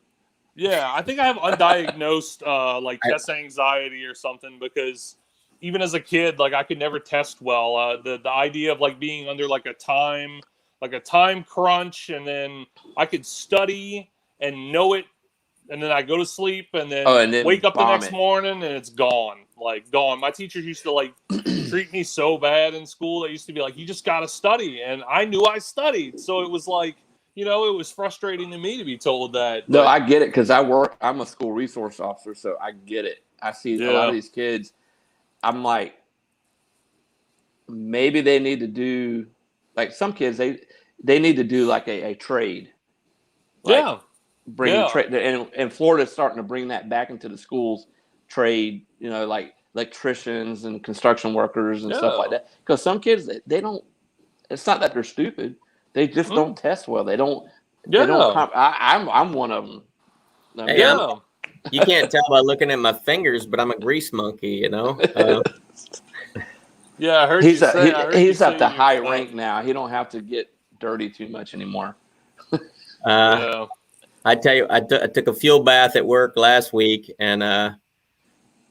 S8: Yeah, I think I have undiagnosed like test anxiety or something, because even as a kid, like I could never test well. The idea of like being under like a time crunch, and then I could study and know it, and then I go to sleep and then wake up the next morning and it's gone. Like gone. My teachers used to like treat me so bad in school. They used to be like, "You just got to study," and I knew I studied, so it was like, it was frustrating to me to be told that.
S4: No, I get it, because I'm a school resource officer, so I get it. I see a lot of these kids. I'm like, maybe they need to do, like some kids, they need to do like a trade. Like trade. And Florida's starting to bring that back into the schools, trade, like electricians and construction workers and stuff like that. Because some kids, they don't, it's not that they're stupid. They just don't test well. They don't. I'm one of them.
S1: Hey, you can't tell by looking at my fingers, but I'm a grease monkey.
S8: Yeah, I heard
S4: he's
S8: he's
S4: at the high rank now. He don't have to get dirty too much anymore.
S1: I tell you, I took a fuel bath at work last week, and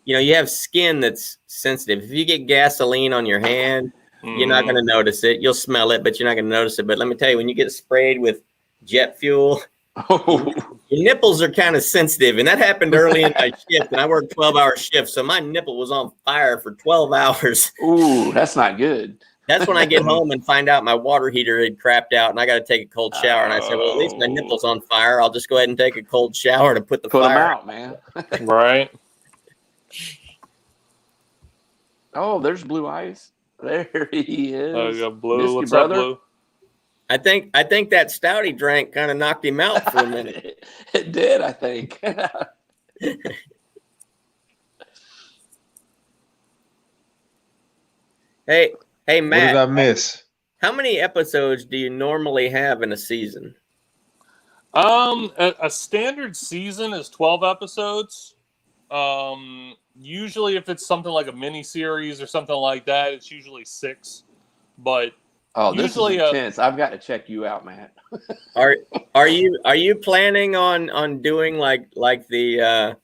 S1: you have skin that's sensitive. If you get gasoline on your hand, you're not going to notice it. You'll smell it, but you're not going to notice it. But let me tell you, when you get sprayed with jet fuel, your nipples are kind of sensitive. And that happened early in my shift. And I worked 12-hour shifts. So my nipple was on fire for 12 hours.
S4: Ooh, that's not good.
S1: That's when I get home and find out my water heater had crapped out and I got to take a cold shower. And I said, well, at least my nipple's on fire. I'll just go ahead and take a cold shower to put
S4: them
S1: fire
S4: out, man.
S8: Right.
S4: Oh, there's Blue Eyes. There he is.
S8: Oh, you got Blue. What's
S4: brother?
S8: up, Blue?
S1: I think that stout he drank kind of knocked him out for a minute.
S4: It did, I think.
S1: Hey, Matt.
S6: What did I miss?
S1: How many episodes do you normally have in a season?
S8: A standard season is 12 episodes. Usually if it's something like a mini series or something like that, it's usually 6. But
S4: this is intense. I've got to check you out, Matt.
S1: Are you planning on doing like the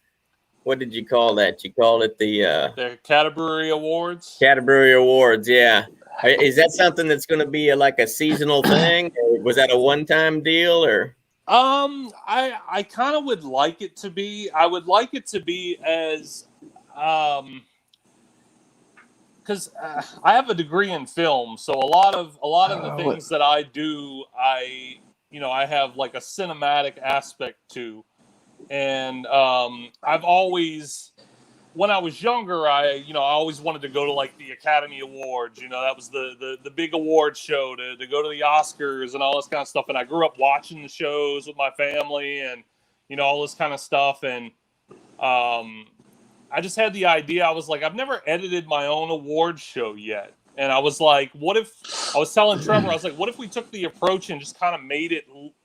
S1: what did you call that? You called it
S8: the Canterbury Awards.
S1: Canterbury Awards, yeah. Is that something that's going to be like a seasonal thing, or was that a one-time deal, or?
S8: I kind of would like it to be. I would like it to be as because I have a degree in film, so a lot of the things that I do, I have like a cinematic aspect to, and I've always, when I was younger, I always wanted to go to like the Academy Awards. That was the big award show to go to the Oscars and all this kind of stuff. And I grew up watching the shows with my family and all this kind of stuff. And I just had the idea. I was like, I've never edited my own award show yet. And I was like, what if, I was telling Trevor, I was like, what if we took the approach and just kind of made it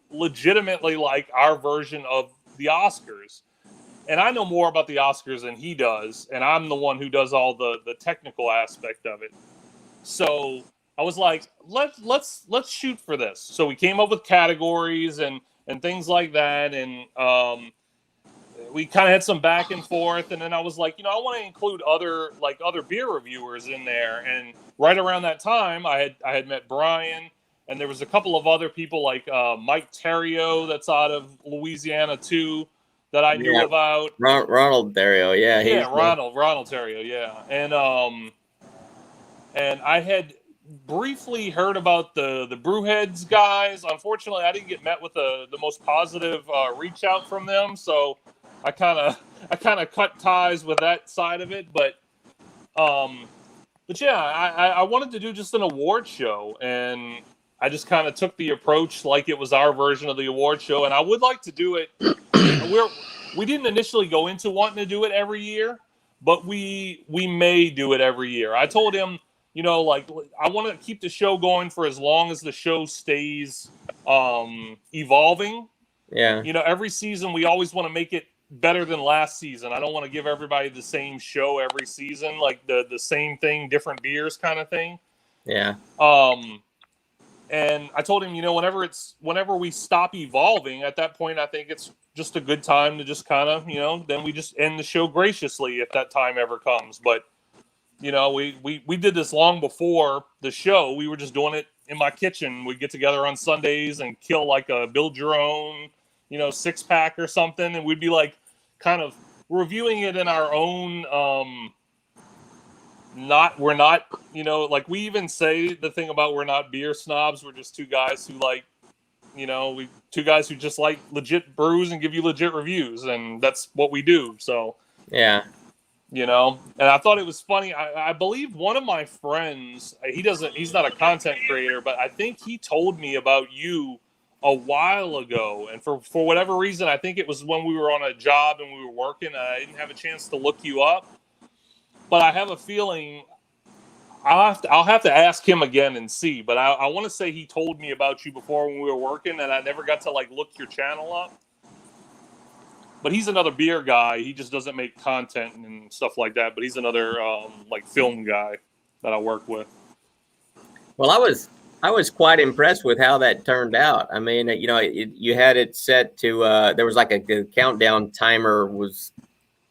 S8: legitimately like our version of the Oscars? And I know more about the Oscars than he does, and I'm the one who does all the technical aspect of it. So I was like, let's shoot for this. So we came up with categories and things like that, and we kind of had some back and forth. And then I was like, I want to include other beer reviewers in there. And right around that time, I had met Brian, and there was a couple of other people like Mike Terrio that's out of Louisiana too that I knew
S1: Yeah.
S8: about.
S1: Ronald Dario, yeah,
S8: Yeah, Ronald Terrio, yeah, and I had briefly heard about the Brewheads guys. Unfortunately, I didn't get met with the most positive reach out from them, so I kind of cut ties with that side of it. But yeah, I wanted to do just an award show, and I just kind of took the approach like it was our version of the award show, and I would like to do it. We didn't initially go into wanting to do it every year, but we may do it every year. I told him, you know, like, I want to keep the show going for as long as the show stays evolving.
S1: Yeah.
S8: You know, every season we always want to make it better than last season. I don't want to give everybody the same show every season, like the same thing, different beers kind of thing.
S1: Yeah.
S8: And I told him, you know, whenever we stop evolving, at that point, I think it's just a good time to just kind of, you know, then we just end the show graciously if that time ever comes. But, you know, we did this long before the show. We were just doing it in my kitchen. We'd get together on Sundays and kill like a build your own, you know, 6-pack or something. And we'd be like kind of reviewing it in our own, we're not, you know, like we even say the thing about we're not beer snobs. We're just two guys who like, you know, two guys who just like legit brews and give you legit reviews. And that's what we do. So,
S1: yeah.
S8: You know, and I thought it was funny. I believe one of my friends, he's not a content creator, but I think he told me about you a while ago. And for whatever reason, I think it was when we were on a job and we were working, and I didn't have a chance to look you up. But I have a feeling I'll have to ask him again and see. But I want to say he told me about you before when we were working, and I never got to like look your channel up. But he's another beer guy. He just doesn't make content and stuff like that. But he's another like film guy that I work with.
S1: Well, I was quite impressed with how that turned out. I mean, you know, you had it set to there was like a countdown timer was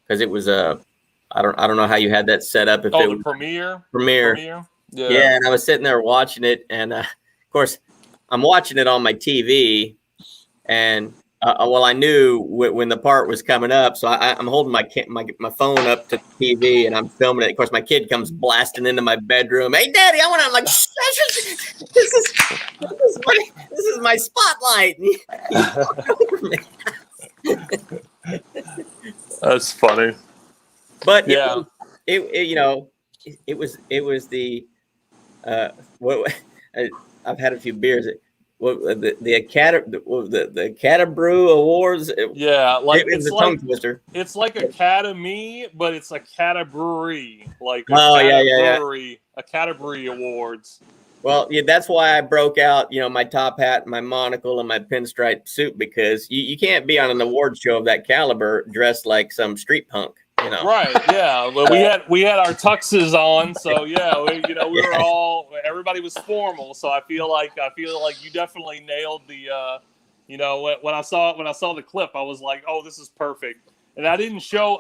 S1: because it was I don't know how you had that set up. If it
S8: the
S1: was
S8: premiere.
S1: Yeah, and I was sitting there watching it, and of course, I'm watching it on my TV, and well, I knew when the part was coming up, so I'm holding my phone up to the TV and I'm filming it. Of course, my kid comes blasting into my bedroom. Hey, Daddy, I want to. I'm like, this is my spotlight.
S8: That's funny.
S1: But
S8: yeah,
S1: it you know, it was the I've had a few beers. The Academy Awards.
S8: Yeah, like
S1: it's a tongue twister.
S8: It's like Academy, but it's a Catabrewery, like Academy Awards.
S1: Well, yeah, that's why I broke out, you know, my top hat, my monocle, and my pinstripe suit, because you can't be on an award show of that caliber dressed like some street punk. You know.
S8: Right? Yeah. Well, we had our tuxes on, so yeah, we were all, everybody was formal. So I feel like you definitely nailed the. You know, when I saw the clip, I was like, oh, this is perfect. And I didn't show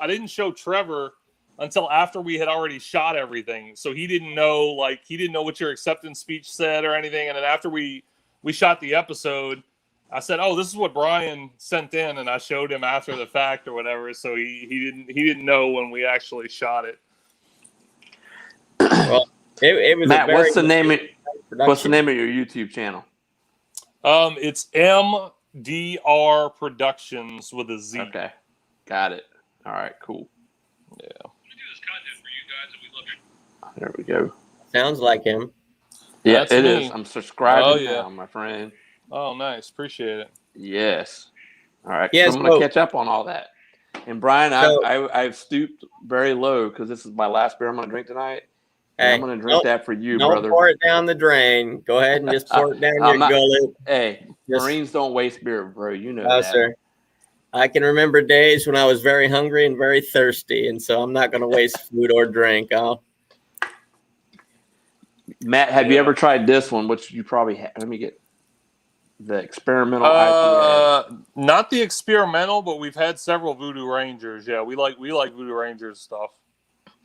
S8: Trevor until after we had already shot everything, so he didn't know what your acceptance speech said or anything. And then after we shot the episode, I said, "Oh, this is what Brian sent in," and I showed him after the fact or whatever. So he didn't know when we actually shot it.
S1: Well, it was
S4: Matt. What's the name of your YouTube channel?
S8: It's MDR Productions with a Z.
S4: Okay, got it. All right, cool.
S8: Yeah.
S9: We do this content for you guys, and we love it.
S4: There we go.
S1: Sounds like him.
S4: Yeah,
S8: That's
S4: it
S8: me.
S4: is. I'm subscribing
S8: yeah.
S4: now, my friend.
S8: Oh, nice. Appreciate it.
S4: Yes. All right.
S1: Yes,
S4: so I'm going to catch up on all that. And Brian, I've stooped very low because this is my last beer I'm going to drink tonight.
S1: Hey,
S4: I'm going to drink that for you,
S1: don't
S4: brother.
S1: pour it down the drain. Go ahead and just pour it down your gullet.
S4: Hey,
S1: Just,
S4: Marines don't waste beer, bro. You know
S1: no,
S4: that.
S1: sir. I can remember days when I was very hungry and very thirsty, and so I'm not going to waste food or drink.
S4: Matt, have you ever tried this one? Which you probably have. Let me get the experimental IPA.
S8: Not the experimental, but we've had several Voodoo Rangers. Yeah, we like Voodoo Rangers stuff.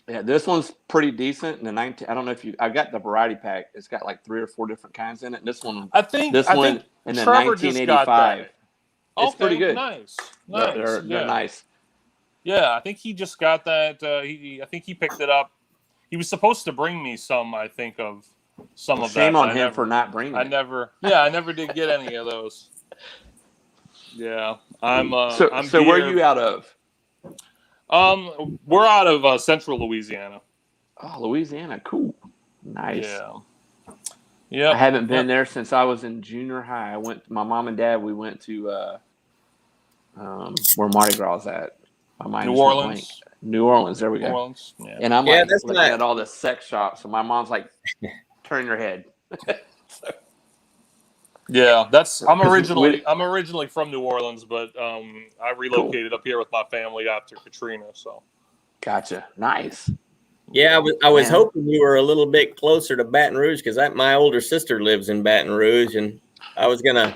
S4: Yeah, this one's pretty decent. And the 19, I don't know if I got the variety pack. It's got like 3 or 4 different kinds in it. And this one,
S8: I think
S4: in the
S8: Trevor just got
S4: 1985.
S8: that.
S4: It's pretty good.
S8: Nice.
S4: They're nice.
S8: Yeah, I think he just got that. I think he picked it up. He was supposed to bring me some. I think of some of that.
S4: Shame on him for not bringing.
S8: I never did get any of those. Yeah, I'm.
S4: So where are you out of?
S8: We're out of Central Louisiana.
S4: Oh, Louisiana, cool, nice.
S8: Yeah. Yeah.
S4: I haven't been there since I was in junior high. My mom and dad. We went to where Mardi Gras is at.
S8: New Orleans.
S4: New Orleans. There we go.
S8: New Orleans. Yeah.
S4: And I'm like looking at all the sex shops, and my mom's like, "Turn your head."
S8: Yeah, I'm originally from New Orleans, but I relocated up here with my family after Katrina. So,
S4: gotcha. Nice.
S1: Yeah, I was hoping you were a little bit closer to Baton Rouge because my older sister lives in Baton Rouge, and I was gonna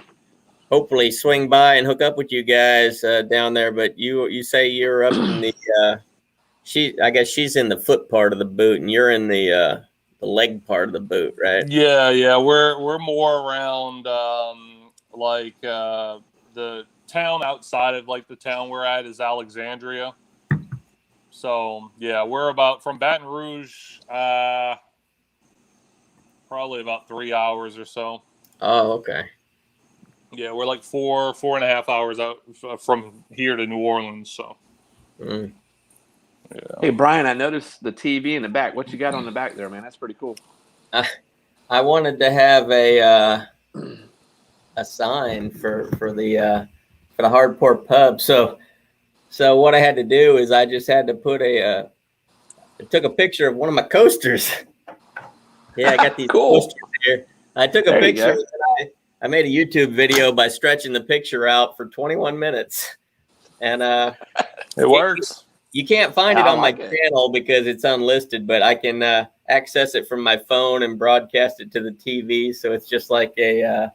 S1: hopefully swing by and hook up with you guys down there. But you say you're up in the I guess she's in the foot part of the boot, and you're in the leg part of the boot, right?
S8: Yeah. We're more around the town outside of like the town we're at is Alexandria. So yeah, we're about from Baton Rouge, probably about 3 hours or so.
S1: Oh, okay.
S8: Yeah, we're like 4.5 hours out from here to New Orleans. So.
S1: Mm.
S8: Yeah.
S4: Hey Brian, I noticed the TV in the back. What you got on the back there, man? That's pretty cool.
S1: I wanted to have a sign for the Hard Pork Pub. So what I had to do is I just had to put I took a picture of one of my coasters. Yeah, I got these coasters here. I took a picture. And I made a YouTube video by stretching the picture out for 21 minutes, and
S8: it works.
S1: You can't find it on my channel because it's unlisted, but I can access it from my phone and broadcast it to the TV. So it's just like I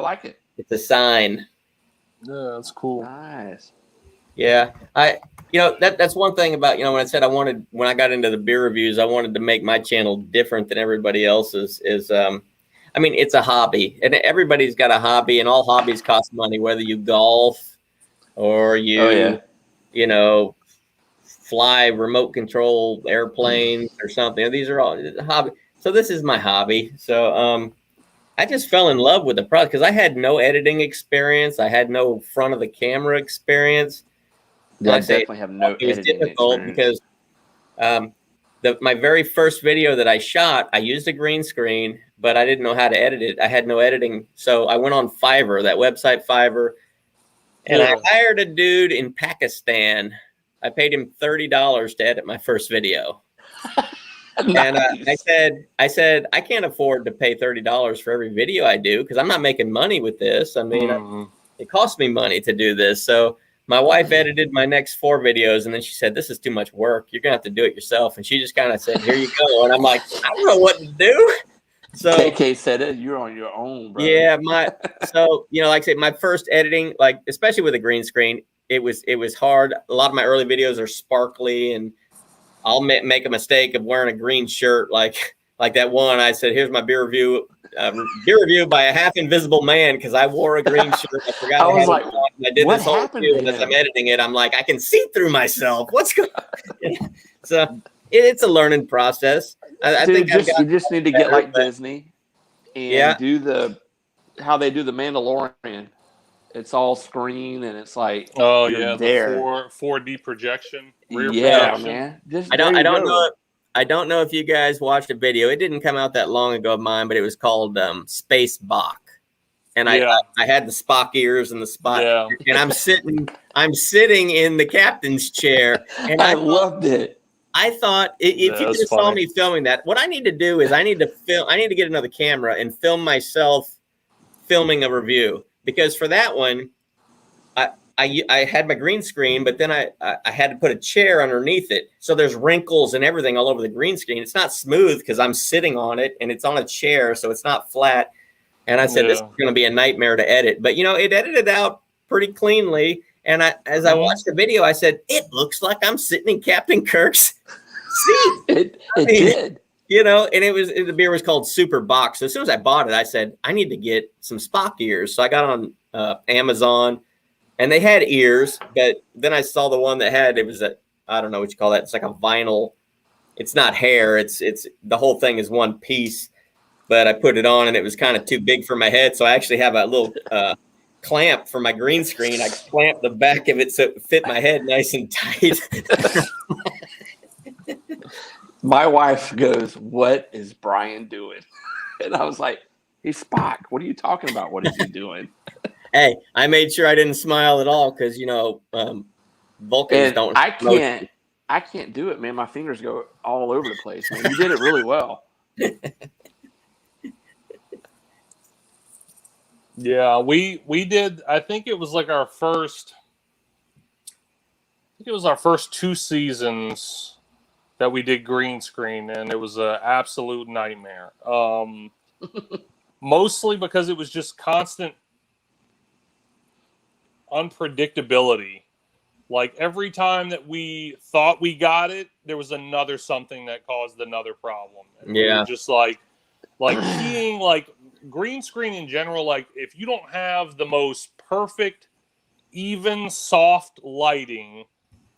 S4: like it.
S1: It's a sign.
S8: Yeah, that's cool.
S4: Nice.
S1: Yeah, that's one thing about when I said when I got into the beer reviews, I wanted to make my channel different than everybody else's. It's a hobby, and everybody's got a hobby, and all hobbies cost money. Whether you golf or fly remote control airplanes or something. These are all hobby. So this is my hobby. So I just fell in love with the product because I had no editing experience. I had no front of the camera experience.
S4: Yeah, I definitely have no editing experience. It was difficult
S1: because my very first video that I shot, I used a green screen, but I didn't know how to edit it. I had no editing. So I went on Fiverr, that website Fiverr, and I hired a dude in Pakistan. I paid him $30 to edit my first video. And I said, I can't afford to pay $30 for every video I do because I'm not making money with this. It costs me money to do this. So my wife edited my next 4 videos, and then she said, this is too much work. You're going to have to do it yourself. And she just kind of said, here you go. And I'm like, I don't know what to do. So
S4: KK said it. You're on your own, bro.
S1: Yeah. Like I said, my first editing, like especially with a green screen, it was hard. A lot of my early videos are sparkly, and I'll make a mistake of wearing a green shirt, like that one. I said, "Here's my beer review by a half invisible man," because I wore a green shirt. I forgot. I was like, I did this whole video, and as I'm editing it, I'm like, I can see through myself. What's going on? So it's a learning process. I think you
S4: just need to get like Disney and do how they do the Mandalorian. It's all screen, and it's like
S8: the 4D projection, projection.
S4: Man.
S1: I don't know if you guys watched a video. It didn't come out that long ago of mine, but it was called Space Bach, and I had the Spock ears and the Spock, and I'm sitting in the captain's chair, and
S4: I loved it.
S1: I thought if you just saw me filming that, what I need to do is I need to get another camera and film myself filming a review. Because for that one, I had my green screen, but then I had to put a chair underneath it. So there's wrinkles and everything all over the green screen. It's not smooth because I'm sitting on it, and it's on a chair, so it's not flat. And I said, this is going to be a nightmare to edit. But, it edited out pretty cleanly. And as I watched the video, I said, it looks like I'm sitting in Captain Kirk's See,
S4: It
S1: mean-
S4: did.
S1: you know, and the beer was called Super Box. So as soon as I bought it, I said, I need to get some Spock ears. So I got on Amazon, and they had ears, but then I saw the one that had, it was I don't know what you call that. It's like a vinyl. It's not hair. It's the whole thing is one piece, but I put it on and it was kind of too big for my head. So I actually have a little clamp for my green screen. I clamped the back of it so it fit my head nice and tight.
S4: My wife goes, "What is Brian doing?" And I was like, "He's Spock. What are you talking about? What is he doing?"
S1: Hey, I made sure I didn't smile at all because, you know, Vulcans
S4: And
S1: don't.
S4: I can't do it, man. My fingers go all over the place, man. You did it really well.
S8: Yeah, we did. I think it was like our first. I think it was our first 2 seasons that we did green screen, and it was an absolute nightmare. Mostly because it was just constant unpredictability. Like every time that we thought we got it, there was another something that caused another problem. And we
S1: Yeah.
S8: were just like keying, like green screen in general. Like if you don't have the most perfect, even, soft lighting,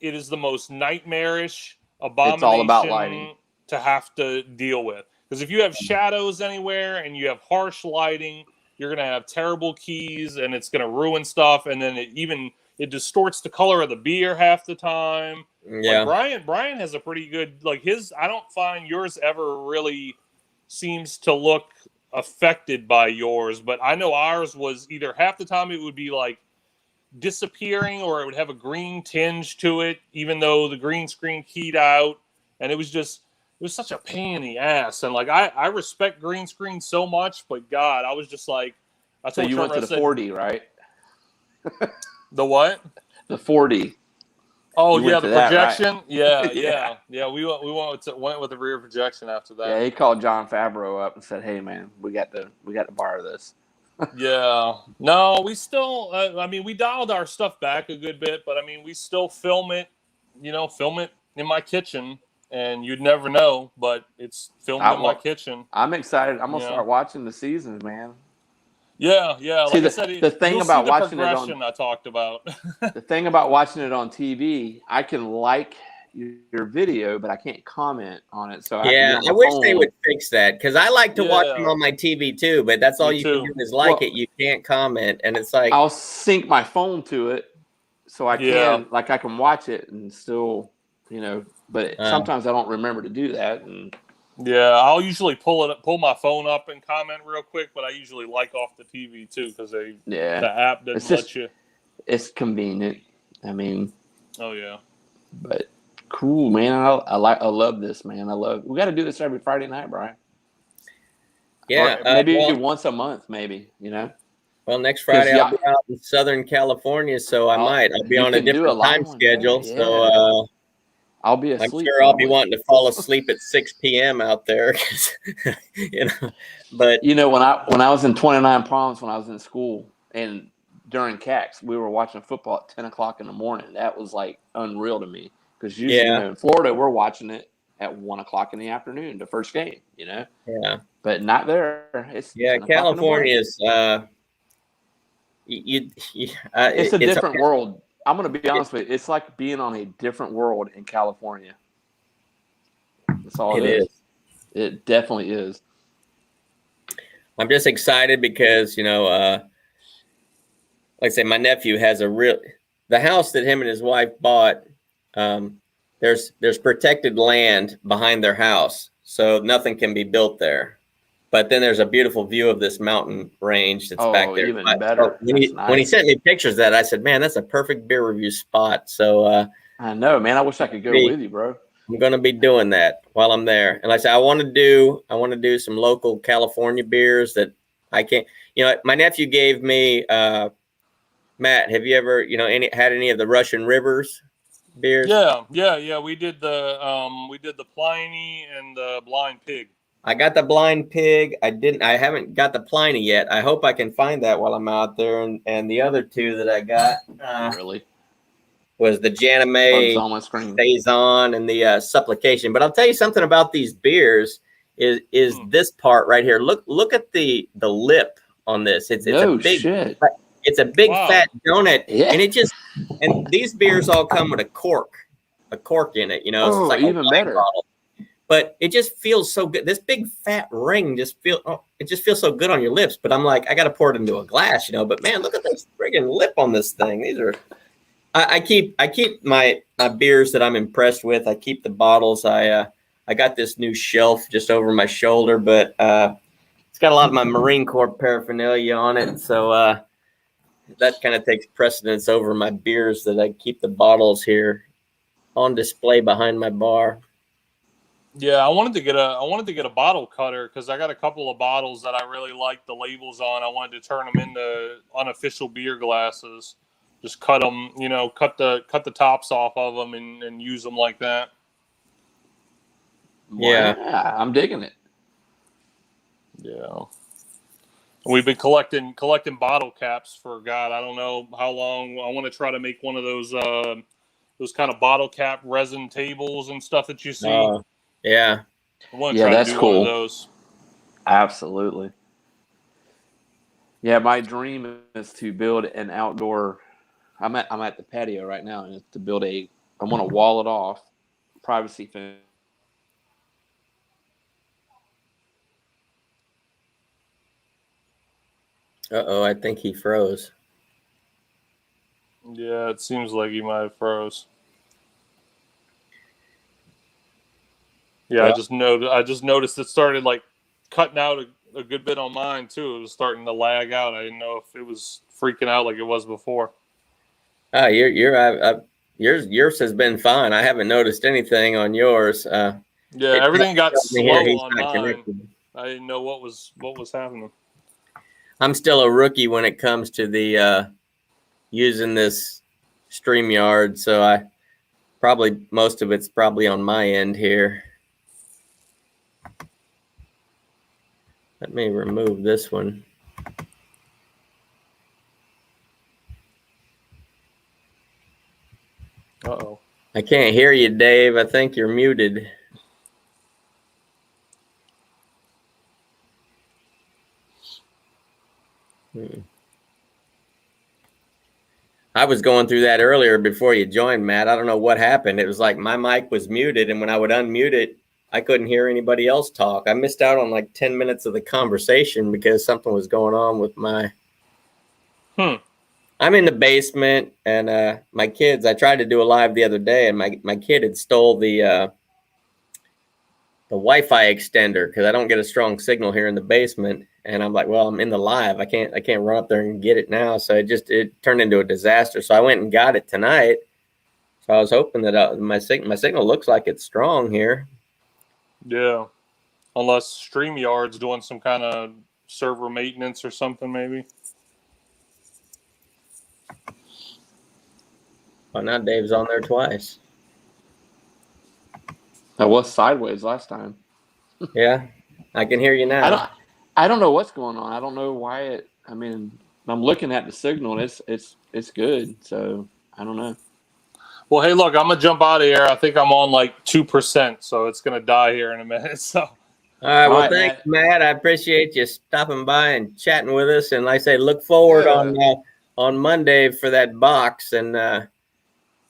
S8: it is the most nightmarish abomination
S4: It's all about lighting
S8: to have to deal with. Because if you have shadows anywhere and you have harsh lighting, you're gonna have terrible keys, and it's gonna ruin stuff. And then it distorts the color of the beer half the time.
S1: Yeah.
S8: Like Brian has a pretty good, like his, I don't find yours ever really seems to look affected by yours, but I know ours was either half the time it would be like disappearing or it would have a green tinge to it, even though the green screen keyed out. And it was such a pain in the ass. And like, I respect green screen so much, but God, I was just like, I
S4: So
S8: told
S4: you went
S8: Trevor,
S4: to
S8: I
S4: the
S8: said,
S4: 40, right?
S8: The what?
S4: The 40.
S8: Oh
S4: You
S8: yeah,
S4: went
S8: the
S4: to that, right?
S8: projection. Yeah. We went with the rear projection after that.
S4: Yeah, he called John Favreau up and said, "Hey, man, we got to borrow this."
S8: Yeah. No, we still. I mean, we dialed our stuff back a good bit, but I mean, we still film it. You know, film it in my kitchen, and you'd never know, but it's filmed in my kitchen.
S4: I'm excited. I'm gonna
S8: Yeah.
S4: start watching the seasons, man.
S8: Yeah.
S4: See,
S8: Like I said,
S4: the thing
S8: you'll
S4: about
S8: see the
S4: watching it on-
S8: progression I talked about.
S4: The thing about watching it on TV, I can like your video, but I can't comment on it. So I have to
S1: Yeah,
S4: get on my
S1: I wish they
S4: phone.
S1: would fix that because I like to watch
S8: Yeah.
S1: them on my TV too, but that's all
S8: Me
S1: you
S8: too.
S1: can do is like
S4: Well-
S1: it. You can't comment, and it's like,
S4: I'll sync my phone to it, so I
S8: Yeah.
S4: can watch it and still, But sometimes I don't remember to do that, and
S8: Yeah, I'll usually pull my phone up and comment real quick, but I usually like off the TV too because the app doesn't
S4: It's just-
S8: let you.
S4: it's convenient. I mean,
S8: Oh yeah.
S4: but cool, man. I love this, man. We got to do this every Friday night, Brian.
S1: yeah,
S4: Or maybe
S1: well,
S4: once a month, maybe.
S1: well, next Friday I'll
S4: y'all-
S1: be out in Southern California, so I might. I'll be
S4: you
S1: on a
S4: can do a
S1: different
S4: live
S1: time
S4: one there,
S1: schedule,
S4: yeah.
S1: so
S4: I'll be
S1: I'm
S4: asleep.
S1: sure I'll be
S4: probably.
S1: wanting to fall asleep at 6 p.m. out there, 'cause, But
S4: When I was in 29 Palms, when I was in school, and during CAX, we were watching football at 10 o'clock in the morning. That was like unreal to me because usually
S1: Yeah.
S4: in Florida, we're watching it at 1 o'clock in the afternoon, the first game.
S1: yeah,
S4: But not there. It's 10 o'clock in the morning.
S1: California is
S4: It's a different world. I'm going to be honest with you. It's like being on a different world in California. That's all it is. It definitely is.
S1: I'm just excited because, like I say, my nephew has the house that him and his wife bought. There's protected land behind their house, so nothing can be built there. But then there's a beautiful view of this mountain range that's back there.
S4: Even better.
S1: When he sent me pictures of that, I said, man, that's a perfect beer review spot. So
S4: I know, man. I wish I could go with you, bro.
S1: I'm going to be doing that while I'm there. And like I said, I want to do some local California beers that I can't, my nephew gave me, Matt, have you ever, had any of the Russian Rivers beers?
S8: Yeah. We did the Pliny and the Blind Pig.
S1: I got the Blind Pig. I haven't got the Pliny yet. I hope I can find that while I'm out there. And the other two that I got,
S4: Really?
S1: was the
S4: Bugs
S1: Janame
S4: on my screen.
S1: Saison and the Supplication. But I'll tell you something about these beers is this part right here. Look at the lip on this. It's
S4: No
S1: a big
S4: shit.
S1: it's a big
S8: Wow.
S1: fat donut,
S4: Yeah.
S1: and these beers all come with a cork in it. You know, so
S4: Oh,
S1: it's like
S4: even
S1: a wine
S4: better.
S1: bottle. But it just feels so good. This big fat ring it just feels so good on your lips. But I'm like, I got to pour it into a glass, you know. But man, look at this friggin' lip on this thing. These are. I keep my beers that I'm impressed with. I keep the bottles. I got this new shelf just over my shoulder, but it's got a lot of my Marine Corps paraphernalia on it, so that kind of takes precedence over my beers. That I keep the bottles here on display behind my bar.
S8: Yeah, I wanted to get a bottle cutter because I got a couple of bottles that I really like the labels on. I wanted to turn them into unofficial beer glasses. Just cut them, you know, cut the tops off of them and use them like that.
S1: Yeah.
S4: I'm digging it.
S8: Yeah. We've been collecting bottle caps for God, I don't know how long. I want to try to make one of those kind of bottle cap resin tables and stuff that you see.
S1: Yeah.
S8: I want to
S4: Yeah,
S8: try
S4: that's
S8: to do
S4: cool.
S8: one of those.
S4: Absolutely. Yeah, my dream is to build an outdoor. I'm at the patio right now, and it's to build I want to wall it off, privacy fence.
S1: Uh-oh, I think he froze.
S8: Yeah, it seems like you might have froze. Yeah,
S1: Well,
S8: I just noticed it started like cutting out a good bit on mine too. It was starting to lag out. I didn't know if it was freaking out like it was before.
S1: Yours has been fine. I haven't noticed anything on yours.
S8: Yeah, everything got
S1: tells me here
S8: slow
S1: he's
S8: on
S1: not
S8: mine.
S1: connected.
S8: I didn't know what was happening.
S1: I'm still a rookie when it comes to the using this StreamYard, so I probably most of it's probably on my end here. Let me remove this one.
S8: Uh-oh.
S1: I can't hear you, Dave. I think you're muted. I was going through that earlier before you joined, Matt. I don't know what happened. It was like my mic was muted, and when I would unmute it, I couldn't hear anybody else talk. I missed out on like 10 minutes of the conversation because something was going on with my... I'm in the basement, and my kids, I tried to do a live the other day, and my kid had stole the Wi-Fi extender because I don't get a strong signal here in the basement. And I'm like, well, I'm in the live. I can't run up there and get it now. So it turned into a disaster. So I went and got it tonight. So I was hoping that my signal looks like it's strong here.
S8: Yeah. Unless StreamYard's doing some kind of server maintenance or something, maybe.
S1: Oh, now Dave's on there twice.
S4: I was sideways last time.
S1: Yeah, I can hear you now.
S4: I don't know what's going on. I don't know why I'm looking at the signal and it's good. So I don't know.
S8: Well, hey, look, I'm gonna jump out of here. I think I'm on like 2%, so it's gonna die here in a minute. So.
S1: All right. Well,
S4: right,
S1: thanks, Matt. I appreciate you stopping by and chatting with us. And like I say, look forward on Monday for that box. And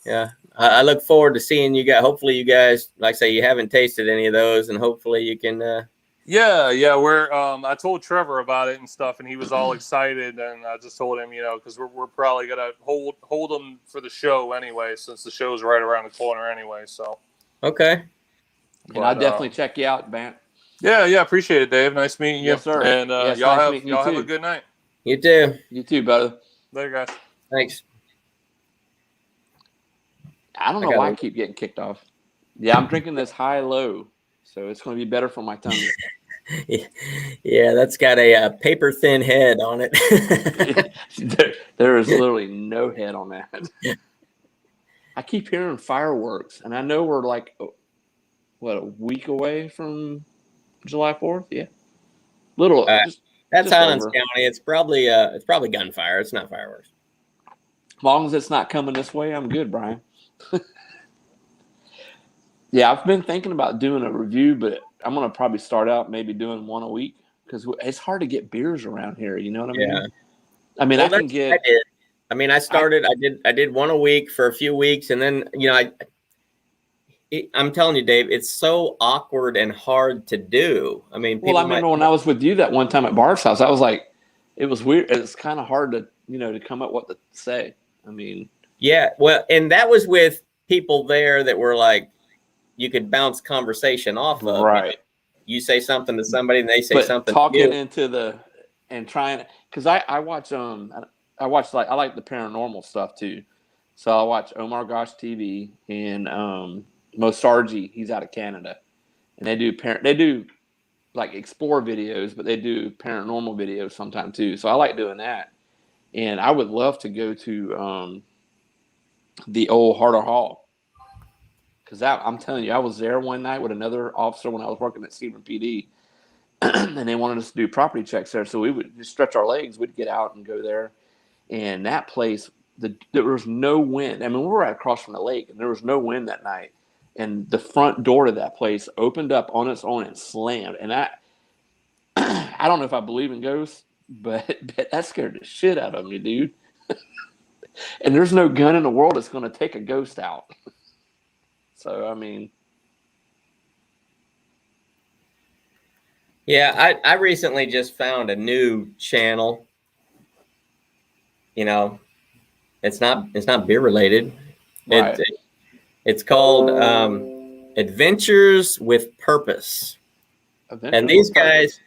S1: yeah, I look forward to seeing you guys. Hopefully, you guys, like I say, you haven't tasted any of those, and hopefully you can.
S8: Yeah, we're. I told Trevor about it and stuff, and he was all excited. And I just told him, because we're probably gonna hold them for the show anyway, since the show's right around the corner anyway. So.
S1: Okay.
S4: And I'll definitely check you out, Bant.
S8: Yeah, appreciate it, Dave. Nice meeting you.
S4: Yes, sir.
S8: And
S4: yes,
S8: y'all
S4: nice
S8: have a good night.
S1: You too.
S4: You too, brother.
S8: Later, guys.
S1: Thanks.
S4: I don't know why I keep getting kicked off. Yeah, I'm drinking this high-low, so it's going to be better for my tummy.
S1: Yeah, that's got a paper-thin head on it.
S4: There is literally no head on that. I keep hearing fireworks, and I know we're like, a week away from July 4th? Yeah.
S1: That's Highlands County. It's probably gunfire. It's not fireworks.
S4: As long as it's not coming this way, I'm good, Brian. Yeah, I've been thinking about doing a review, but I'm gonna probably start out maybe doing one a week because it's hard to get beers around here. You know what I mean?
S1: Yeah.
S4: I mean,
S1: Well,
S4: I can
S1: that's what
S4: get.
S1: I did. I mean, I did one a week for a few weeks, and then I'm telling you, Dave, it's so awkward and hard to do. I mean,
S4: Well, I remember when I was with you that one time at Barb's house, I was like, it was weird. It's kind of hard to to come up with what to say. I mean,
S1: yeah, well, and that was with people there that were like, you could bounce conversation off of.
S4: right.
S1: You say something to somebody, and they say
S4: But
S1: something.
S4: talking
S1: to you.
S4: into the and trying because I watch I watch I like the paranormal stuff too, so I watch Omar Gosh TV and Mo Sargi. He's out of Canada, and they do like explore videos, but they do paranormal videos sometimes too. So I like doing that, and I would love to go to the old Harder Hall. Because I'm telling you, I was there one night with another officer when I was working at Sebring PD, and they wanted us to do property checks there. So we would just stretch our legs. We'd get out and go there. And that place, there was no wind. I mean, we were right across from the lake, and there was no wind that night. And the front door to that place opened up on its own and slammed. And I don't know if I believe in ghosts, but that scared the shit out of me, dude. And there's no gun in the world that's going to take a ghost out. So, I mean.
S1: Yeah, I recently just found a new channel. It's not beer related.
S4: Right.
S1: It's called Adventures with Purpose. And these guys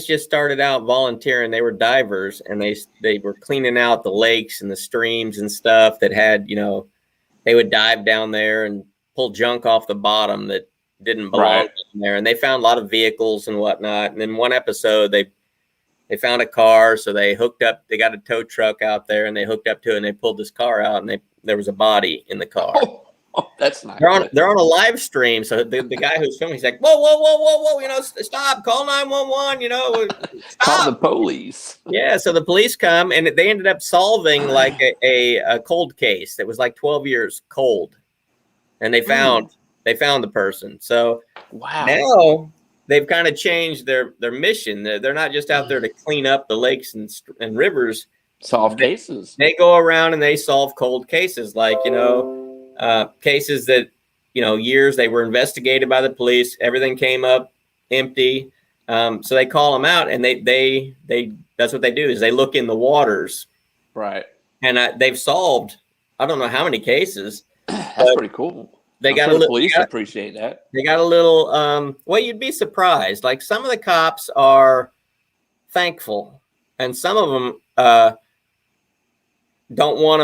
S1: just started out volunteering. They were divers, and they were cleaning out the lakes and the streams and stuff that had, they would dive down there and pull junk off the bottom that didn't belong in there. And they found a lot of vehicles and whatnot. And in one episode, they found a car. So they got a tow truck out there, and they hooked up to it, and they pulled this car out, and there was a body in the car.
S4: Oh, that's nice.
S1: They're on a live stream. So the guy who's filming, he's like, whoa, stop, call 911, stop.
S4: Call the police.
S1: Yeah, so the police come, and they ended up solving like a cold case that was like 12 years cold. And they found the person. So
S4: wow.
S1: Now they've kind of changed their mission. They're not just out there to clean up the lakes and rivers.
S4: Solve cases.
S1: They go around and they solve cold cases, like, cases that, years they were investigated by the police. Everything came up empty. So they call them out, and they that's what they do, is they look in the waters.
S4: Right.
S1: And they've solved, I don't know how many cases.
S4: That's pretty cool.
S1: They
S4: I'm
S1: got
S4: sure
S1: a little,
S4: the police appreciate that.
S1: They got a little, well, you'd be surprised. Like, some of the cops are thankful, and some of them don't want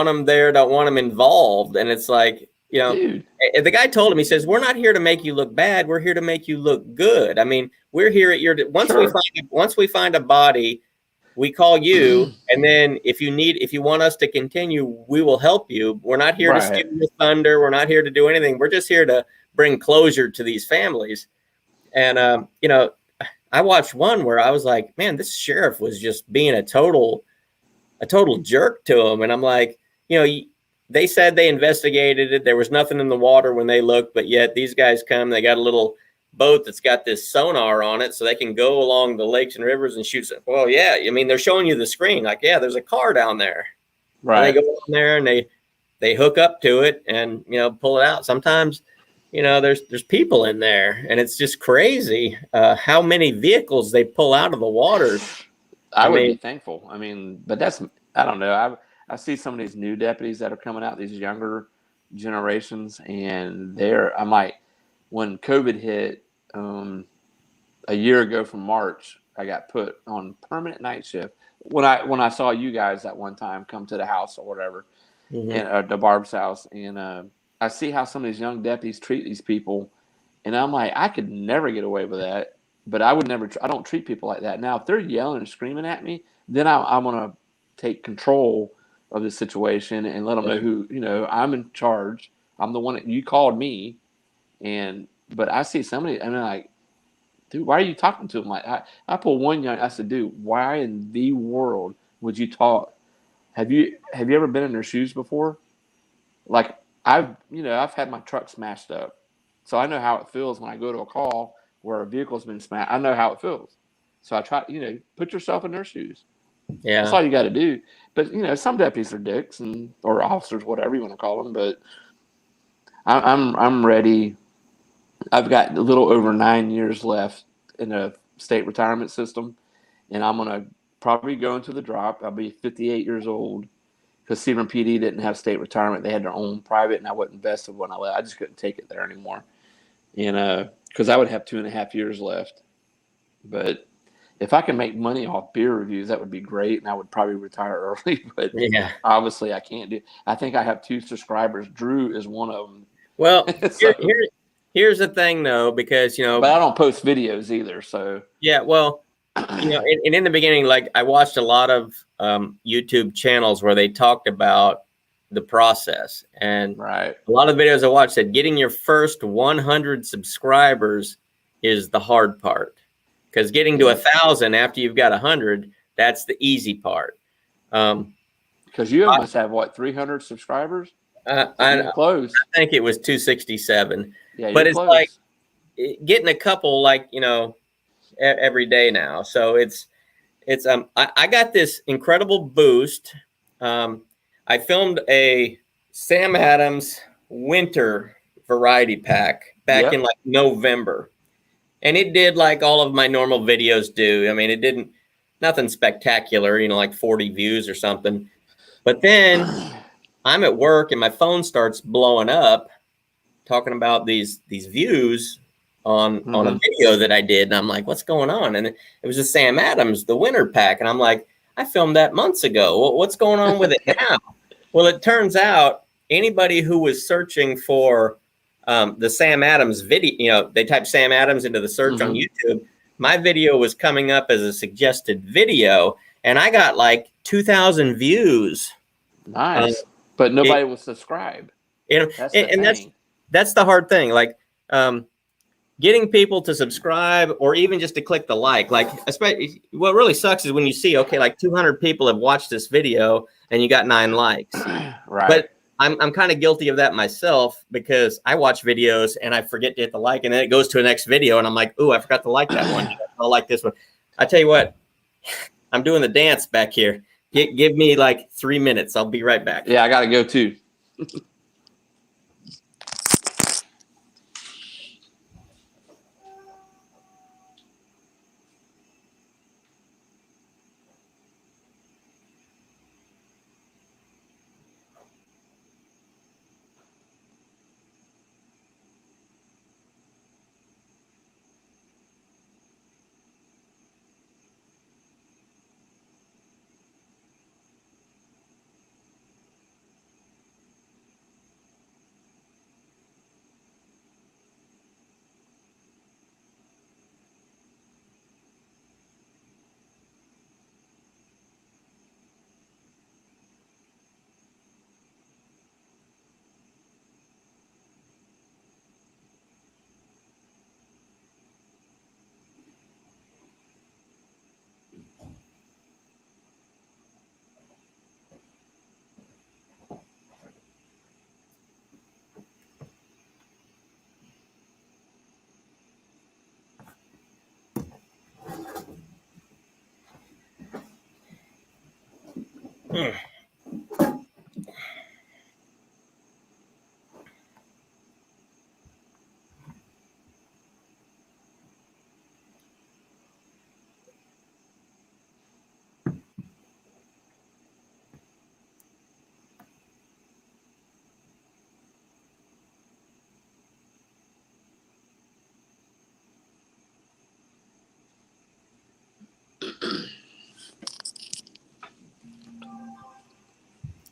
S1: them there, don't want them involved. And it's like,
S4: Dude.
S1: The guy told him, he says, we're not here to make you look bad. We're here to make you look good. I mean, we're here at your, once we find a body, we call you. And then if you want us to continue, we will help you. We're not here to steal your thunder. We're not here to do anything. We're just here to bring closure to these families. And, I watched one where I was like, man, this sheriff was just being a total jerk to him. And I'm like, they said they investigated it. There was nothing in the water when they looked, but yet these guys come, they got a little boat that's got this sonar on it, so they can go along the lakes and rivers and shoot. Well, yeah, I mean, they're showing you the screen, like, yeah, there's a car down there. Right. And they go down there and they hook up to it and, pull it out. Sometimes, there's people in there, and it's just crazy how many vehicles they pull out of the water.
S4: I would be thankful. I mean, but I don't know. I see some of these new deputies that are coming out, these younger generations, and I'm like, when COVID hit a year ago from March, I got put on permanent night shift. When I saw you guys that one time come to the house or whatever, and the Barb's house, and I see how some of these young deputies treat these people, and I'm like, I could never get away with that. But I don't treat people like that. Now, if they're yelling and screaming at me, then I'm going to take control of the situation and let them know who, I'm in charge. I'm the one that you called me. But I see somebody, and I'm like, dude, why are you talking to him? Like, I pull one young, I said, dude, why in the world would you talk Have you ever been in their shoes before? Like I've had my truck smashed up, so I know how it feels when I go to a call where a vehicle's been smashed. I know how it feels, so I try. Put yourself in their shoes.
S1: Yeah.
S4: That's all you got to do. But some deputies are dicks or officers, whatever you want to call them. But I'm ready. I've got a little over 9 years left in a state retirement system, and I'm gonna probably go into the drop. I'll be 58 years old because Sebring PD didn't have state retirement; they had their own private, and I wasn't invested when I left. I just couldn't take it there anymore, because I would have 2.5 years left. But if I can make money off beer reviews, that would be great, and I would probably retire early. But
S1: Yeah.
S4: obviously, I can't do. I think I have 2 subscribers. Drew is one of them.
S1: Well,
S4: So-
S1: here's the thing, though, because
S4: but I don't post videos either. So
S1: yeah, well, and in the beginning, like I watched a lot of YouTube channels where they talked about the process, and
S4: right,
S1: a lot of videos I watched said getting your first 100 subscribers is the hard part, because getting to 1,000 after you've got 100, that's the easy part.
S4: because you must have what 300 subscribers.
S1: I
S4: Close.
S1: think it was 267,
S4: Yeah,
S1: but
S4: you're
S1: it's
S4: close.
S1: like getting a couple, like every day now. So it's I got this incredible boost. I filmed a Sam Adams winter variety pack back in like November, and it did like all of my normal videos do. I mean, it didn't nothing spectacular, like 40 views or something. But then I'm at work and my phone starts blowing up talking about these views on a video that I did, and I'm like, what's going on? And it was the Sam Adams, the winter pack, and I'm like, I filmed that months ago. What's going on with it now? Well, it turns out anybody who was searching for the Sam Adams video, they type Sam Adams into the search on YouTube. My video was coming up as a suggested video, and I got like 2,000 views.
S4: Nice, but nobody will subscribe.
S1: That's the hard thing. Like, getting people to subscribe or even just to click the like, especially what really sucks is when you see, okay, like 200 people have watched this video and you got 9 likes.
S4: Right.
S1: But I'm kind of guilty of that myself, because I watch videos and I forget to hit the like, and then it goes to a next video and I'm like, ooh, I forgot to like that one. I'll like this one. I tell you what, I'm doing the dance back here. Give me like 3 minutes. I'll be right back.
S4: Yeah, I got to go too.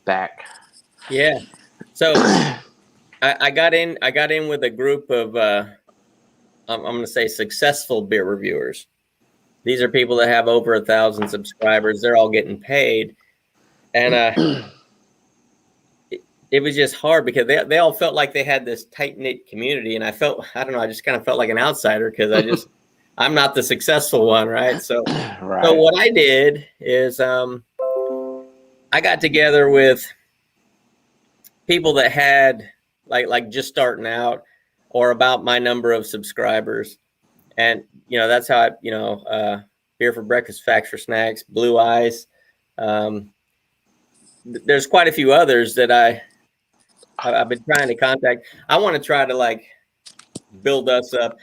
S4: Back.
S1: Yeah. So I got in with a group of I'm going to say successful beer reviewers. These are people that have over 1,000 subscribers. They're all getting paid, and it was just hard because they all felt like they had this tight knit community, and I just kind of felt like an outsider because I'm not the successful one, right? So
S4: Right.
S1: So what I did is I got together with people that had like just starting out or about my number of subscribers. And, that's how Beer for Breakfast, Facts for Snacks, Blue Eyes. There's quite a few others that I've been trying to contact. I want to try to build us up.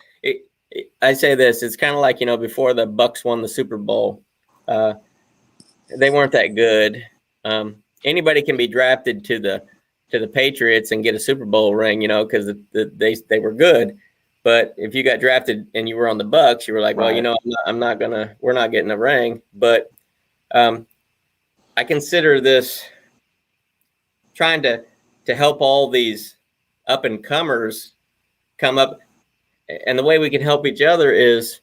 S1: I say this, it's kind of like, before the Bucks won the Super Bowl, they weren't that good. Anybody can be drafted to the Patriots and get a Super Bowl ring, because they were good. But if you got drafted and you were on the Bucks, you were like,
S4: Right.
S1: well, we're not getting a ring. But I consider this trying to help all these up and comers come up. And the way we can help each other is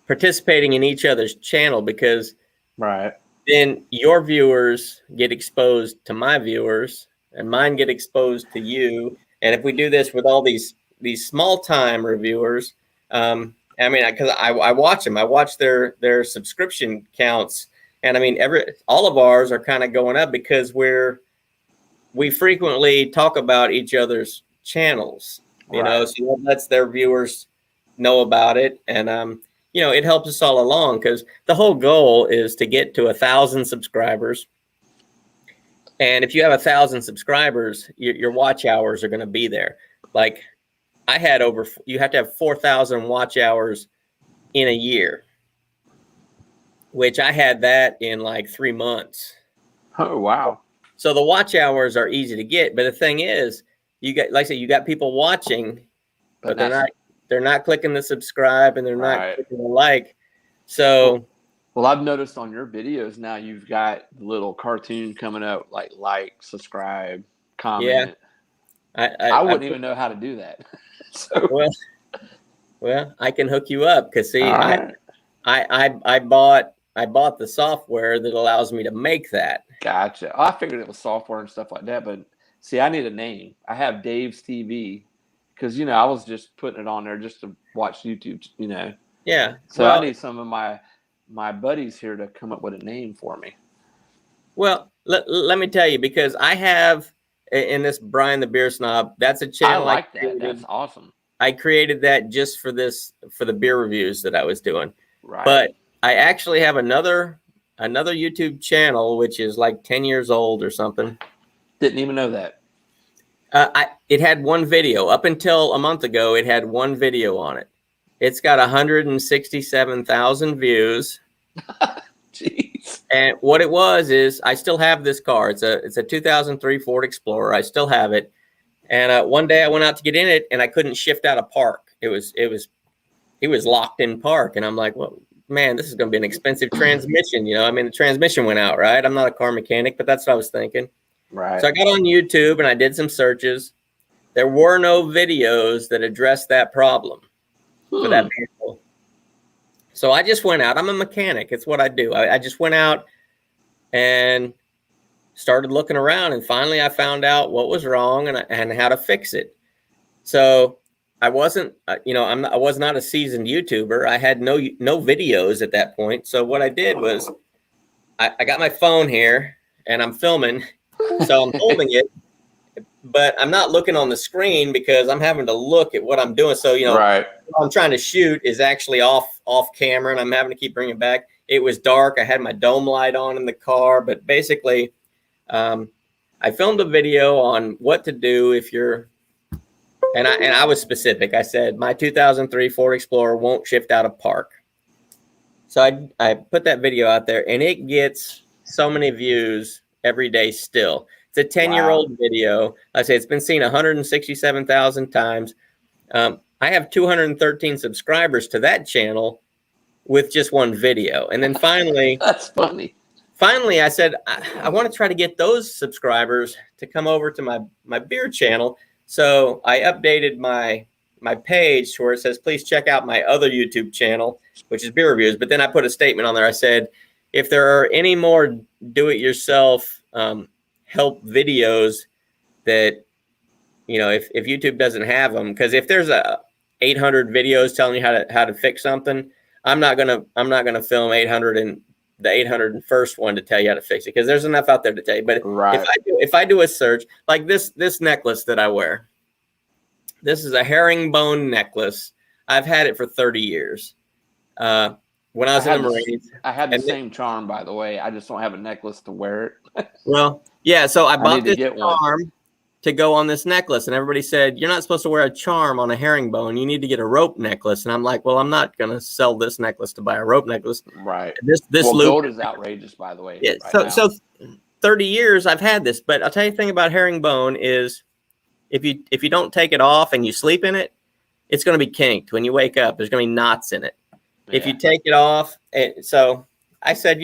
S1: participating in each other's channel, because
S4: Right.
S1: then your viewers get exposed to my viewers and mine get exposed to you. And if we do this with all these small time reviewers, because I watch them, I watch their subscription counts, and all of ours are kind of going up because we frequently talk about each other's channels,
S4: Right.
S1: so that lets their viewers know about it. And, it helps us all along, because the whole goal is to get to 1,000 subscribers. And if you have 1,000 subscribers, your watch hours are going to be there. Like you have to have 4,000 watch hours in a year, which I had that in 3 months.
S4: Oh, wow.
S1: So the watch hours are easy to get. But the thing is, you got people watching, but they're not clicking the subscribe and they're not
S4: Right.
S1: clicking the like. So
S4: Well, I've noticed on your videos now you've got the little cartoon coming up, like, subscribe, comment. I wouldn't even know how to do that. So,
S1: well, I can hook you up, because see,
S4: all right.
S1: I bought the software that allows me to make that.
S4: Gotcha. I figured it was software and stuff like that, but see, I need a name. I have Dave's TV because I was just putting it on there just to watch YouTube.
S1: Yeah.
S4: So
S1: well,
S4: I need some of my buddies here to come up with a name for me.
S1: Well, let me tell you, because I have in this Brian the Beer Snob, that's a channel
S4: I like that.
S1: created.
S4: That's awesome.
S1: I created that just for the beer reviews that I was doing.
S4: Right.
S1: But I actually have another YouTube channel, which is 10 years old or something.
S4: Didn't even know that.
S1: It had one video. Up until a month ago, it had one video on it. It's got 167,000 views.
S4: Jeez.
S1: And what it was is, I still have this car. It's a 2003 Ford Explorer. I still have it. And one day I went out to get in it, and I couldn't shift out of park. It was locked in park, and I'm like, well, man, this is going to be an expensive transmission. The transmission went out, right? I'm not a car mechanic, but that's what I was thinking.
S4: Right.
S1: So I got on YouTube and I did some searches. There were no videos that addressed that problem for that vehicle. So I just went out. I'm a mechanic. It's what I do. I just went out and started looking around, and finally I found out what was wrong and how to fix it. So I wasn't, I was not a seasoned YouTuber. I had no videos at that point. So what I did was I got my phone here and I'm filming. So I'm holding it, but I'm not looking on the screen because I'm having to look at what I'm doing. So,
S4: right.
S1: what I'm trying to shoot is actually off camera, and I'm having to keep bringing it back. It was dark. I had my dome light on in the car, but basically I filmed a video on what to do if you're, and I was specific. I said, my 2003 Ford Explorer won't shift out of park. So I put that video out there, and it gets so many views every day still. It's a 10-year-old video. I say it's been seen 167,000 times. I have 213 subscribers to that channel with just one video. And then finally,
S4: That's funny.
S1: Finally, I said, I want to try to get those subscribers to come over to my beer channel. So I updated my page to where it says, please check out my other YouTube channel, which is beer reviews. But then I put a statement on there. I said, if there are any more do-it-yourself help videos that, if YouTube doesn't have them, because if there's 800 videos telling you how to fix something, I'm not gonna film 800 the 801st one to tell you how to fix it, because there's enough out there to tell you. But
S4: Right.
S1: if I do a search like this necklace that I wear, this is a herringbone necklace. I've had it for 30 years. When I was in the Marines,
S4: I had the same charm, by the way. I just don't have a necklace to wear it.
S1: well, yeah. So I bought
S4: need to
S1: this
S4: get one.
S1: charm to go on this necklace, and everybody said, you're not supposed to wear a charm on a herringbone. You need to get a rope necklace. And I'm like, well, I'm not going to sell this necklace to buy a rope necklace.
S4: Right.
S1: This
S4: Well,
S1: loop,
S4: gold is outrageous, by the way.
S1: yeah,
S4: right
S1: so
S4: now.
S1: 30 years I've had this, but I'll tell you the thing about herringbone is if you don't take it off and you sleep in it, it's going to be kinked. When you wake up, there's going to be knots in it. If you take it off, so I said,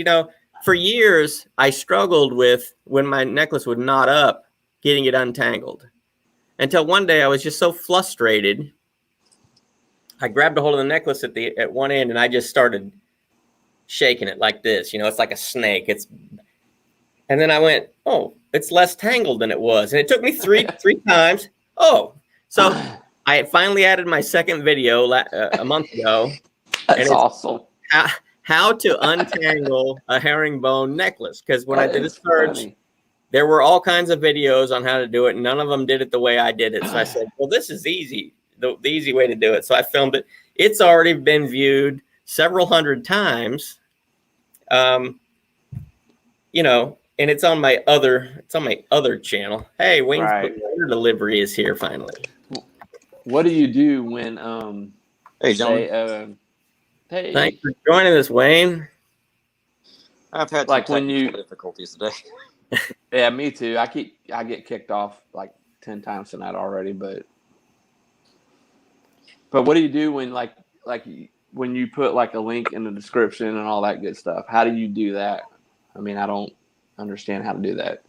S1: for years I struggled with when my necklace would knot up, getting it untangled. Until one day I was just so frustrated. I grabbed a hold of the necklace at one end and I just started shaking it like this. It's like a snake. And then I went, oh, it's less tangled than it was. And it took me three times. Oh, so I finally added my second video a month ago.
S4: That's awesome.
S1: How to untangle a herringbone necklace. Because when I did a search,
S4: funny.
S1: there were all kinds of videos on how to do it. And none of them did it the way I did it. So I said, well, this is easy. The easy way to do it. So I filmed it. It's already been viewed several hundred times. And it's on my other channel. Hey, Wayne's Beer Delivery is here finally.
S4: What do you do when
S10: Hey, John.
S4: hey,
S1: Thanks for joining us, Wayne.
S10: I've had
S4: like
S10: some
S4: when you
S10: technical difficulties today.
S4: Yeah, me too. I get kicked off like 10 times tonight already, but what do you do when like when you put like a link in the description and all that good stuff? How do you do that? I mean, I don't understand how to do that.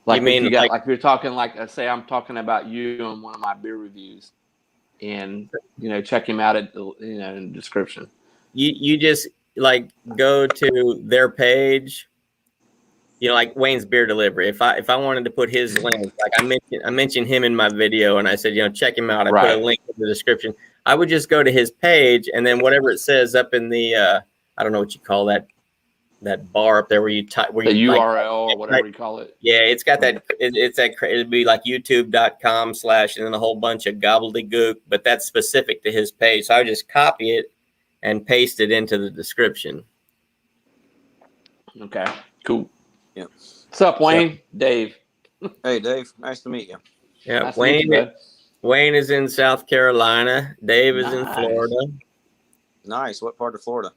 S4: Like,
S1: You mean
S4: if you got,
S1: like
S4: you're talking like, say I'm talking about you on one of my beer reviews, and check him out at in the description.
S1: you just like go to their page, like Wayne's Beer Delivery. If I wanted to put his link, like I mentioned him in my video, and I said, check him out. I put a link in the description. I would just go to his page, and then whatever it says up in the I don't know what you call that bar up there where you type
S4: The URL or whatever you call it.
S1: Yeah, it's got that. It'd be like youtube.com/ and then a whole bunch of gobbledygook, but that's specific to his page. So I would just copy it and paste it into the description.
S4: Okay, cool.
S10: Yeah.
S4: What's up, Wayne? Dave.
S10: Hey, Dave. Nice to meet you.
S1: Yeah,
S4: Nice to meet you, bud.
S1: Wayne is in South Carolina. Dave is in Florida.
S10: Nice. What part of Florida?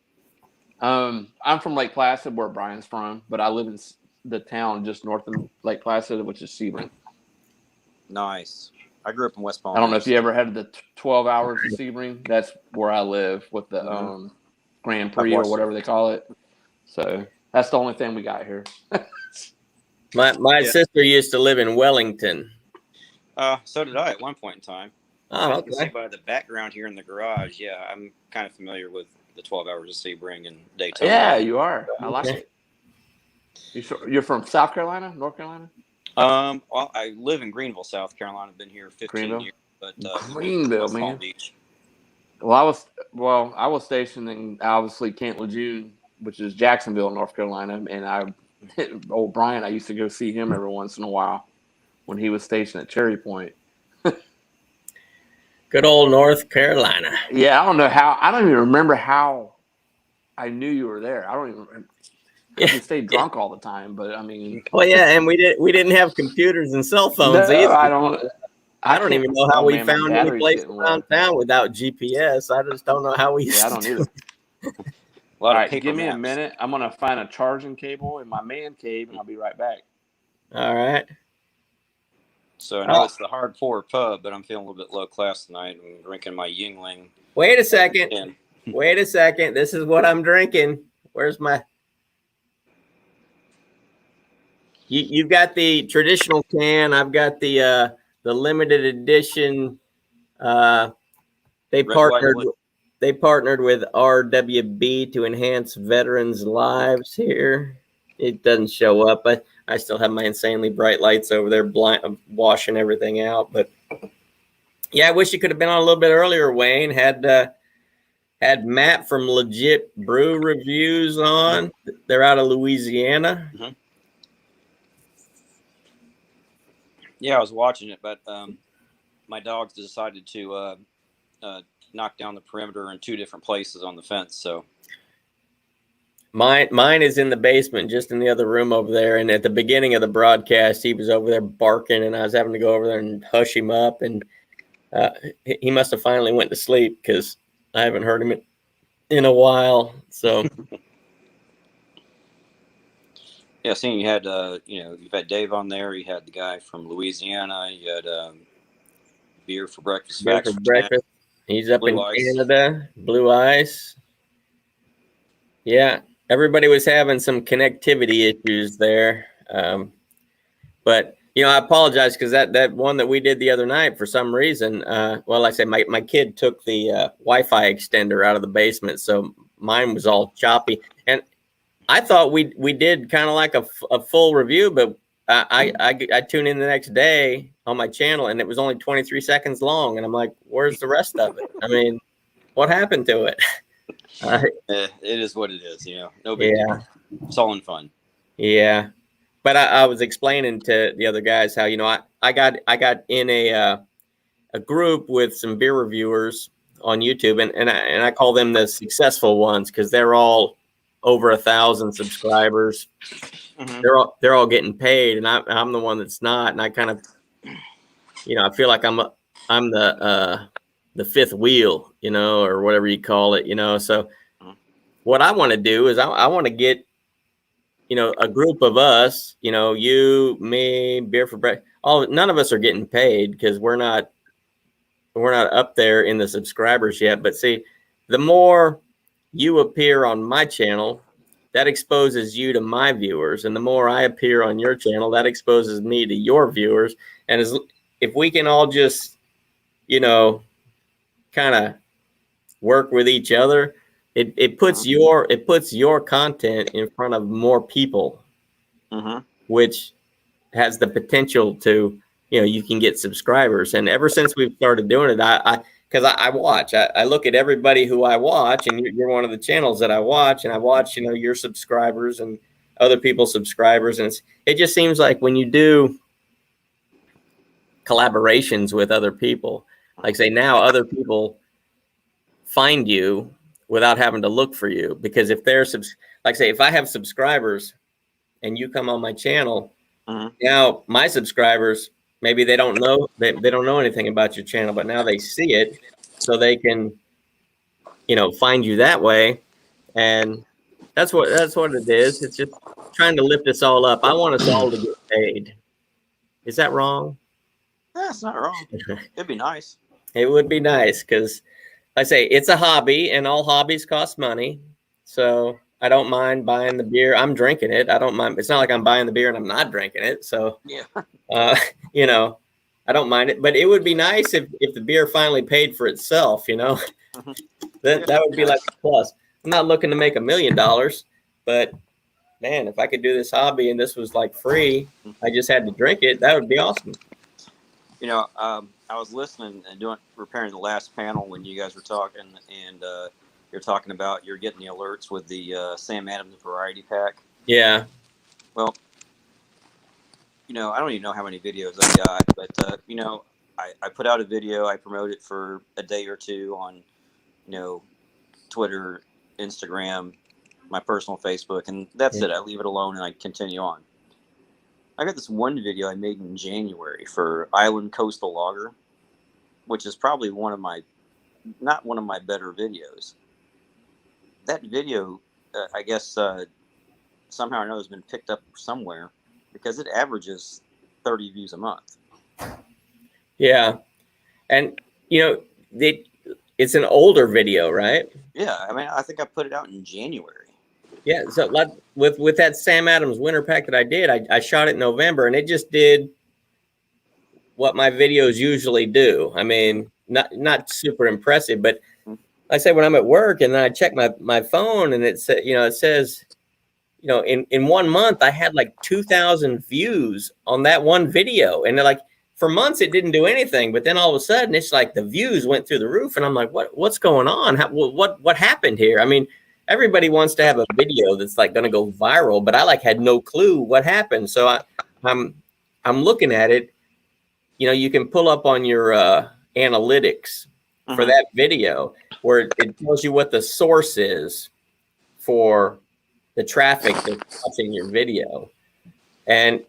S4: I'm from Lake Placid, where Brian's from, but I live in the town just north of Lake Placid, which is Sebring.
S10: Nice. I grew up in West Palm.
S4: I don't know if you ever had the 12 hours of Sebring. That's where I live with the Grand Prix or whatever they call it. So that's the only thing we got here.
S1: My sister used to live in Wellington.
S10: So did I at one point in time.
S1: Oh,
S10: You can see
S1: okay.
S10: by the background here in the garage. Yeah, I'm kind of familiar with the 12 hours of Sebring and Daytona.
S4: Yeah, you are. I like it. You're from South Carolina, North Carolina?
S10: Well, I live in Greenville, South Carolina. I've been here 15
S4: Greenville?
S10: years. But
S4: Greenville,
S10: West Palm
S4: man.
S10: Beach.
S4: Well, I was stationed in obviously Camp Lejeune, which is Jacksonville, North Carolina, and old Brian, I used to go see him every once in a while when he was stationed at Cherry Point.
S1: Good old North Carolina.
S4: Yeah, I don't even remember how I knew you were there. I don't even remember. You stayed drunk all the time, but I mean.
S1: Well, yeah, and we didn't have computers and cell phones
S4: No,
S1: either.
S4: I
S1: don't even know how we
S4: man, my
S1: found any
S4: battery's
S1: place
S4: getting
S1: around
S4: low.
S1: town without GPS. I just don't know how we.
S4: Yeah, I don't either. All right, give me a minute. I'm gonna find a charging cable in my man cave, and I'll be right back.
S1: All right.
S10: So I know it's the hardcore pub, but I'm feeling a little bit low class tonight. I'm drinking my Yingling.
S1: Wait a second. Wait a second. This is what I'm drinking. Where's my? You've got the traditional can. I've got the limited edition. They partnered with RWB to enhance veterans' lives here. It doesn't show up, but I still have my insanely bright lights over there, washing everything out. But yeah, I wish you could have been on a little bit earlier, Wayne. Had had Matt from Legit Brew Reviews on. They're out of Louisiana.
S10: Mm-hmm. Yeah, I was watching it, but my dogs decided to knock down the perimeter in 2 different places on the fence. So
S1: mine is in the basement, just in the other room over there. And at the beginning of the broadcast, he was over there barking, and I was having to go over there and hush him up. And he must have finally went to sleep because I haven't heard him in a while. So
S10: yeah, seeing you had you've had Dave on there. You had the guy from Louisiana. You had beer for breakfast.
S1: Beer for breakfast. He's up
S10: Blue
S1: in
S10: Ice.
S1: Canada. Blue Ice. Yeah, everybody was having some connectivity issues there. But I apologize because that one that we did the other night, for some reason, like I said, my kid took the Wi-Fi extender out of the basement, so mine was all choppy. And I thought we did kind of like a full review, but I tuned in the next day on my channel, and it was only 23 seconds long, and I'm like, where's the rest of it? I mean, what happened to it?
S10: It is what it is, no big deal. It's all in fun.
S1: Yeah, but I was explaining to the other guys how I got in a group with some beer reviewers on YouTube, and I call them the successful ones because they're all over 1,000 subscribers. Mm-hmm. They're all getting paid, and I'm the one that's not, and I kind of I feel like I'm the fifth wheel, or whatever you call it, So what I want to do is I want to get, a group of us, you, me, Beer for Breakfast. None of us are getting paid because we're not up there in the subscribers yet. But see, the more you appear on my channel, that exposes you to my viewers, and the more I appear on your channel, that exposes me to your viewers. And if we can all just, kind of work with each other, it puts your content in front of more people, which has the potential to, you can get subscribers. And ever since we've started doing it, because I watch, I look at everybody who I watch, and you're one of the channels that I watch, and I watch, your subscribers and other people's subscribers. And it just seems like when you do collaborations with other people, like say now other people find you without having to look for you, because if they're like say if I have subscribers and you come on my channel, now my subscribers, maybe they don't know anything about your channel, but now they see it, so they can find you that way. And that's what it is. It's just trying to lift us all up. I want us all to get paid. Is that wrong?
S10: That's not wrong. It'd be nice.
S1: It would be nice because I say it's a hobby, and all hobbies cost money. So I don't mind buying the beer. I'm drinking it. I don't mind. It's not like I'm buying the beer and I'm not drinking it. So,
S10: yeah,
S1: I don't mind it. But it would be nice if the beer finally paid for itself, that would be like a plus. I'm not looking to make $1 million, but man, if I could do this hobby and this was like free, I just had to drink it, that would be awesome.
S10: I was listening and preparing the last panel when you guys were talking, and you're talking about you're getting the alerts with the Sam Adams Variety Pack.
S1: Yeah.
S10: Well, I don't even know how many videos I got, but I put out a video. I promote it for a day or two on, Twitter, Instagram, my personal Facebook, and that's it. I leave it alone and I continue on. I got this one video I made in January for Island Coastal Lager, which is probably not one of my better videos. That video, I guess, somehow or another has been picked up somewhere because it averages 30 views a month.
S1: Yeah. And, it's an older video, right?
S10: Yeah. I mean, I think I put it out in January.
S1: Yeah, so like with that Sam Adams winter pack that I did, I shot it in November, and it just did what my videos usually do. I mean, not super impressive, but I say when I'm at work and then I check my phone and it says, in 1 month I had like 2,000 views on that one video, and like for months it didn't do anything, but then all of a sudden it's like the views went through the roof, and I'm like, what's going on? What happened here? I mean, everybody wants to have a video that's like going to go viral, but I like had no clue what happened. So I'm looking at it. You know, you can pull up on your analytics for that video where it tells you what the source is for the traffic that's watching your video. And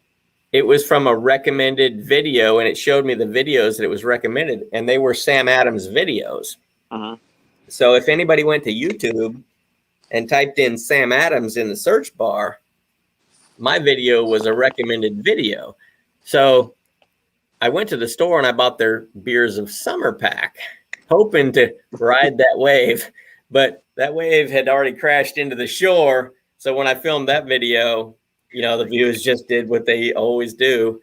S1: it was from a recommended video, and it showed me the videos that it was recommended, and they were Sam Adams videos. So if anybody went to YouTube and typed in Sam Adams in the search bar, my video was a recommended video. So I went to the store and I bought their Beers of Summer pack, hoping to ride that wave, but that wave had already crashed into the shore. So when I filmed that video, you know, the views just did what they always do.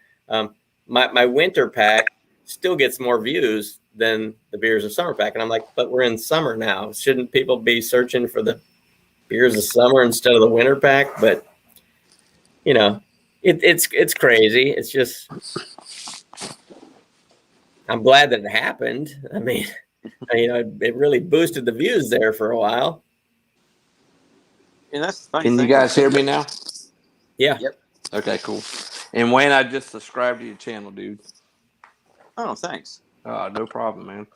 S1: My winter pack still gets more views than the Beers of Summer pack. And I'm like, but we're in summer now. Shouldn't people be searching for the Beers of Summer instead of the winter pack? But, you know, it's crazy. It's just, I'm glad that it happened. I mean, you know, it really boosted the views there for a while.
S10: And that's funny.
S4: Can you guys hear me now?
S1: Yeah.
S10: Yep.
S4: Okay, cool. And Wayne, I just subscribed to your channel, dude.
S10: Oh, thanks.
S4: No problem, man.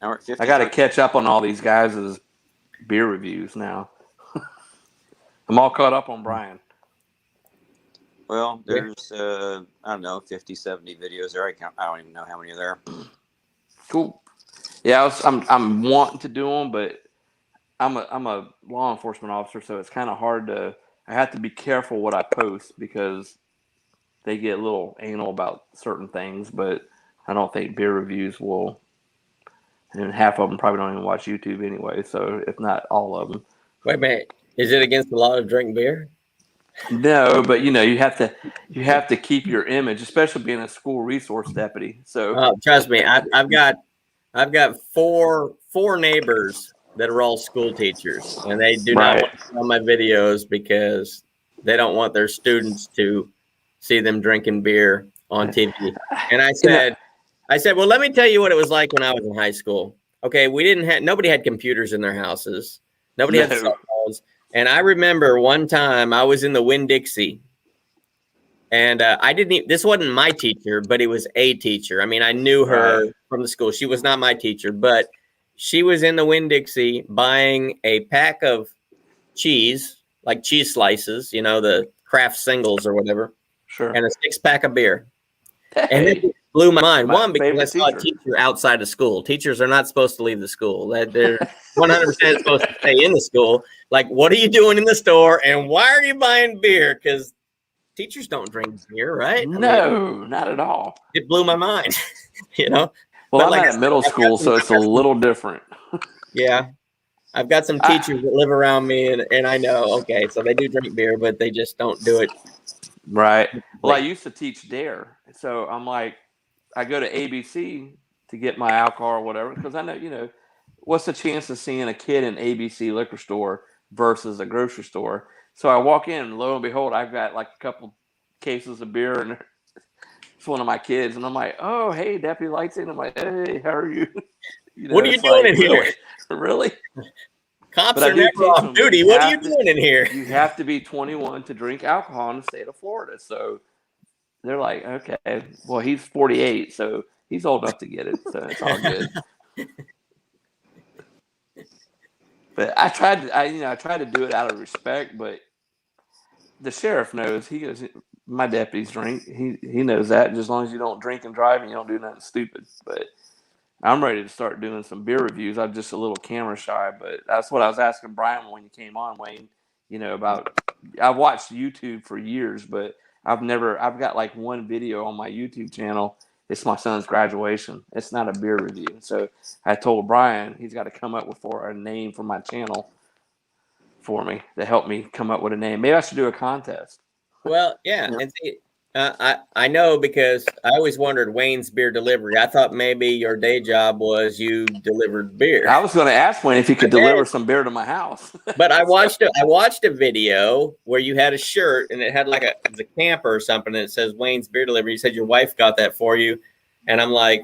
S10: Now we're at 50.
S4: I got to catch up on all these guys' beer reviews now. I'm all caught up on Brian.
S10: Well, there's, I don't know, 50, 70 videos there. I don't even know how many are there.
S4: Cool. Yeah, I'm wanting to do them, but I'm a law enforcement officer, so it's kind of hard to. I have to be careful what I post because they get a little anal about certain things. But I don't think beer reviews will, and half of them probably don't even watch YouTube anyway. So if not all of them.
S1: Wait a minute, is it against the law to drink beer?
S4: No, but you know you have to keep your image, especially being a school resource deputy. So
S1: trust me, I've got four neighbors that are all school teachers, and they do not want to see on my videos because they don't want their students to see them drinking beer on TV. And I said, well, let me tell you what it was like when I was in high school. Okay, nobody had computers in their houses. Nobody had cell phones. And I remember one time I was in the Winn-Dixie, and this wasn't my teacher, but it was a teacher. I mean, I knew her from the school. She was not my teacher, but she was in the Winn-Dixie buying a pack of cheese, like cheese slices, you know, the Kraft singles or whatever, and a 6-pack of beer. And it blew my mind. One, because I saw a teacher outside of school. Teachers are not supposed to leave the school. They're 100% supposed to stay in the school. Like, what are you doing in the store, and why are you buying beer? Because teachers don't drink beer, right?
S4: No, not at all.
S1: It blew my mind, you know?
S4: Well,
S1: But
S4: I'm at middle school, so it's a little different.
S1: Yeah. I've got some teachers that live around me, and I know, okay, so they do drink beer, but they just don't do it.
S4: Right. Well, I used to teach DARE. So I'm like, I go to ABC to get my alcohol or whatever, because I know, you know, what's the chance of seeing a kid in ABC liquor store versus a grocery store? So I walk in, and lo and behold, I've got like a couple cases of beer, and it's one of my kids, and I'm like, "Oh, hey, Deputy Lightsey." I'm like, "Hey, how are you?" You know,
S1: what are you doing in here?
S4: Really?
S1: Cops are never off duty. What are you doing in here?
S4: You have to be 21 to drink alcohol in the state of Florida. So they're like, okay, well, he's 48, so he's old enough to get it. So it's all good. But I tried to do it out of respect, but the sheriff knows. He goes, my deputies drink. He knows that. Just as long as you don't drink and drive and you don't do nothing stupid. But I'm ready to start doing some beer reviews. I'm just a little camera shy, but that's what I was asking Brian when you came on, Wayne. You know, about I've watched YouTube for years, but I've got like one video on my YouTube channel. It's my son's graduation. It's not a beer review. So I told Brian he's got to come up with a name for my channel for me to help me come up with a name. Maybe I should do a contest.
S1: Well, yeah. And see, I know because I always wondered Wayne's Beer Delivery. I thought maybe your day job was you delivered beer.
S4: I was going to ask Wayne if he could deliver some beer to my house.
S1: But I watched a video where you had a shirt and it had like it was a camper or something, and it says Wayne's Beer Delivery. You said your wife got that for you, and I'm like,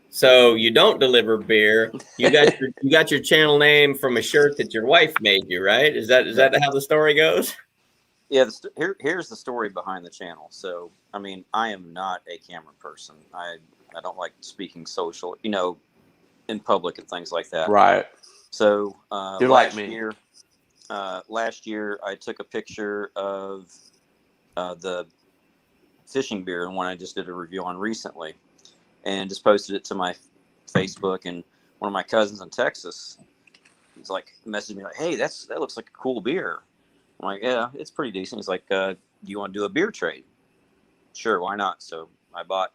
S1: so you don't deliver beer? You got your channel name from a shirt that your wife made you, right? Is that how the story goes?
S10: Yeah, here's the story behind the channel. So, I mean, I am not a camera person. I don't like speaking social, in public and things like that.
S4: Right.
S10: So,
S4: You're like me.
S10: Last year, I took a picture of the fishing beer, and one I just did a review on recently, and just posted it to my Facebook. And one of my cousins in Texas, he's like, messaged me like, "Hey, that looks like a cool beer." I'm like, yeah, it's pretty decent. He's like, do you want to do a beer trade? Sure, why not? So I bought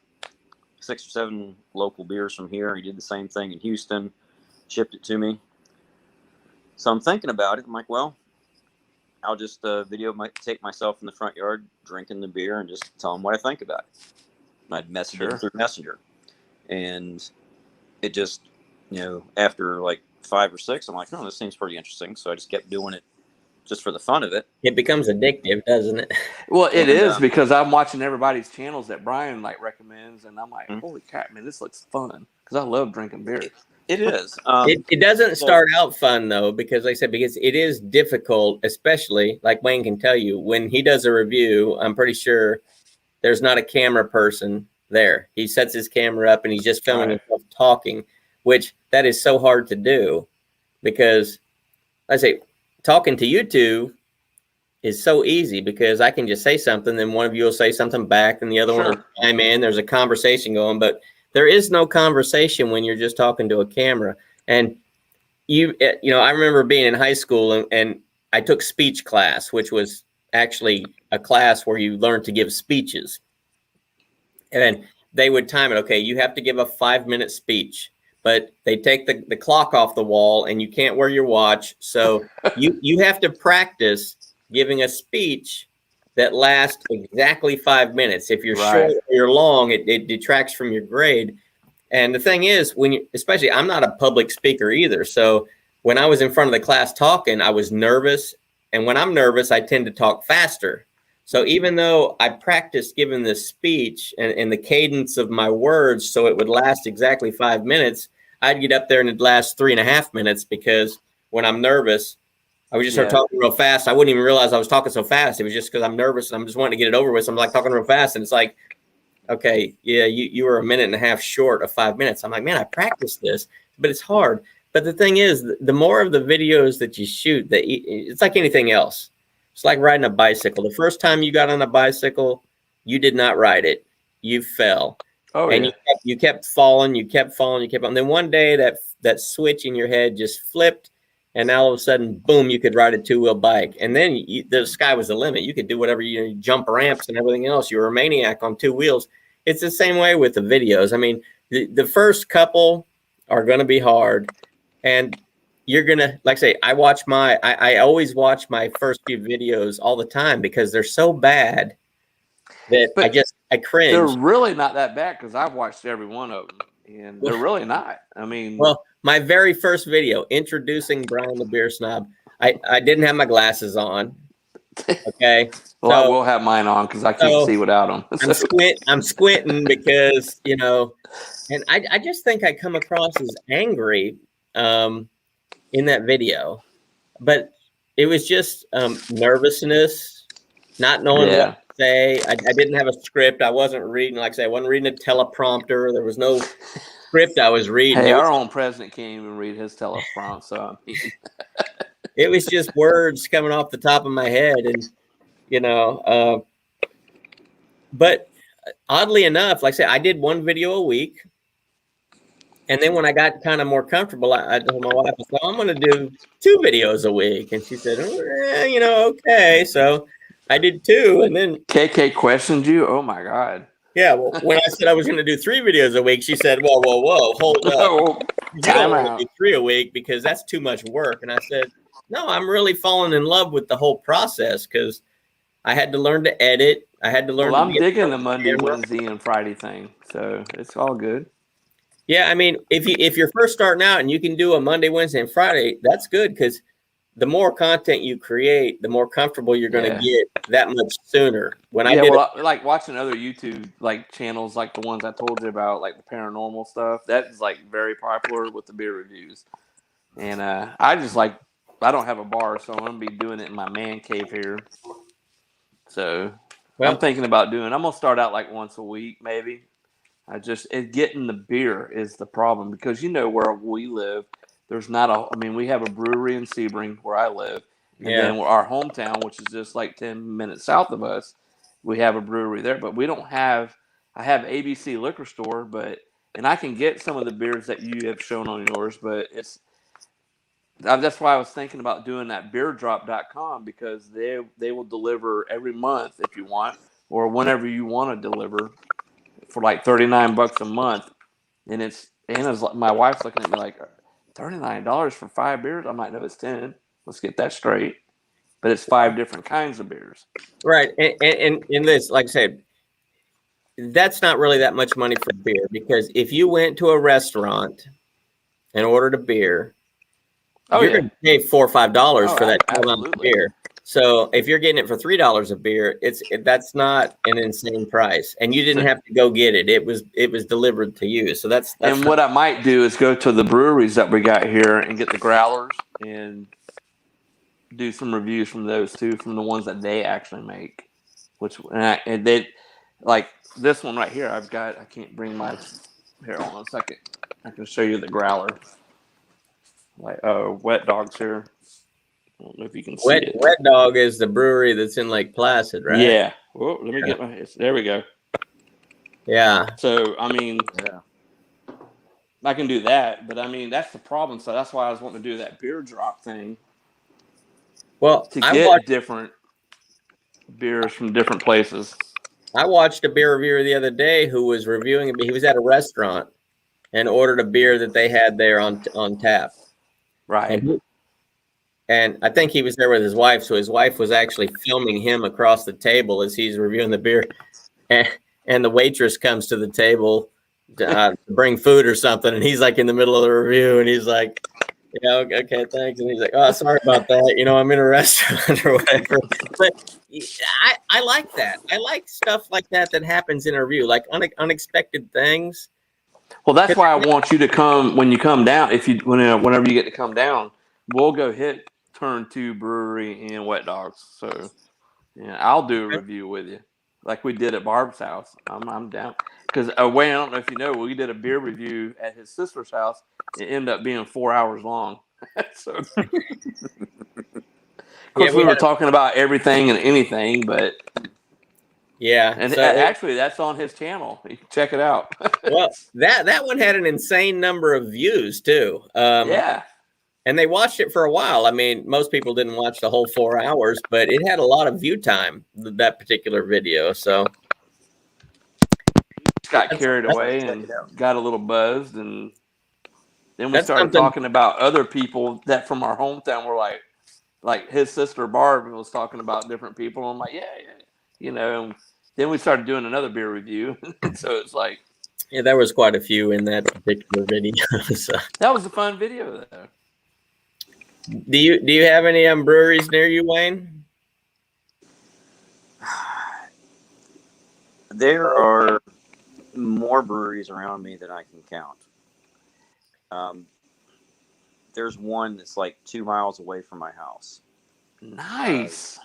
S10: 6 or 7 local beers from here. He did the same thing in Houston, shipped it to me. So I'm thinking about it. I'm like, well, I'll just take myself in the front yard drinking the beer and just tell him what I think about it. And I'd message him through Messenger. And it just, after like 5 or 6, I'm like, no, this seems pretty interesting. So I just kept doing it just for the fun of it.
S1: It becomes addictive, doesn't it?
S4: Well, it is because I'm watching everybody's channels that Brian recommends, and I'm like, holy crap, man, this looks fun because I love drinking beer.
S10: It is.
S1: It doesn't start out fun though, because like I said, because it is difficult, especially like Wayne can tell you when he does a review. I'm pretty sure there's not a camera person there. He sets his camera up and he's just filming himself talking, which that is so hard to do because I say, talking to you two is so easy because I can just say something, then one of you will say something back, and the other one will chime in. There's a conversation going, but there is no conversation when you're just talking to a camera. And I remember being in high school and I took speech class, which was actually a class where you learn to give speeches. And they would time it. Okay, you have to give a 5-minute speech. But they take the clock off the wall and you can't wear your watch. So you have to practice giving a speech that lasts exactly 5 minutes. If you're short or you're long, it detracts from your grade. And the thing is, especially I'm not a public speaker either. So when I was in front of the class talking, I was nervous. And when I'm nervous, I tend to talk faster. So even though I practiced giving this speech and the cadence of my words so it would last exactly 5 minutes, I'd get up there and it'd last 3.5 minutes because when I'm nervous, I would just start talking real fast. I wouldn't even realize I was talking so fast. It was just because I'm nervous and I'm just wanting to get it over with. So I'm like talking real fast and it's like, okay, yeah, you were 1.5 minutes short of 5 minutes. I'm like, man, I practiced this, but it's hard. But the thing is, the more of the videos that you shoot, it's like anything else. It's like riding a bicycle. The first time you got on a bicycle, you did not ride it. You fell. Oh, and you kept falling, you kept falling. And then one day that switch in your head just flipped, and all of a sudden, boom, you could ride a 2-wheel bike. And then the sky was the limit. You could do whatever, you jump ramps and everything else. You were a maniac on 2 wheels. It's the same way with the videos. I mean, the first couple are going to be hard. And you're going to, like I say, I always watch my first few videos all the time because they're so bad that I cringe.
S4: They're really not that bad because I've watched every one of them, and they're really not. I mean,
S1: well, my very first video introducing Brian the Beer Snob, I didn't have my glasses on. Okay.
S4: Well, so, I will have mine on because I can't see without them.
S1: I'm squinting because, and I just think I come across as angry in that video, but it was just nervousness, not knowing what to say. I didn't have a script. I wasn't reading, like I say, I wasn't reading a teleprompter. There was no script I was reading.
S4: Hey, our own president can't even read his teleprompter, so
S1: it was just words coming off the top of my head, and but oddly enough, like I said, I did 1 video a week. And then when I got kind of more comfortable, I told my wife, well, I'm going to do 2 videos a week. And she said, okay. So I did 2. And then
S4: KK questioned you. Oh, my God.
S1: Yeah. Well, when I said I was going to do 3 videos a week, she said, whoa, hold up. You don't want to do 3 a week because that's too much work. And I said, no, I'm really falling in love with the whole process because I had to learn to edit. I had to learn.
S4: Well,
S1: to
S4: I'm
S1: get
S4: digging the Monday, Wednesday, and Friday thing, so it's all good.
S1: Yeah, I mean, if you're first starting out and you can do a Monday, Wednesday, and Friday, that's good because the more content you create, the more comfortable you're going to get that much sooner. When I did
S4: I like watching other YouTube like channels, like the ones I told you about, like the paranormal stuff. That's like very popular with the beer reviews, and I just like I don't have a bar, so I'm gonna be doing it in my man cave here. So I'm thinking about doing. I'm gonna start out like once a week, maybe. Getting the beer is the problem because where we live, there's not I mean, we have a brewery in Sebring where I live, and then our hometown, which is just like 10 minutes south of us, we have a brewery there, but we don't have. I have ABC Liquor Store, and I can get some of the beers that you have shown on yours, but that's why I was thinking about doing that beerdrop.com because they will deliver every month if you want, or whenever you want to deliver. For like $39 a month, and Anna's my wife's looking at me like $39 for 5 beers. I'm like, no, it's 10. Let's get that straight. But it's 5 different kinds of beers.
S1: Right, and in this, like I said, that's not really that much money for beer because if you went to a restaurant and ordered a beer, you're going to pay $4 or $5 for that 12-ounce beer. So if you're getting it for $3 a beer, that's not an insane price, and you didn't have to go get it. It was delivered to you. So that's
S4: and what I might do is go to the breweries that we got here and get the growlers and do some reviews from those too, from the ones that they actually make. And they like this one right here. I can't bring my here. Hold on a second. I can show you the growler. Like Wet Dog's here. I don't know if you can see it.
S1: Wet Dog is the brewery that's in Lake Placid, right?
S4: Yeah. Well, let me get there we go.
S1: Yeah.
S4: So, I mean, I can do that, but I mean, that's the problem. So that's why I was wanting to do that beer drop thing.
S1: Well,
S4: to get different beers from different places.
S1: I watched a beer reviewer the other day who was reviewing. He was at a restaurant and ordered a beer that they had there on tap.
S4: Right.
S1: And I think he was there with his wife, so his wife was actually filming him across the table as he's reviewing the beer. And the waitress comes to the table to bring food or something, and he's like in the middle of the review, and he's like, "Yeah, okay, thanks." And he's like, "Oh, sorry about that. I'm in a restaurant or whatever." But I like that. I like stuff like that happens in a review, like unexpected things.
S4: Well, that's why I want you to come when you come down. Whenever you get to come down, we'll go hit Turn 2 Brewery and Wet Dogs. So, yeah, I'll do a review with you, like we did at Barb's house. I'm down because Wayne, I don't know if you know, we did a beer review at his sister's house. It ended up being 4 hours long. So, of course, we were talking about everything and anything, but.
S1: Yeah,
S4: and actually, that's on his channel. You can check it out.
S1: Well, that one had an insane number of views too.
S4: Yeah,
S1: and they watched it for a while. I mean, most people didn't watch the whole 4 hours, but it had a lot of view time. That particular video, so
S4: got carried away and got a little buzzed, and then we started talking about other people that from our hometown were like his sister Barb was talking about different people. I'm like, yeah. And then we started doing another beer review. So it's like,
S1: yeah, there was quite a few in that particular video. So.
S4: That was a fun video, though.
S1: Do you have any breweries near you, Wayne?
S10: There are more breweries around me than I can count. There's one that's like 2 miles away from my house.
S4: Nice.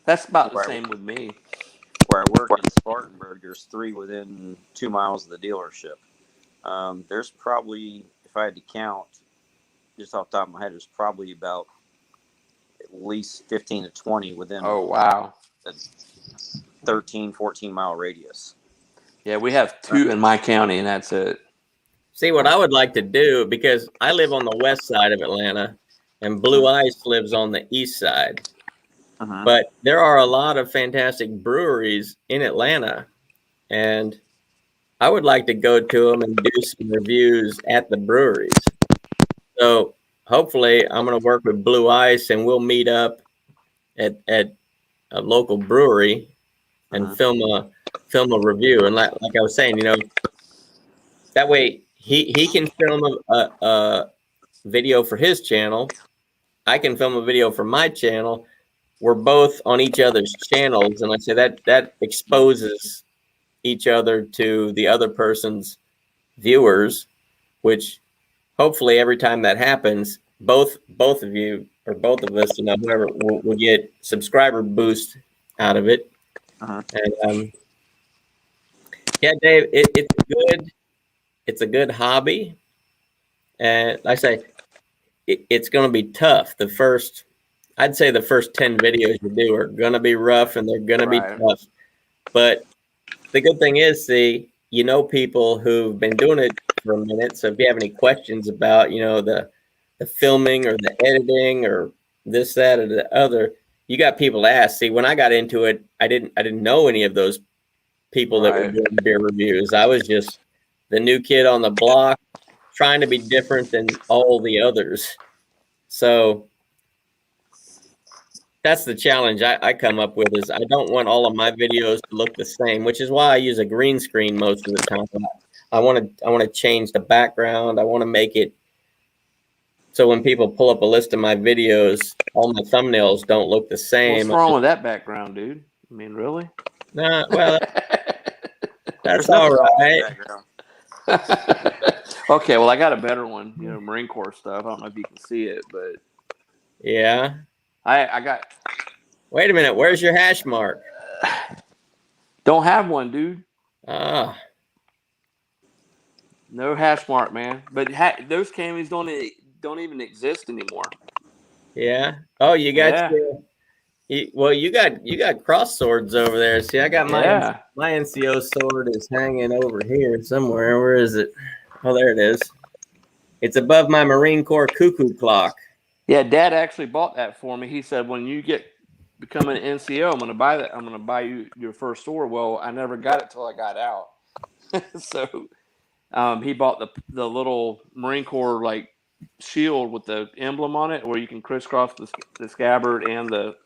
S10: That's
S4: about the same with me.
S10: Where I work in Spartanburg, there's 3 within 2 miles of the dealership. There's probably, if I had to count, just off the top of my head, there's probably about at least 15 to 20 within.
S4: Oh, wow.
S10: A 13, 14-mile radius.
S4: Yeah, we have 2 in my county, and that's it.
S1: See, what I would like to do, because I live on the west side of Atlanta, and Blue Ice lives on the east side. But there are a lot of fantastic breweries in Atlanta, and I would like to go to them and do some reviews at the breweries. So hopefully I'm going to work with Blue Ice, and we'll meet up at a local brewery and film a review. And like I was saying, that way he can film a video for his channel. I can film a video for my channel. We're both on each other's channels, and like I say, that exposes each other to the other person's viewers, which hopefully every time that happens, both of you or both of us, whoever will get subscriber boost out of it. And yeah, Dave, it's good. It's a good hobby, and like I say, it's going to be tough. I'd say the first 10 videos you do are going to be rough, and they're going to be tough. But the good thing is, people who've been doing it for a minute. So if you have any questions about, the filming or the editing or this, that, or the other, you got people to ask. See, when I got into it, I didn't know any of those people that were doing beer reviews. I was just the new kid on the block, trying to be different than all the others. So that's the challenge I come up with, is I don't want all of my videos to look the same, which is why I use a green screen most of the time. I want to change the background. I want to make it so when people pull up a list of my videos, all my thumbnails don't look the same.
S4: What's wrong with that background, dude? I mean, really?
S1: Nah, well, that's all right.
S4: Okay, well, I got a better one. Marine Corps stuff. I don't know if you can see it, but
S1: yeah,
S4: I got.
S1: Wait a minute. Where's your hash mark?
S4: Don't have one, dude.
S1: Ah.
S4: No hash mark, man. But those camis don't even exist anymore.
S1: Yeah. Oh, you got you got cross swords over there. See, I got my NCO sword is hanging over here somewhere. Where is it? Oh, there it is. It's above my Marine Corps cuckoo clock.
S4: Yeah, Dad actually bought that for me. He said, when you become an NCO, I'm going to buy that. I'm going to buy you your first sword. Well, I never got it till I got out. So he bought the little Marine Corps like shield with the emblem on it, where you can crisscross the scabbard and the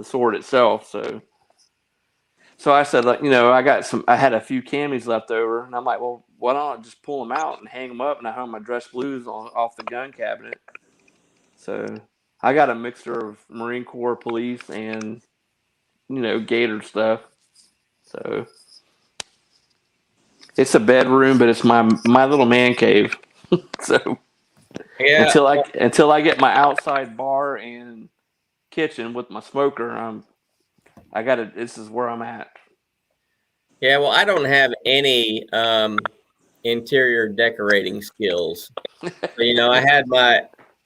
S4: sword itself. So I said, I had a few camis left over, and I'm like, well, why don't I just pull them out and hang them up? And I hung my dress blues off the gun cabinet. So I got a mixture of Marine Corps, police, and Gator stuff. So it's a bedroom, but it's my little man cave. So
S1: yeah,
S4: until I get my outside bar and kitchen with my smoker, this is where I'm at.
S1: Yeah, well, I don't have any interior decorating skills. So,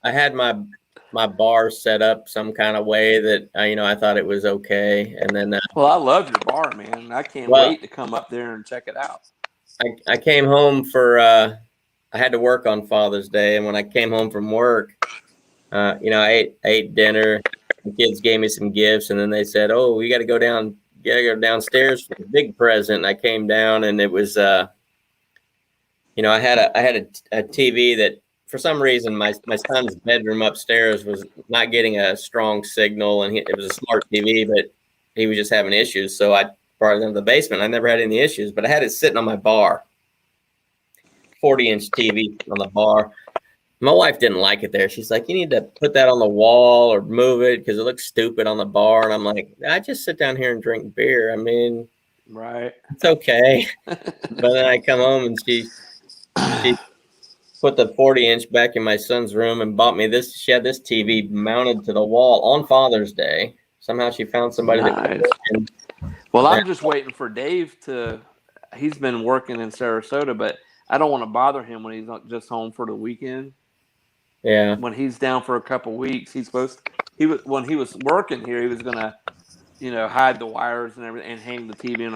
S1: I had my bar set up some kind of way that I thought it was okay, and then
S4: well, I love your bar, man. I can't wait to come up there and check it out.
S1: I came home for I had to work on Father's Day, and when I came home from work, I ate dinner. The kids gave me some gifts, and then they said, "Oh, we got to go downstairs for the big present." And I came down, and it was I had a TV that, for some reason, my son's bedroom upstairs was not getting a strong signal, and it was a smart TV, but he was just having issues. So I brought it into the basement. I never had any issues, but I had it sitting on my bar, 40-inch TV on the bar. My wife didn't like it there. She's like, "You need to put that on the wall or move it because it looks stupid on the bar." And I'm like, "I just sit down here and drink beer. I mean,
S4: right?
S1: It's okay." But then I come home and she put the 40-inch back in my son's room and bought me this. She had this TV mounted to the wall on Father's Day. Somehow she found somebody
S4: nice. Well, I'm just waiting for Dave he's been working in Sarasota, but I don't want to bother him when he's not just home for the weekend.
S1: Yeah.
S4: When he's down for a couple weeks, when he was working here, he was gonna, hide the wires and everything and hang the TV in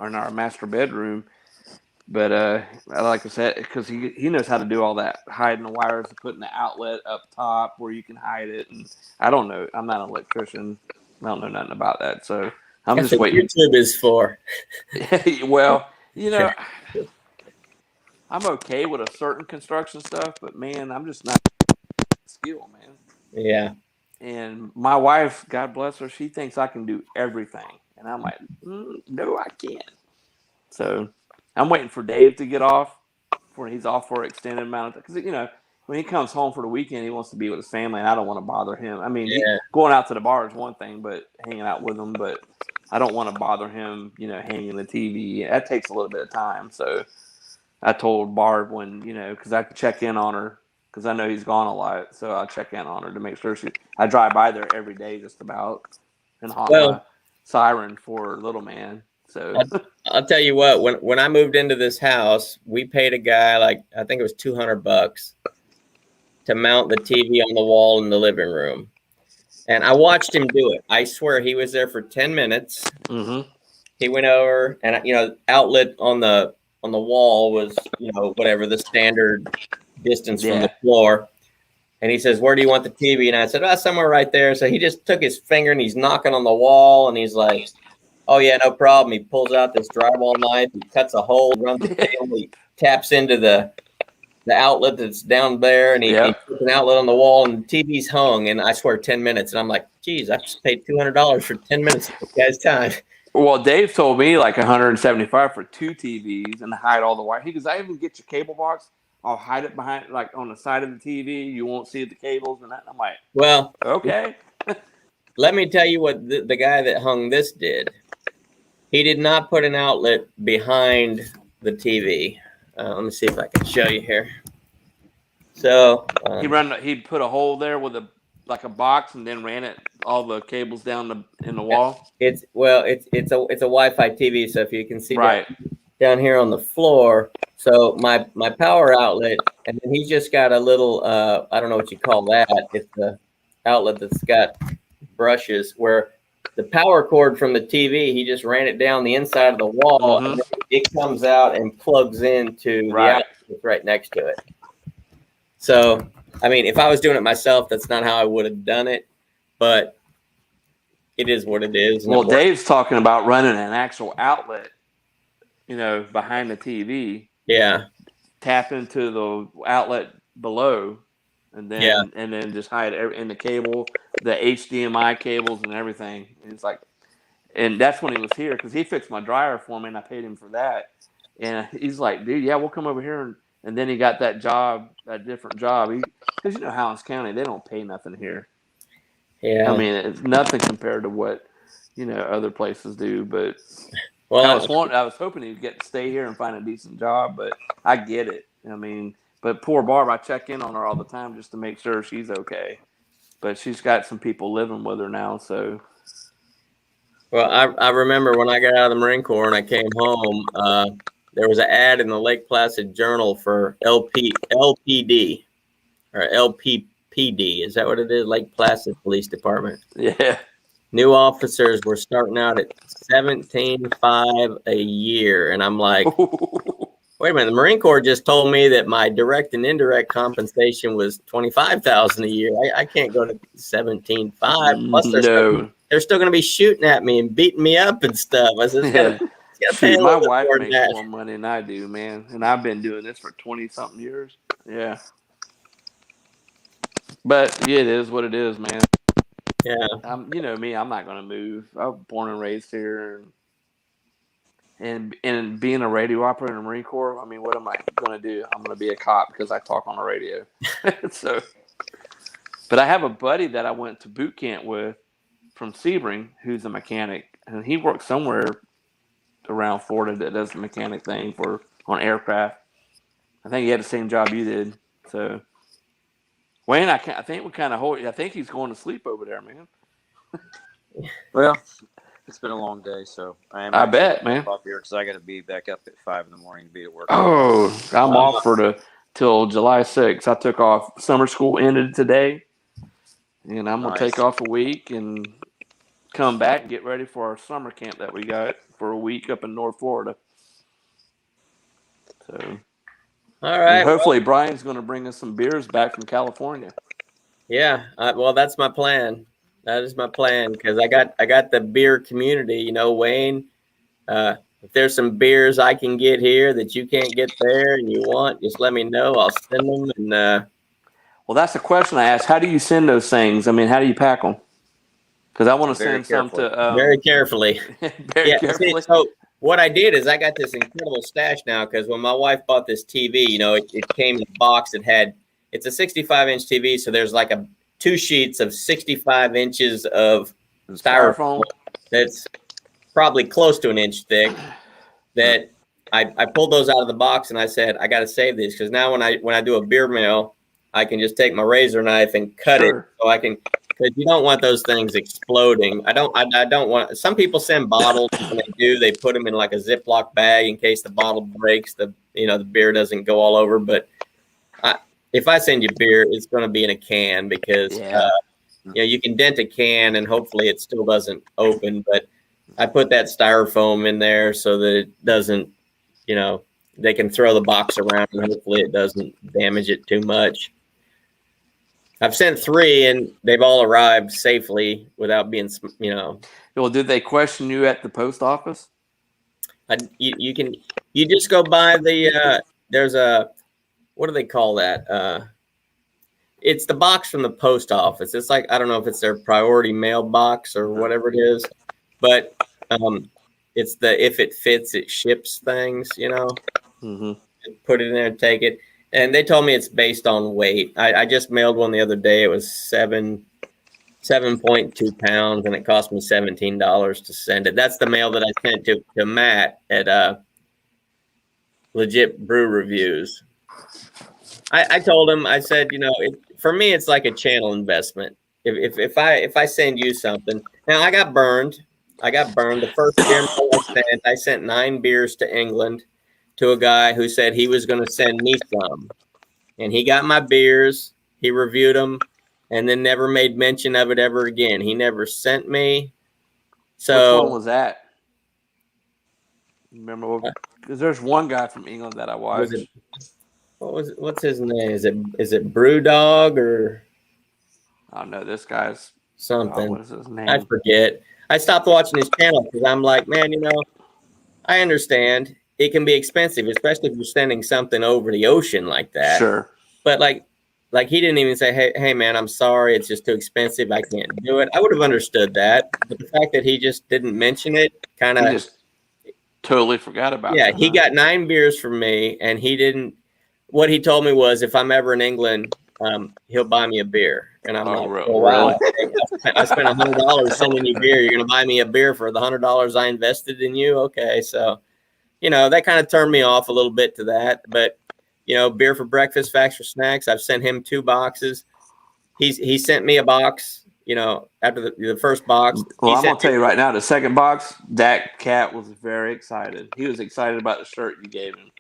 S4: our master bedroom. But like I said, because he knows how to do all that, hiding the wires and putting the outlet up top where you can hide it. And I don't know. I'm not an electrician. I don't know nothing about that. So I'm
S1: That's
S4: just
S1: what
S4: waiting.
S1: YouTube is for.
S4: Well, I'm okay with a certain construction stuff, but man, I'm just not skilled, man.
S1: Yeah.
S4: And my wife, God bless her, she thinks I can do everything. And I'm like, no, I can't. So I'm waiting for Dave to get off before he's off for an extended amount of time. Because, you know, when he comes home for the weekend, he wants to be with his family, and I don't want to bother him. I mean, going out to the bar is one thing, but hanging out with him, but I don't want to bother him, you know, hanging the TV. That takes a little bit of time. So I told Barb when, you know, because I could check in on her because I know he's gone a lot. So I'll check in on her to make sure I drive by there every day just about and honk my siren for little man. So
S1: I'll tell you what, when I moved into this house, we paid a guy like, I think it was $200 to mount the TV on the wall in the living room. And I watched him do it. I swear he was there for 10 minutes.
S4: Mm-hmm.
S1: He went over and, you know, outlet on the wall was, you know, whatever the standard distance from the floor. And he says, where do you want the TV? And I said, somewhere right there. So he just took his finger and he's knocking on the wall and he's like, oh yeah, no problem. He pulls out this drywall knife, he cuts a hole, runs the cable, he taps into the outlet that's down there, and he puts an outlet on the wall, and the TV's hung. And I swear, 10 minutes. And I'm like, geez, I just paid $200 for 10 minutes of this guy's time.
S4: Well, Dave told me like $175 for 2 TVs and hide all the wire. He goes, I even get your cable box. I'll hide it behind, like on the side of the TV. You won't see the cables and that. I'm like,
S1: well,
S4: okay.
S1: Let me tell you what the guy that hung this did. He did not put an outlet behind the TV. Let me see if I can show you here. So
S4: he'd put a hole there with a box and then ran all the cables down in the wall.
S1: It's a Wi-Fi TV. So if you can see down here on the floor, so my power outlet, and then he's just got a little I don't know what you call that. It's the outlet that's got brushes where the power cord from the TV, he just ran it down the inside of the wall, and then it comes out and plugs into the outlet that's right next to it. So, I mean, if I was doing it myself, that's not how I would have done it, but it is what it is.
S4: Well, Dave's talking about running an actual outlet, you know, behind the TV.
S1: Yeah.
S4: Tap into the outlet below. And then just hide in the cable, the HDMI cables and everything. And it's like, and that's when he was here because he fixed my dryer for me and I paid him for that. And he's like, dude, yeah, we'll come over here. And then he got that different job. Because you know, Highlands County, they don't pay nothing here.
S1: Yeah.
S4: I mean, it's nothing compared to what, you know, other places do. But
S1: well,
S4: I was hoping he'd get to stay here and find a decent job, but I get it. I mean, but poor Barb, I check in on her all the time just to make sure she's okay. But she's got some people living with her now, so.
S1: Well, I remember when I got out of the Marine Corps and I came home, there was an ad in the Lake Placid Journal for LPD or LPPD. Is that what it is? Lake Placid Police Department.
S4: Yeah.
S1: New officers were starting out at $17,500 a year, and I'm like. Wait a minute, the Marine Corps just told me that my direct and indirect compensation was $25,000 a year. I can't go to $17,500. Plus, they're still going to be shooting at me and beating me up and stuff. I said,
S4: my wife makes more money than I do, man. And I've been doing this for 20-something years. Yeah. But yeah, it is what it is, man.
S1: Yeah.
S4: You know me, I'm not going to move. I was born and raised here. And being a radio operator in the Marine Corps, I mean, what am I going to do? I'm going to be a cop because I talk on the radio. So, but I have a buddy that I went to boot camp with from Sebring, who's a mechanic, and he works somewhere around Florida that does the mechanic thing on aircraft. I think he had the same job you did. So, Wayne, I think we kind of I think he's going to sleep over there, man.
S10: Well. It's been a long day, so
S4: I bet, man.
S10: Off here because I got to be back up at 5 in the morning to be at work.
S4: Oh, I'm off till July 6th. I took off. Summer school ended today, and I'm gonna take off a week and come back and get ready for our summer camp that we got for a week up in North Florida. So,
S1: all right.
S4: Hopefully, Brian's gonna bring us some beers back from California.
S1: Yeah. Well, that's my plan. That is my plan because I got the beer community, you know, Wayne. If there's some beers I can get here that you can't get there and you want, just let me know. I'll send them. And
S4: well, that's the question I asked. How do you send those things? I mean, how do you pack them? Because I want to
S10: Very
S4: send some to
S1: Very carefully.
S4: very
S1: Yeah.
S4: carefully.
S1: See, so what I did is I got this incredible stash now because when my wife bought this TV, you know, it came in a box. It's a 65-inch TV, so there's like two sheets of 65 inches of styrofoam that's probably close to an inch thick. That I pulled those out of the box and I said, I got to save these because now when I do a beer mail, I can just take my razor knife and cut it so I can. Because you don't want those things exploding. I don't want. Some people send bottles. When they do, they put them in like a Ziploc bag in case the bottle breaks. The beer doesn't go all over. But if I send you beer, it's going to be in a can because you can dent a can and hopefully it still doesn't open. But I put that styrofoam in there so that it doesn't. They can throw the box around and hopefully it doesn't damage it too much. I've sent 3 and they've all arrived safely without being,
S4: Well, did they question you at the post office?
S1: You just go by there's what do they call that? It's the box from the post office. It's like, I don't know if it's their priority mail box or whatever it is, but it's the, if it fits, it ships things,
S4: Mm-hmm.
S1: Put it in there and take it. And they told me it's based on weight. I just mailed one the other day. It was 7.2 pounds, and it cost me $17 to send it. That's the mail that I sent to Matt at Legit Brew Reviews. I told him, I said, for me, it's like a channel investment. If I send you something, now I got burned. The first beer I sent 9 beers to England to a guy who said he was going to send me some, and he got my beers, he reviewed them, and then never made mention of it ever again. He never sent me. So
S4: which one was that? Remember, because there's one guy from England that I watched.
S1: What's his name? Is it Brewdog or?
S4: I don't know. This guy's
S1: something.
S4: What is his name?
S1: I forget. I stopped watching his channel because I'm like, man, I understand. It can be expensive, especially if you're sending something over the ocean like that.
S4: Sure.
S1: But like he didn't even say, hey man, I'm sorry. It's just too expensive. I can't do it. I would have understood that. But the fact that he just didn't mention it kind of.
S4: He just totally forgot about it.
S1: Yeah, he got 9 beers from me and he didn't. What he told me was if I'm ever in England, he'll buy me a beer. And I'm like, oh, wow. I spent $100 sending you beer. You're going to buy me a beer for the $100 I invested in you? Okay, so. That kind of turned me off a little bit to that. But, beer for breakfast, facts for snacks. I've sent him 2 boxes. He sent me a box, after the first box.
S4: Well, I'm going to tell you right now, the second box, that cat was very excited. He was excited about the shirt you gave him.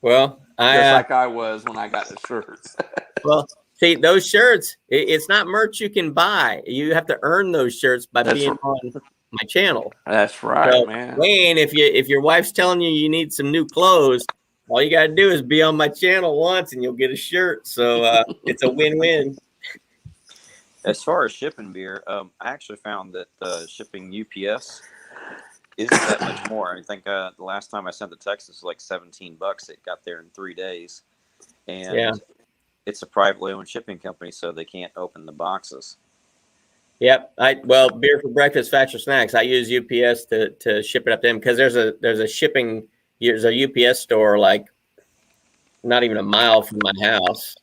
S1: Well,
S4: just like I was when I got the shirts.
S1: Well, see, those shirts, it's not merch you can buy. You have to earn those shirts by being on my channel.
S4: That's right,
S1: so,
S4: man.
S1: Wayne, if your wife's telling you need some new clothes, all you gotta do is be on my channel once and you'll get a shirt. So it's a win-win.
S10: As far as shipping beer, I actually found that shipping UPS isn't that much more. I think the last time I sent to Texas was like $17. It got there in 3 days, and it's a privately owned shipping company, so they can't open the boxes.
S1: Yep. Beer for breakfast, facts for snacks. I use UPS to ship it up to them because there's a UPS store like not even a mile from my house.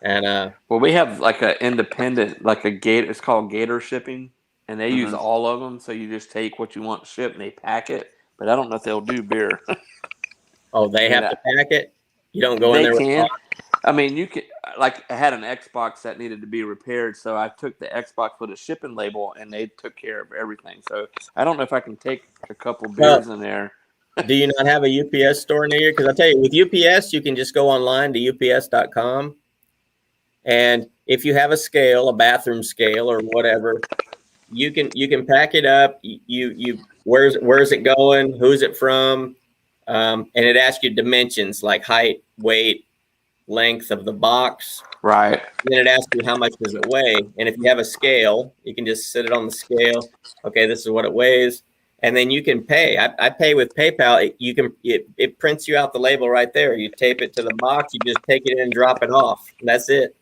S1: And
S4: well, we have like an independent, like a Gator. It's called Gator Shipping, and they use all of them. So you just take what you want to ship and they pack it. But I don't know if they'll do beer.
S1: Oh, they have to pack it. You don't go in there.
S4: They can. I mean, you can. Like I had an Xbox that needed to be repaired, so I took the Xbox with a shipping label, and they took care of everything. So I don't know if I can take a couple beers in there.
S1: Do you not have a UPS store near you? Because I tell you, with UPS, you can just go online to ups.com, and if you have a scale, a bathroom scale or whatever, you can pack it up. You where's it going? Who's it from? And it asks you dimensions like height, weight, length of the box.
S4: Right.
S1: And then it asks you how much does it weigh. And if you have a scale, you can just set it on the scale. Okay, this is what it weighs. And then you can pay. I pay with PayPal. It prints you out the label right there. You tape it to the box. You just take it in and drop it off. And that's it.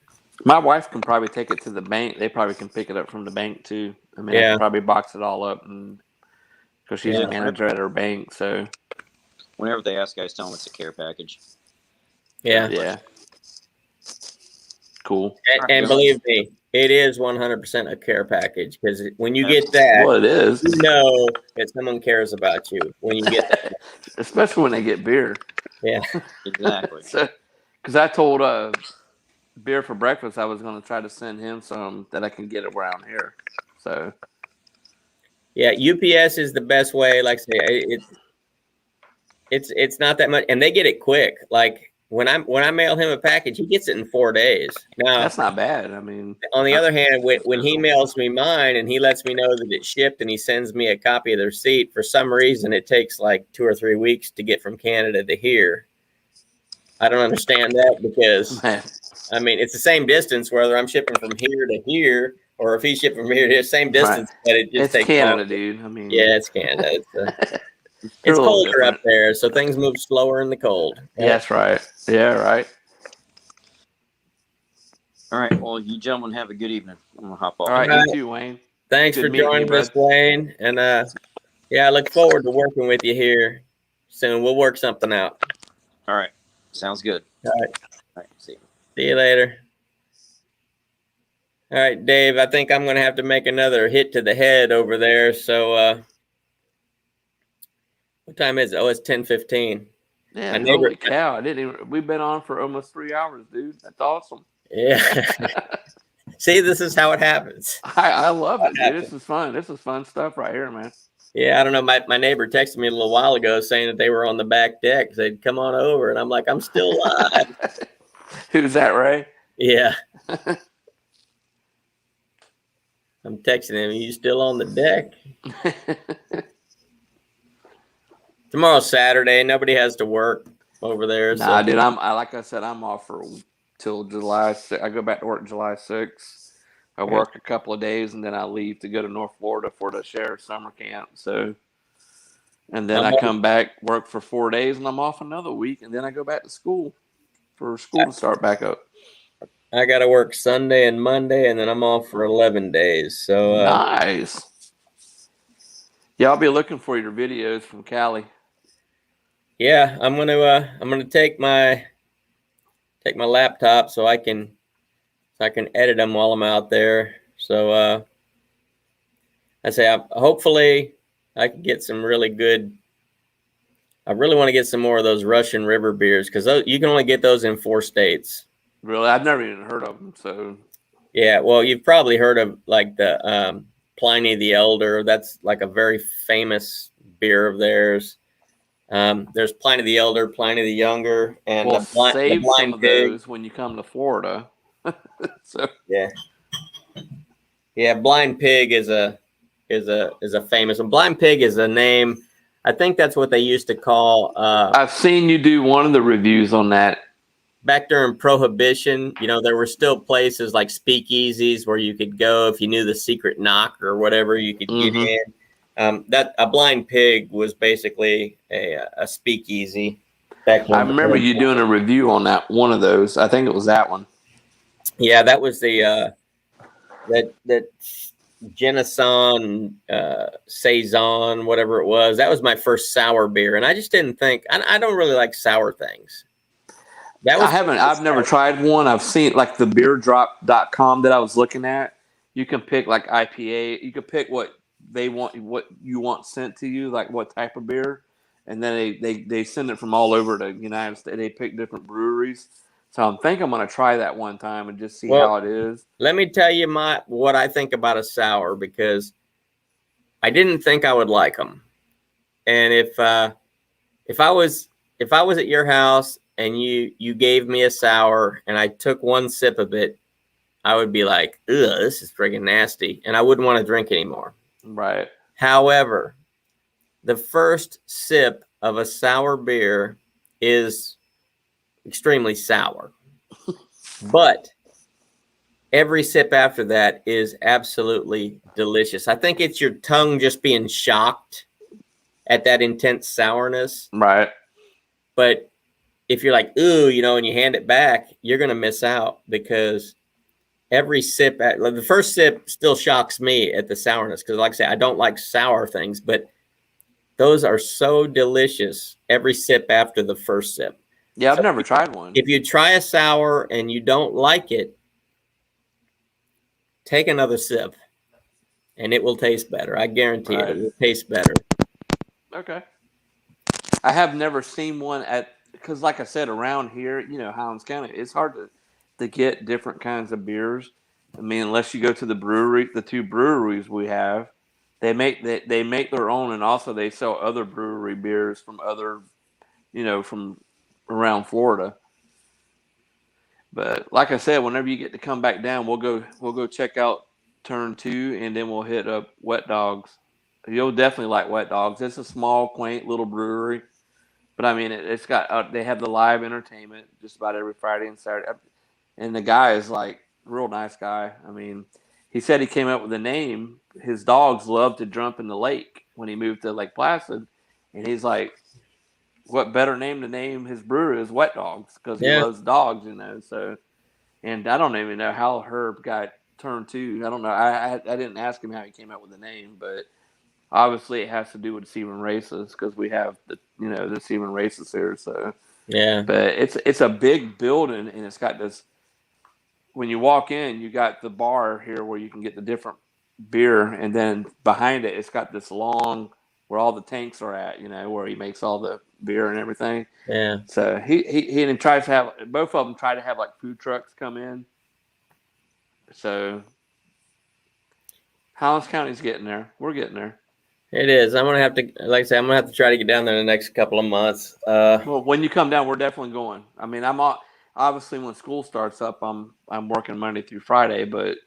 S4: My wife can probably take it to the bank. They probably can pick it up from the bank too. I mean, I
S1: Yeah.
S4: can probably box it all up, and because she's
S10: Yeah.
S4: a manager at her bank, so
S10: Whenever they ask, guys, tell them it's a care package.
S1: Yeah.
S4: yeah, cool.
S1: And believe me, it is 100% a care package because when you get that,
S4: Well, it is,
S1: you know that someone cares about you when you get that.
S4: especially when they get beer.
S1: Yeah.
S10: Exactly.
S4: So, because I told Beer for breakfast, I was going to try to send him some that I can get around here. So
S1: Yeah, UPS is the best way. Like I say, it's not that much, and they get it quick. Like when I mail him a package, he gets it in 4 days. Now
S4: that's not bad. I mean,
S1: on the other hand, when he mails me mine and he lets me know that it's shipped and he sends me a copy of the receipt, for some reason it takes like 2 or 3 weeks to get from Canada to here. I don't understand that because
S4: man,
S1: I mean it's the same distance whether I'm shipping from here to here or if he's shipping from here to here, same distance, but it just
S4: it's
S1: takes
S4: Canada,
S1: longer.
S4: dude. I mean,
S1: Yeah, it's Canada. It's
S4: a little
S1: colder
S4: different.
S1: up there, so things move slower in the cold.
S4: Yeah, that's right. Yeah, right.
S10: All right. Well, you gentlemen have a good evening. I'm gonna hop off.
S4: All right,
S1: All
S4: you
S1: right.
S4: too, Wayne.
S1: Thanks
S4: Good
S1: for
S4: meeting you,
S1: joining us,
S4: bud.
S1: Wayne. And yeah, I look forward to working with you here soon. We'll work something out.
S10: All right. Sounds good.
S1: All right.
S10: All right. See you.
S1: See you later. All right, Dave, I think I'm going to have to make another hit to the head over there. So what time is it? Oh, it's 10:15.
S4: Yeah,
S1: My neighbor-
S4: holy cow! I didn't even. We've been on for almost 3 hours, dude. That's awesome.
S1: Yeah. See, this is how it happens.
S4: I love it, dude. This is fun. This is fun stuff right here, man.
S1: Yeah, I don't know. My neighbor texted me a little while ago saying that they were on the back deck. They'd come on over, and I'm like, I'm still alive.
S4: Who's that, Ray?
S1: Yeah. I'm texting him. Are you still on the deck? Tomorrow's Saturday. Nobody has to work over there.
S4: Nah,
S1: So.
S4: dude. Like I said, I'm off for till July. I go back to work July 6th. I work a couple of days and then I leave to go to North Florida for the sheriff's summer camp. So, and then I come back, work for 4 days, and I'm off another week, and then I go back to school for school to start back up.
S1: I got to work Sunday and Monday, and then I'm off for 11 days. So
S4: Nice. Yeah, I'll be looking for your videos from Cali.
S1: yeah, I'm gonna take my laptop so I can edit them while I'm out there. So I say hopefully I can get some really good. I really want to get some more of those Russian River beers because you can only get those in 4 states.
S4: Really, I've never even heard of them. So
S1: Yeah, well, you've probably heard of like the Pliny the Elder. That's like a very famous beer of theirs. There's Pliny the Elder, Pliny the Younger, and
S4: we'll
S1: the
S4: save
S1: Blind
S4: some of
S1: Pig.
S4: those when you come to Florida. So
S1: Yeah, Blind Pig is a famous one. Blind Pig is a name. I think that's what they used to call
S4: I've seen you do one of the reviews on that.
S1: back during Prohibition. You know, there were still places like speakeasies where you could go if you knew the secret knock or whatever, you could get in. That a Blind Pig was basically a speakeasy. Back
S4: I remember you doing a review on that one of those. I think it was that one.
S1: Yeah, that was the that Geneson Saison, whatever it was. That was my first sour beer, and I just didn't think I don't really like sour things. That was
S4: I've never tried one. I've seen like the beerdrop.com that I was looking at. You can pick like IPA. You can pick what they want, what you want sent to you, like what type of beer. And then they send it from all over the United States. They pick different breweries. So I think I'm going to try that one time and just see how it is.
S1: Let me tell you what I think about a sour, because I didn't think I would like them. And if I was at your house and you gave me a sour and I took one sip of it, I would be like, ugh, this is friggin' nasty. And I wouldn't want to drink anymore.
S4: Right.
S1: However, the first sip of a sour beer is extremely sour. But every sip after that is absolutely delicious. I think it's your tongue just being shocked at that intense sourness.
S4: Right.
S1: But if you're like, ooh, and you hand it back, you're going to miss out because every sip like the first sip still shocks me at the sourness because, like I say, I don't like sour things, but those are so delicious every sip after the first sip.
S4: Yeah, I've
S1: So
S4: never tried one.
S1: If you try a sour and you don't like it, take another sip and it will taste better. I guarantee it. It will taste better.
S4: Okay. I have never seen one because like I said, around here, Highlands County, it's hard to get different kinds of beers. I mean, unless you go to the brewery, the two breweries we have, they make their own, and also they sell other brewery beers from other, from around Florida. But like I said, whenever you get to come back down, we'll go check out Turn 2, and then we'll hit up Wet Dogs. You'll definitely like Wet Dogs. It's a small, quaint little brewery, but I mean, it's got they have the live entertainment just about every Friday and Saturday, and the guy is like real nice guy. I mean, he said he came up with the name. His dogs love to jump in the lake when he moved to Lake Placid, and he's like, what better name to name his brewery is Wet Dogs because he loves dogs, So, and I don't even know how Herb got Turn 2. I don't know. I didn't ask him how he came up with the name, but obviously it has to do with Seaman Races because we have the Seaman Races here. So
S1: yeah,
S4: but it's a big building, and it's got this. When you walk in, you got the bar here where you can get the different beer, and then behind it, it's got this long where all the tanks are at, where he makes all the beer and everything.
S1: Yeah.
S4: So he tries to have both of them try to have like food trucks come in. So Highlands County's getting there. We're getting there.
S1: It is. I'm gonna have to, like I say, I'm gonna have to try to get down there in the next couple of months.
S4: Well, when you come down, we're definitely going. I mean, obviously when school starts up, I'm working Monday through Friday, but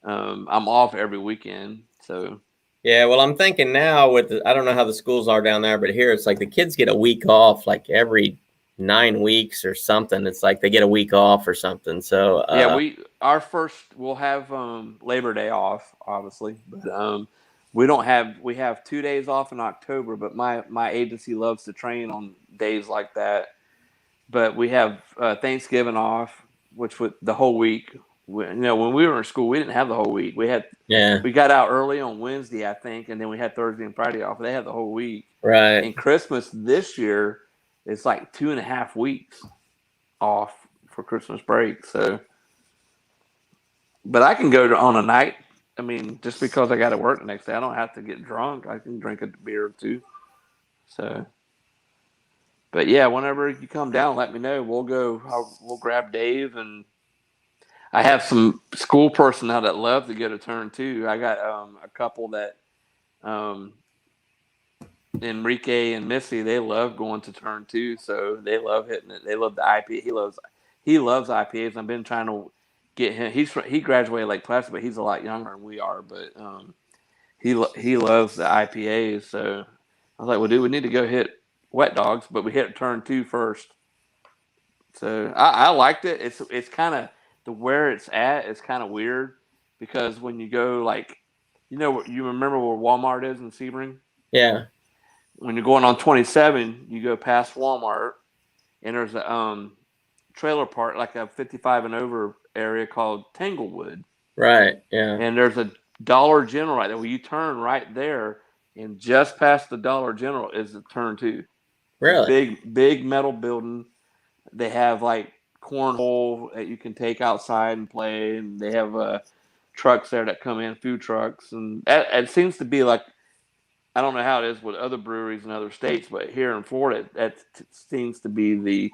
S4: I'm off every weekend. So
S1: yeah, well, I'm thinking now I don't know how the schools are down there, but here it's like the kids get a week off like every 9 weeks or something. It's like they get a week off or something. So
S4: yeah, we'll have Labor Day off, obviously, but we have 2 days off in October, but my agency loves to train on days like that. But we have Thanksgiving off, which with the whole week. When we were in school, we didn't have the whole week. We got out early on Wednesday, I think, and then we had Thursday and Friday off. They had the whole week.
S1: Right.
S4: And Christmas this year is like 2.5 weeks off for Christmas break. So, but I can go on a night. I mean, just because I got to work the next day, I don't have to get drunk. I can drink a beer or two. So, but yeah, whenever you come down, let me know. We'll go. We'll grab Dave, and I have some school personnel that love to go to Turn 2. I got a couple that Enrique and Missy, they love going to Turn 2, so they love hitting it. They love the IPA. He loves IPAs. I've been trying to get him. He graduated Lake Placid, but he's a lot younger than we are. But he loves the IPAs. So I was like, well, dude, we need to go hit Wet Dogs, but we hit Turn 2 first. So I liked it. It's kind of where it's at. It's kind of weird because when you go you remember where Walmart is in Sebring?
S1: Yeah.
S4: When you're going on 27, you go past Walmart, and there's a trailer park, like a 55 and over area called Tanglewood.
S1: Right. Yeah.
S4: And there's a Dollar General right there. Well, you turn right there, and just past the Dollar General is the Turn 2.
S1: Really?
S4: Big metal building. They have like cornhole that you can take outside and play, and they have trucks there that come in, food trucks, and it seems to be like, I don't know how it is with other breweries in other states, but here in Florida, that seems to be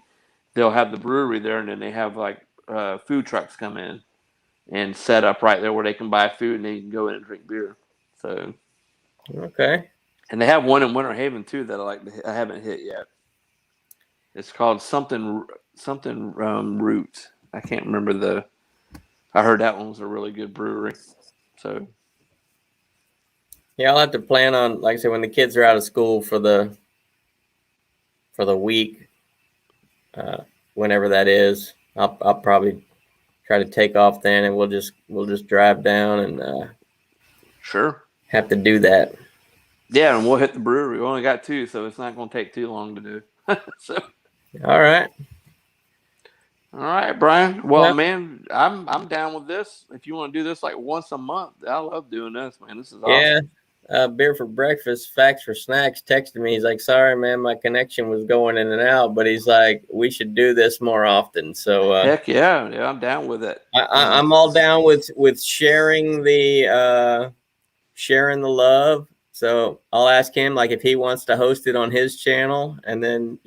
S4: they'll have the brewery there, and then they have like food trucks come in and set up right there where they can buy food and they can go in and drink beer. So,
S1: okay.
S4: And they have one in Winter Haven too that I haven't hit yet. It's called something Root. I can't remember I heard that one was a really good brewery. So.
S1: Yeah, I'll have to plan on, like I said, when the kids are out of school for the week, whenever that is, I'll probably try to take off then, and we'll just drive down and
S4: sure
S1: have to do that.
S4: Yeah, and we'll hit the brewery. We only got 2, so it's not going to take too long to do. So,
S1: all right.
S4: All right, Brian. Well,
S1: Yeah.
S4: man, I'm down with this. If you want to do this like once a month, I love doing this, man. This is awesome.
S1: Yeah. Beer for breakfast, facts for snacks. Texted me. He's like, "Sorry, man, my connection was going in and out," but he's like, "We should do this more often." So
S4: Heck yeah, I'm down with it.
S1: I'm all down with sharing the love. So I'll ask him like if he wants to host it on his channel, and then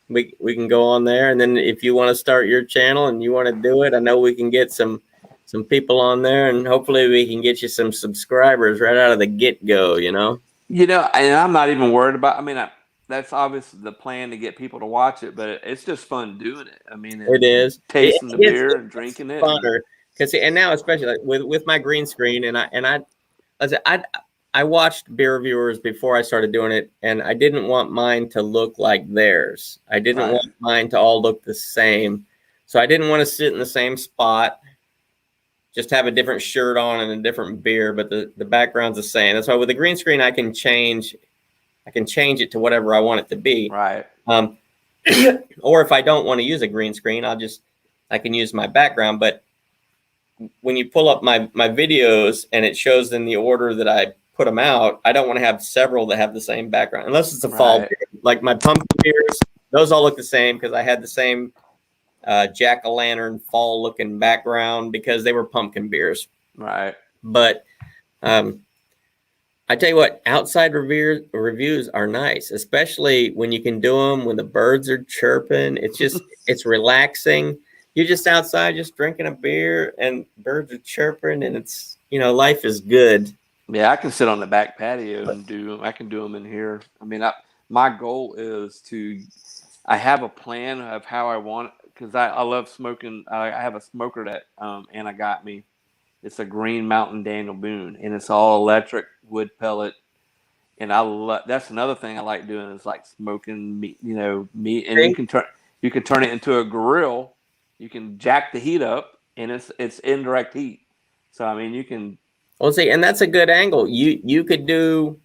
S1: we can go on there. And then if you want to start your channel and you want to do it, I know we can get some people on there, and hopefully we can get you some subscribers right out of the get-go,
S4: And I'm not even worried about, I mean, that's obviously the plan to get people to watch it, but it's just fun doing it. I mean,
S1: it is
S4: tasting the beer and drinking it.
S1: Funner. And now, especially like with my green screen, I watched beer reviewers before I started doing it, and I didn't want mine to look like theirs. I didn't want mine to all look the same. So I didn't want to sit in the same spot, just have a different shirt on and a different beer, but the background's the same. That's why with the green screen, I can change it to whatever I want it to be.
S4: Right.
S1: Or if I don't want to use a green screen, I can use my background. But when you pull up my videos and it shows in the order that I put them out, I don't want to have several that have the same background, unless it's a fall beer. Like my pumpkin beers, those all look the same because I had the same jack-o'-lantern fall looking background because they were pumpkin beers.
S4: Right.
S1: But I tell you what, outside reviews are nice, especially when you can do them when the birds are chirping. It's relaxing. You're just outside, just drinking a beer, and birds are chirping, and it's life is good.
S4: Yeah, I can sit on the back patio and I can do them in here. I mean, my goal is I have a plan of how I want it, because I love smoking. I have a smoker that Anna got me. It's a Green Mountain Daniel Boone, and it's all electric wood pellet. And that's another thing I like doing is like smoking meat, meat, and you can turn it into a grill. You can jack the heat up, and it's indirect heat. So I mean, you can.
S1: Well, see, and that's a good angle. You could do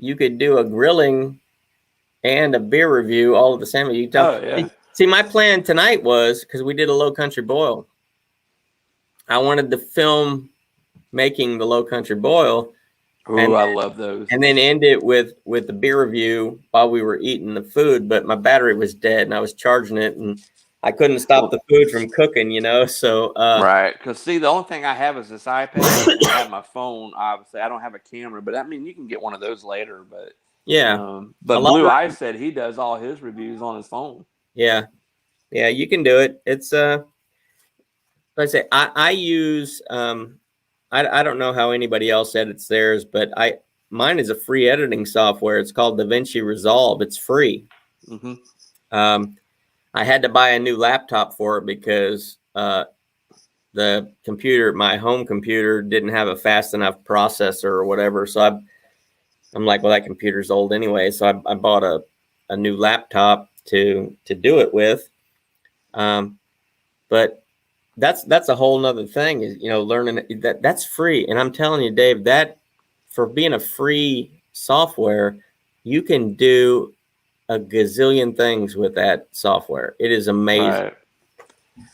S1: a grilling and a beer review all at the same. You tell.
S4: Oh, yeah.
S1: See, my plan tonight was, because we did a Low Country Boil, I wanted to film making the Low Country Boil.
S4: Oh, I love those. And
S1: then end it with the beer review while we were eating the food, but my battery was dead and I was charging it and I couldn't stop the food from cooking, so.
S4: Right. Because, see, the only thing I have is this iPad. And I have my phone, obviously. I don't have a camera, but I mean, you can get one of those later. But
S1: yeah.
S4: But Blue Eye said he does all his reviews on his phone.
S1: Yeah. Yeah, you can do it. It's, like I say, I use, I don't know how anybody else edits theirs, but mine is a free editing software. It's called DaVinci Resolve. It's free.
S4: Mm-hmm.
S1: I had to buy a new laptop for it because the computer, my home computer, didn't have a fast enough processor or whatever. So I'm like, well, that computer's old anyway. So I bought a new laptop to do it with. But that's a whole nother thing is, learning that's free. And I'm telling you, Dave, that for being a free software, you can do a gazillion things with that software. It is amazing.
S4: Right.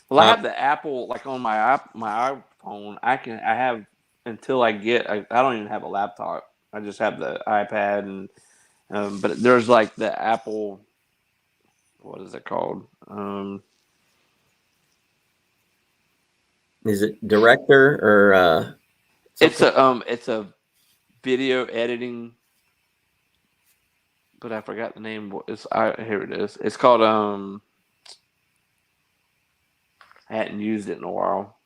S4: Well, I have the Apple, like on my iPhone, I have until I don't even have a laptop. I just have the iPad but there's like the Apple, what is it called?
S1: Is it Director or
S4: it's a video editing, but I forgot the name. Here it is. It's called I hadn't used it in a while,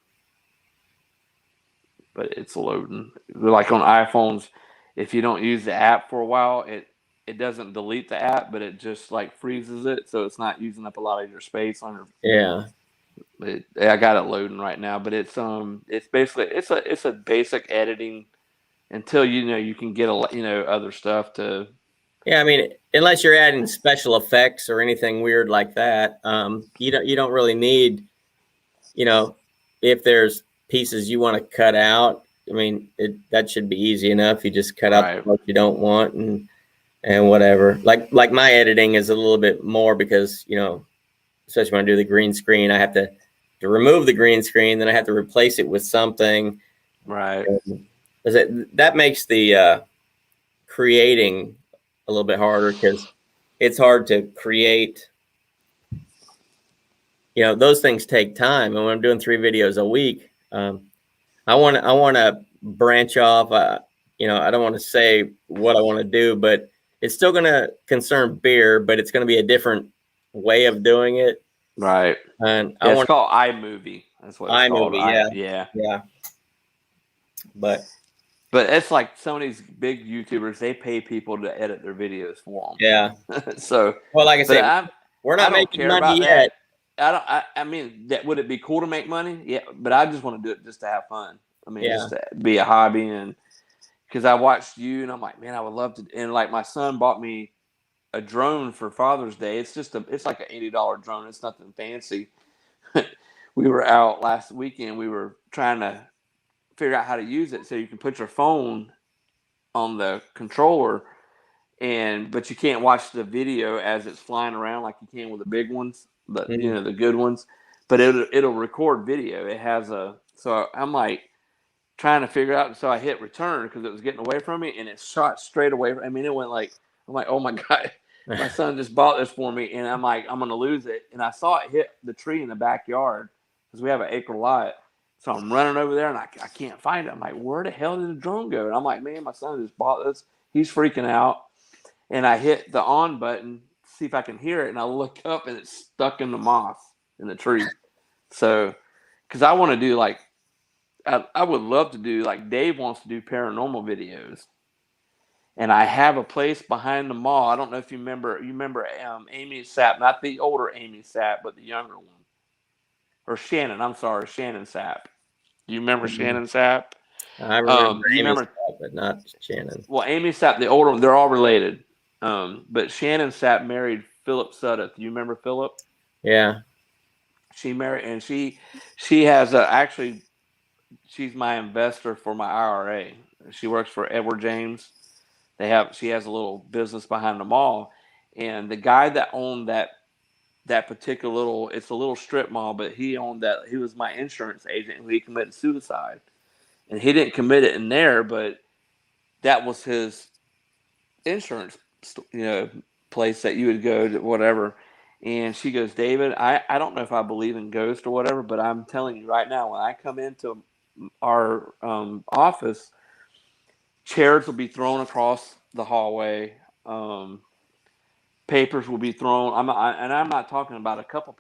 S4: but it's loading. Like on iPhones, if you don't use the app for a while, it doesn't delete the app, but it just like freezes it, so it's not using up a lot of your space on your.
S1: Yeah.
S4: I got it loading right now, but it's basically it's a basic editing until you can get other stuff to.
S1: Yeah, I mean, unless you're adding special effects or anything weird like that, you don't really need, if there's pieces you want to cut out. I mean, that should be easy enough. You just cut out what you don't want and whatever. Like my editing is a little bit more because especially when I do the green screen, I have to remove the green screen, then I have to replace it with something.
S4: Right.
S1: That makes the creating a little bit harder because it's hard to create. Those things take time, and when I'm doing 3 videos a week, I want to branch off. I don't want to say what I want to do, but it's still going to concern beer, but it's going to be a different way of doing it.
S4: Right.
S1: And
S4: yeah, it's called iMovie. That's what it's called.
S1: iMovie. Yeah. But
S4: it's like some of these big YouTubers, they pay people to edit their videos for them.
S1: Yeah.
S4: So,
S1: well, like I said, we're not making money yet.
S4: I mean, would it be cool to make money? Yeah, but I just want to do it just to have fun. I mean, just to be a hobby, and because I watched you, and I'm like, man, I would love to. And like my son bought me a drone for Father's Day. It's like an $80 drone. It's nothing fancy. We were out last weekend. We were trying to figure out how to use it so you can put your phone on the controller, but you can't watch the video as it's flying around like you can with the big ones, but the good ones. But it'll record video. It has so I'm like trying to figure out. So I hit return because it was getting away from me, and it shot straight away. I mean, it went like, I'm like, oh my God, my son just bought this for me, and I'm like, I'm gonna lose it. And I saw it hit the tree in the backyard because we have an acre lot. So I'm running over there, and I can't find it. I'm like, where the hell did the drone go? And I'm like, man, my son just bought this. He's freaking out. And I hit the on button, see if I can hear it, and I look up, and it's stuck in the moss in the tree. So, because I want to do like, I would love to do like Dave wants to do paranormal videos, and I have a place behind the mall. I don't know if you remember. Amy Sapp, not the older Amy Sapp, but the younger one, or Shannon. I'm sorry, Shannon Sapp. Do you remember Shannon Sapp?
S1: I remember Amy Sapp, but not Shannon.
S4: Well, Amy Sapp, the older one, they're all related. But Shannon Sapp married Philip Sudduth. Do you remember Philip?
S1: Yeah.
S4: She married, and she has actually, she's my investor for my IRA. She works for Edward James. She has a little business behind the mall, and the guy that owned that particular it's a little strip mall, but he owned that. He was my insurance agent, and he committed suicide, and he didn't commit it in there, but that was his insurance, place that you would go to, whatever. And she goes, David, I don't know if I believe in ghosts or whatever, but I'm telling you right now, when I come into our office, chairs will be thrown across the hallway. Papers will be thrown. I'm not talking about a couple.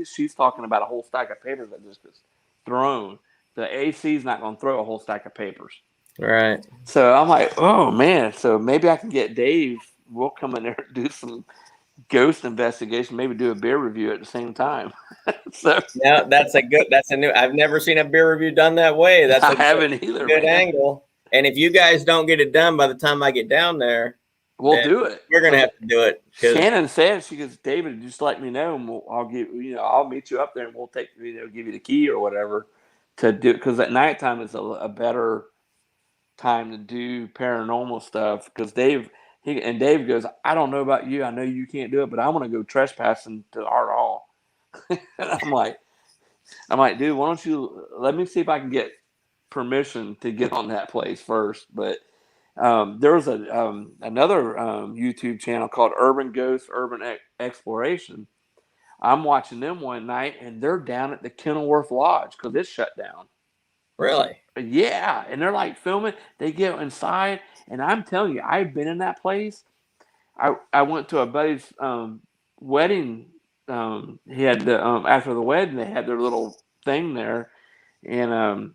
S4: She's talking about a whole stack of papers that just gets thrown. The AC is not going to throw a whole stack of papers.
S1: Right.
S4: So I'm like, oh man. So maybe I can get Dave. We'll come in there and do some ghost investigation. Maybe do a beer review at the same time. So
S1: yeah, that's a new. I've never seen a beer review done that way. That's
S4: I haven't either.
S1: Good angle. And if you guys don't get it done by the time I get down there,
S4: we'll do it.
S1: We're gonna have to do it.
S4: Shannon said, she goes, David, just let me know, and I'll meet you up there, and we'll give you the key or whatever to do. Because at nighttime is a better time to do paranormal stuff. Because Dave goes, I don't know about you. I know you can't do it, but I want to go trespassing to Art Hall. And I'm like, dude, why don't you let me see if I can get permission to get on that place first. But there's another YouTube channel called Urban Ghost Urban Exploration. I'm watching them one night, and they're down at the Kenilworth Lodge because it's shut down.
S1: Really?
S4: Yeah, and they're like filming. They get inside, and I'm telling you, I've been in that place. I went to a buddy's wedding. He had the after the wedding, they had their little thing there, and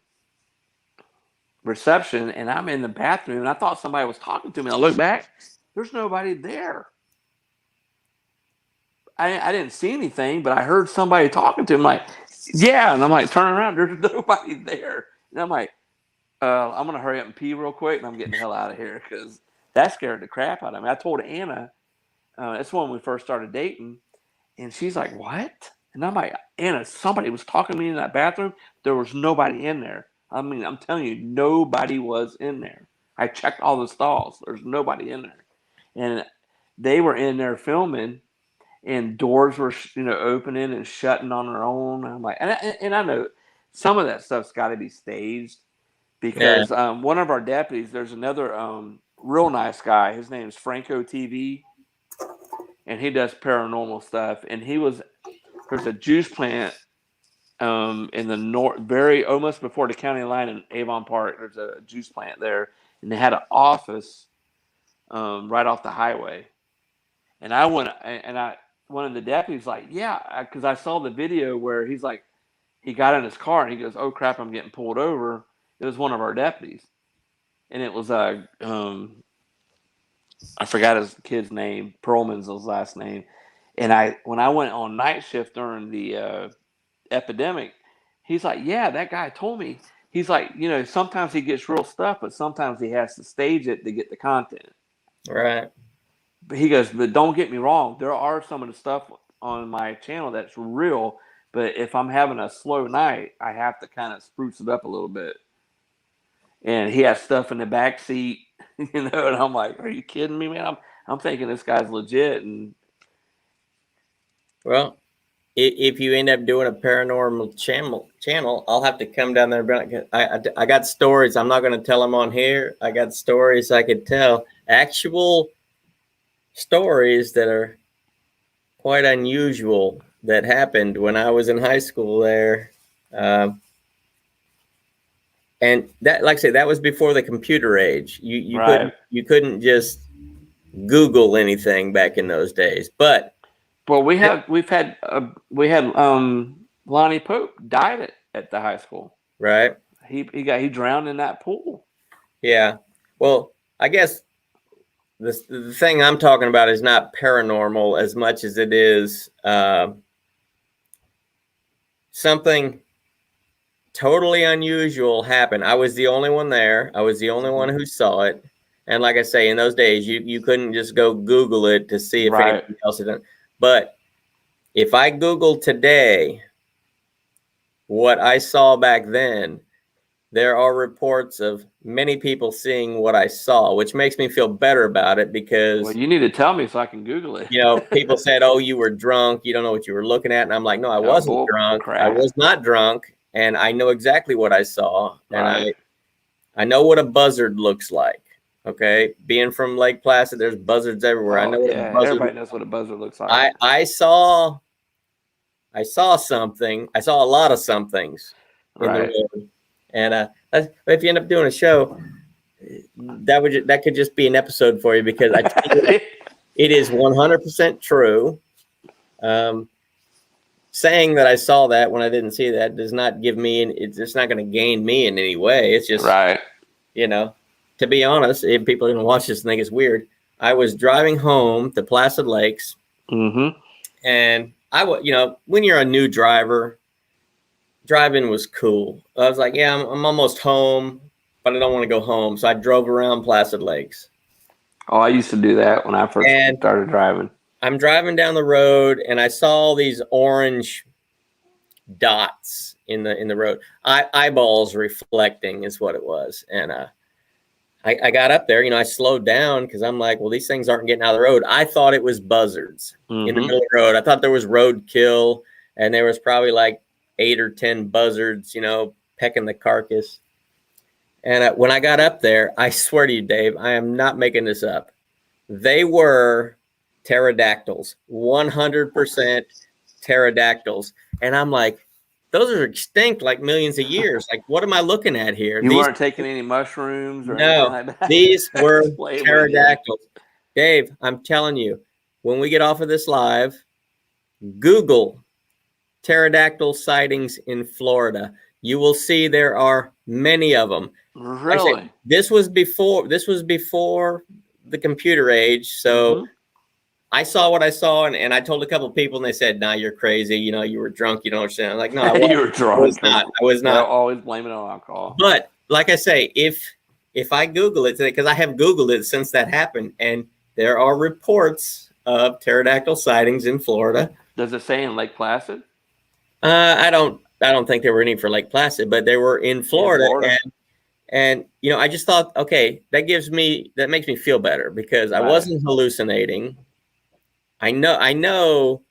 S4: reception, and I'm in the bathroom, and I thought somebody was talking to me. I look back, there's nobody there. I didn't see anything, but I heard somebody talking to him. Like, yeah, and I'm like, turning around, there's nobody there, and I'm like, I'm gonna hurry up and pee real quick, and I'm getting the hell out of here because that scared the crap out of me. I told Anna, that's when we first started dating, and she's like, what? And I'm like, Anna, somebody was talking to me in that bathroom. There was nobody in there. I mean, I'm telling you, nobody was in there. I checked all the stalls. There's nobody in there. And they were in there filming, and doors were opening and shutting on their own. I'm like, and I know some of that stuff's got to be staged because one of our deputies, there's another real nice guy. His name is Franco TV, and he does paranormal stuff. And there's a juice plant in the north, very almost before the county line in Avon Park. There's a juice plant there, and they had an office right off the highway. And I went, and one of the deputies like, yeah, because I saw the video where he's like, he got in his car and he goes, "Oh crap, I'm getting pulled over." It was one of our deputies, and it was I forgot his kid's name. Perlman's his last name. And when I went on night shift during the epidemic, he's like, "Yeah, that guy told me." He's like, sometimes he gets real stuff, but sometimes he has to stage it to get the content.
S1: Right.
S4: But he goes, "But don't get me wrong. There are some of the stuff on my channel that's real. But if I'm having a slow night, I have to kind of spruce it up a little bit." And he has stuff in the back seat, and I'm like, "Are you kidding me, man?" I'm thinking this guy's legit. And
S1: well, if you end up doing a paranormal channel, I'll have to come down there. I got stories. I'm not going to tell them on here. I got stories I could tell. Actual stories that are quite unusual that happened when I was in high school there. And that, like I say, that was before the computer age. You couldn't just Google anything back in those days. But
S4: we had Lonnie Pope died at the high school.
S1: Right.
S4: He drowned in that pool.
S1: Yeah. Well, I guess the thing I'm talking about is not paranormal as much as it is something totally unusual happened. I was the only one there. I was the only one who saw it. And like I say, in those days, you couldn't just go Google it to see if anything else had done. But if I Google today what I saw back then, there are reports of many people seeing what I saw, which makes me feel better about it because...
S4: Well, you need to tell me so I can Google it.
S1: People said, "Oh, you were drunk. You don't know what you were looking at." And I'm like, no, I wasn't drunk.
S4: Crap.
S1: I was not drunk. And I know exactly what I saw. And I know what a buzzard looks like. Okay. Being from Lake Placid, there's buzzards everywhere. I know what a buzzard...
S4: Everybody knows what a buzzard looks like.
S1: I saw something. I saw a lot of somethings in the road. And if you end up doing a show, that could just be an episode for you because I tell you, it is 100% true. Saying that I saw that when I didn't see that does not give me, it's not going to gain me in any way. It's just, to be honest, if people are going to watch this and think it's weird, I was driving home to Placid Lakes.
S4: Mm-hmm.
S1: And when you're a new driver, driving was cool. I was like, yeah, I'm almost home, but I don't want to go home. So I drove around Placid Lakes.
S4: Oh, I used to do that when I first started driving.
S1: I'm driving down the road and I saw these orange dots in the road. Eyeballs reflecting is what it was. And I got up there, I slowed down because I'm like, well, these things aren't getting out of the road. I thought it was buzzards in the middle of the road. I thought there was roadkill and there was probably like 8 or 10 buzzards, pecking the carcass. And when I got up there, I swear to you, Dave, I am not making this up. They were pterodactyls, 100% pterodactyls. And I'm like, those are extinct like millions of years. Like, what am I looking at here?
S4: You weren't taking any mushrooms or anything like that?
S1: These were pterodactyls. Dave, I'm telling you, when we get off of this live, Google pterodactyl sightings in Florida. You will see there are many of them.
S4: Really?
S1: This was before the computer age. So I saw what I saw and I told a couple of people and they said, "Nah, you're crazy. You were drunk. You don't understand." I'm like, "No,
S4: you were drunk.
S1: I was not.
S4: They'll always blame it on alcohol."
S1: But like I say, if I Google it today, because I have Googled it since that happened, and there are reports of pterodactyl sightings in Florida.
S4: Does it say in Lake Placid?
S1: I don't think there were any for Lake Placid, but they were in Florida. And I just thought, okay, that makes me feel better because I wasn't hallucinating. I know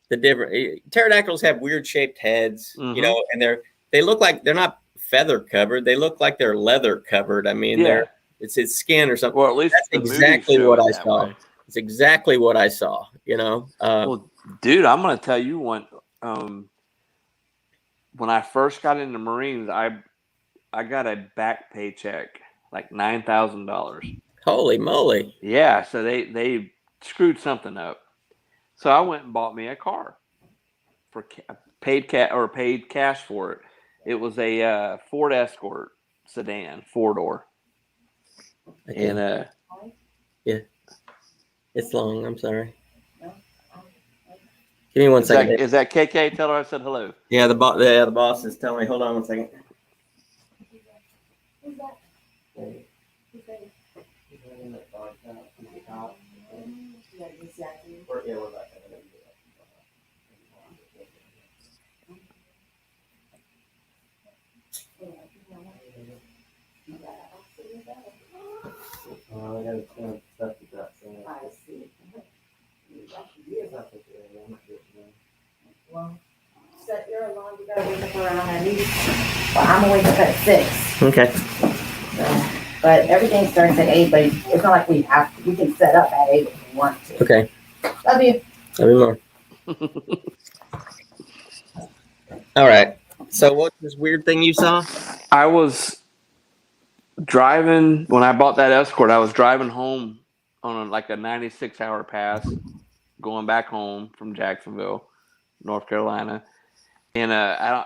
S1: the different pterodactyls have weird shaped heads,
S4: Mhm.
S1: you know, and they look like they're not feather covered. They look like they're leather covered. I mean,
S4: Yeah.
S1: it's skin or something.
S4: Well, at least
S1: That's
S4: the movies
S1: exactly
S4: show
S1: what
S4: it
S1: I
S4: that
S1: saw.
S4: way.
S1: It's exactly what I saw, you know.
S4: Well, dude, I'm gonna tell you one. When I first got into Marines, I got a back paycheck, like $9,000.
S1: Holy moly.
S4: Yeah, so they screwed something up. So I went and bought me a car for paid cash for it. It was a Ford Escort sedan, 4-door,
S1: Okay.
S4: and
S1: Yeah. It's long. I'm sorry. Give me 1 second.
S4: is that KK? Tell her I said hello.
S1: Yeah, the boss is telling me. Hold on 1 second.
S11: Well, set your alarm. You gotta wake up around at least. Well, I'm gonna wake up at 6.
S1: Okay.
S11: So, but everything starts at 8. But it's not like we have to. We can set up at 8 if we want to.
S1: Okay.
S11: Love you.
S1: Love you more. All right. So what's this weird thing you saw?
S4: I was driving when I bought that Escort. I was driving home on like a 96-hour pass, going back home from Jacksonville, North Carolina, and I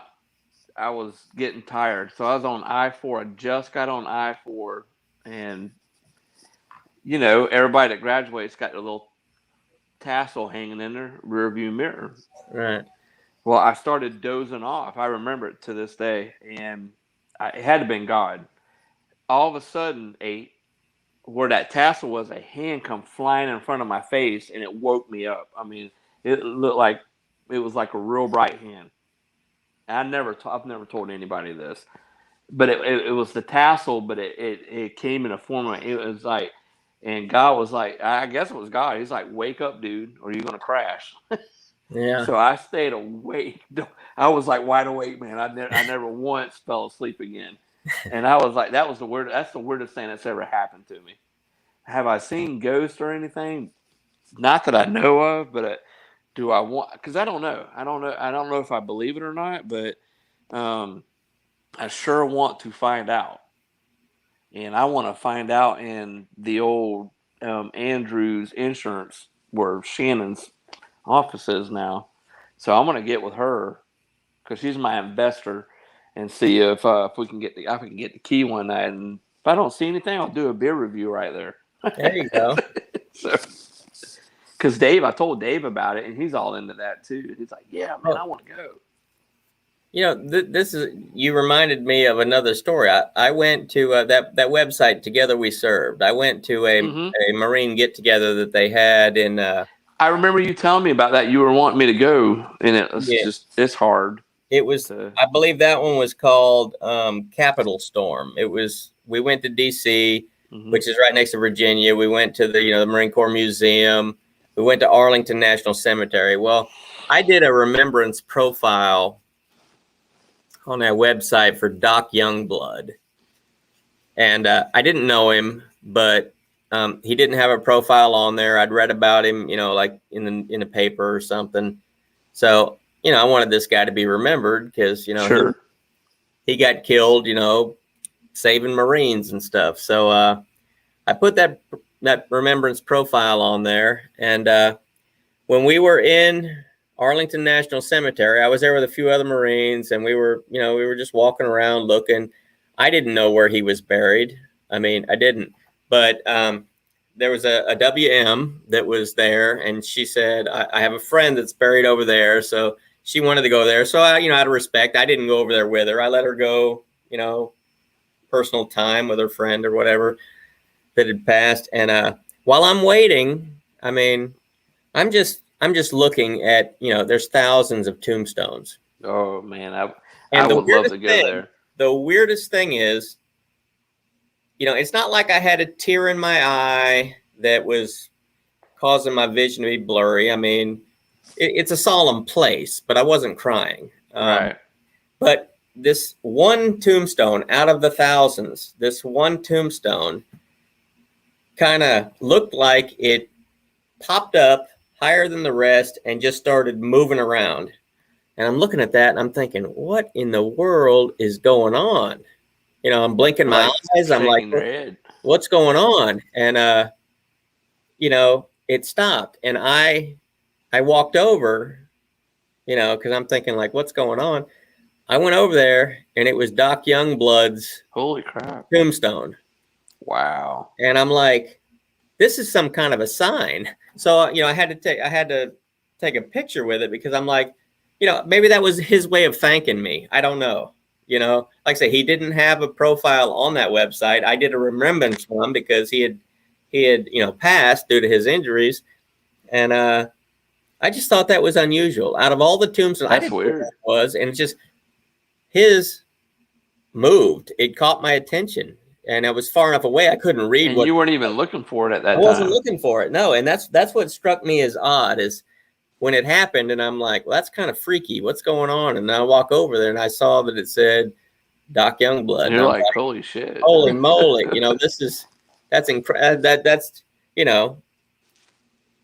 S4: was getting tired, so I was on I-4. I just got on I-4, and you know, everybody that graduates got a little tassel hanging in their rear view mirror.
S1: Right.
S4: Well, I started dozing off. I remember it to this day, and it had to have been God. All of a sudden, where that tassel was, a hand come flying in front of my face, and it woke me up. I mean, it looked like it was like a real bright hand. And I've never told anybody this, but it was the tassel, but it came in a form of, it was like, and God was like, I guess it was God. He's like, wake up, dude, or you're gonna crash.
S1: Yeah.
S4: So I stayed awake. I was like wide awake, man. I never once fell asleep again. And I was like, that's the weirdest thing that's ever happened to me. Have I seen ghosts or anything? Not that I know of, but do I want? Because I don't know. I don't know if I believe it or not. But I sure want to find out. And I want to find out in the old Andrews Insurance, where Shannon's office is now. So I'm gonna get with her because she's my investor, and see if we can get the key one night. And if I don't see anything, I'll do a beer review right there.
S1: There you go.
S4: So, because I told Dave about it, and he's all into that too. He's like, "Yeah, man, I want to go."
S1: You know, you reminded me of another story. I went to that website, Together We Served. I went to a Marine get together that they had in.
S4: I remember you telling me about that. You were wanting me to go, and it's hard.
S1: It was, I believe that one was called Capital Storm. We went to DC, which is right next to Virginia. We went to the Marine Corps Museum. We went to Arlington National Cemetery. Well, I did a remembrance profile on that website for Doc Youngblood. And I didn't know him, but he didn't have a profile on there. I'd read about him, like in the paper or something. So, I wanted this guy to be remembered because,
S4: sure.
S1: he got killed, saving Marines and stuff. So I put that remembrance profile on there. And when we were in Arlington National Cemetery, I was there with a few other Marines, and we were just walking around looking. I didn't know where he was buried. I mean, I didn't. But there was a WM that was there, and she said, I have a friend that's buried over there. So she wanted to go there. So, out of respect, I didn't go over there with her. I let her go, personal time with her friend or whatever that had passed. And while I'm waiting, I mean, I'm just looking at, there's thousands of tombstones.
S4: Oh, man. I
S1: would
S4: love to go there.
S1: The weirdest thing is, it's not like I had a tear in my eye that was, causing my vision to be blurry. I mean, it's a solemn place, but I wasn't crying.
S4: Right.
S1: But this one tombstone out of the thousands, this one tombstone kind of looked like it popped up higher than the rest and just started moving around. And I'm looking at that and I'm thinking, what in the world is going on? You know, I'm blinking my eyes. I'm like, what's going on? And, you know, it stopped. And I walked over, you know, because I'm thinking like, what's going on? I went over there and it was Doc Youngblood's
S4: holy crap
S1: tombstone.
S4: Wow.
S1: And I'm like, this is some kind of a sign. So, you know, I had to take a picture with it because I'm like, you know, maybe that was his way of thanking me. I don't know. You know, like I say, he didn't have a profile on that website. I did a remembrance one because he had, you know, passed due to his injuries. And I just thought that was unusual. Out of all the tombstones, I didn't know what that was. And it's just his moved. It caught my attention. And I was far enough away, I couldn't read.
S4: And you weren't even looking for it at that time.
S1: I wasn't looking for it, no. And that's what struck me as odd is when it happened, and I'm like, well, that's kind of freaky. What's going on? And I walk over there, and I saw that it said Doc Youngblood.
S4: And you're like, holy shit.
S1: Holy moly. You know, that's incredible. That's, you know,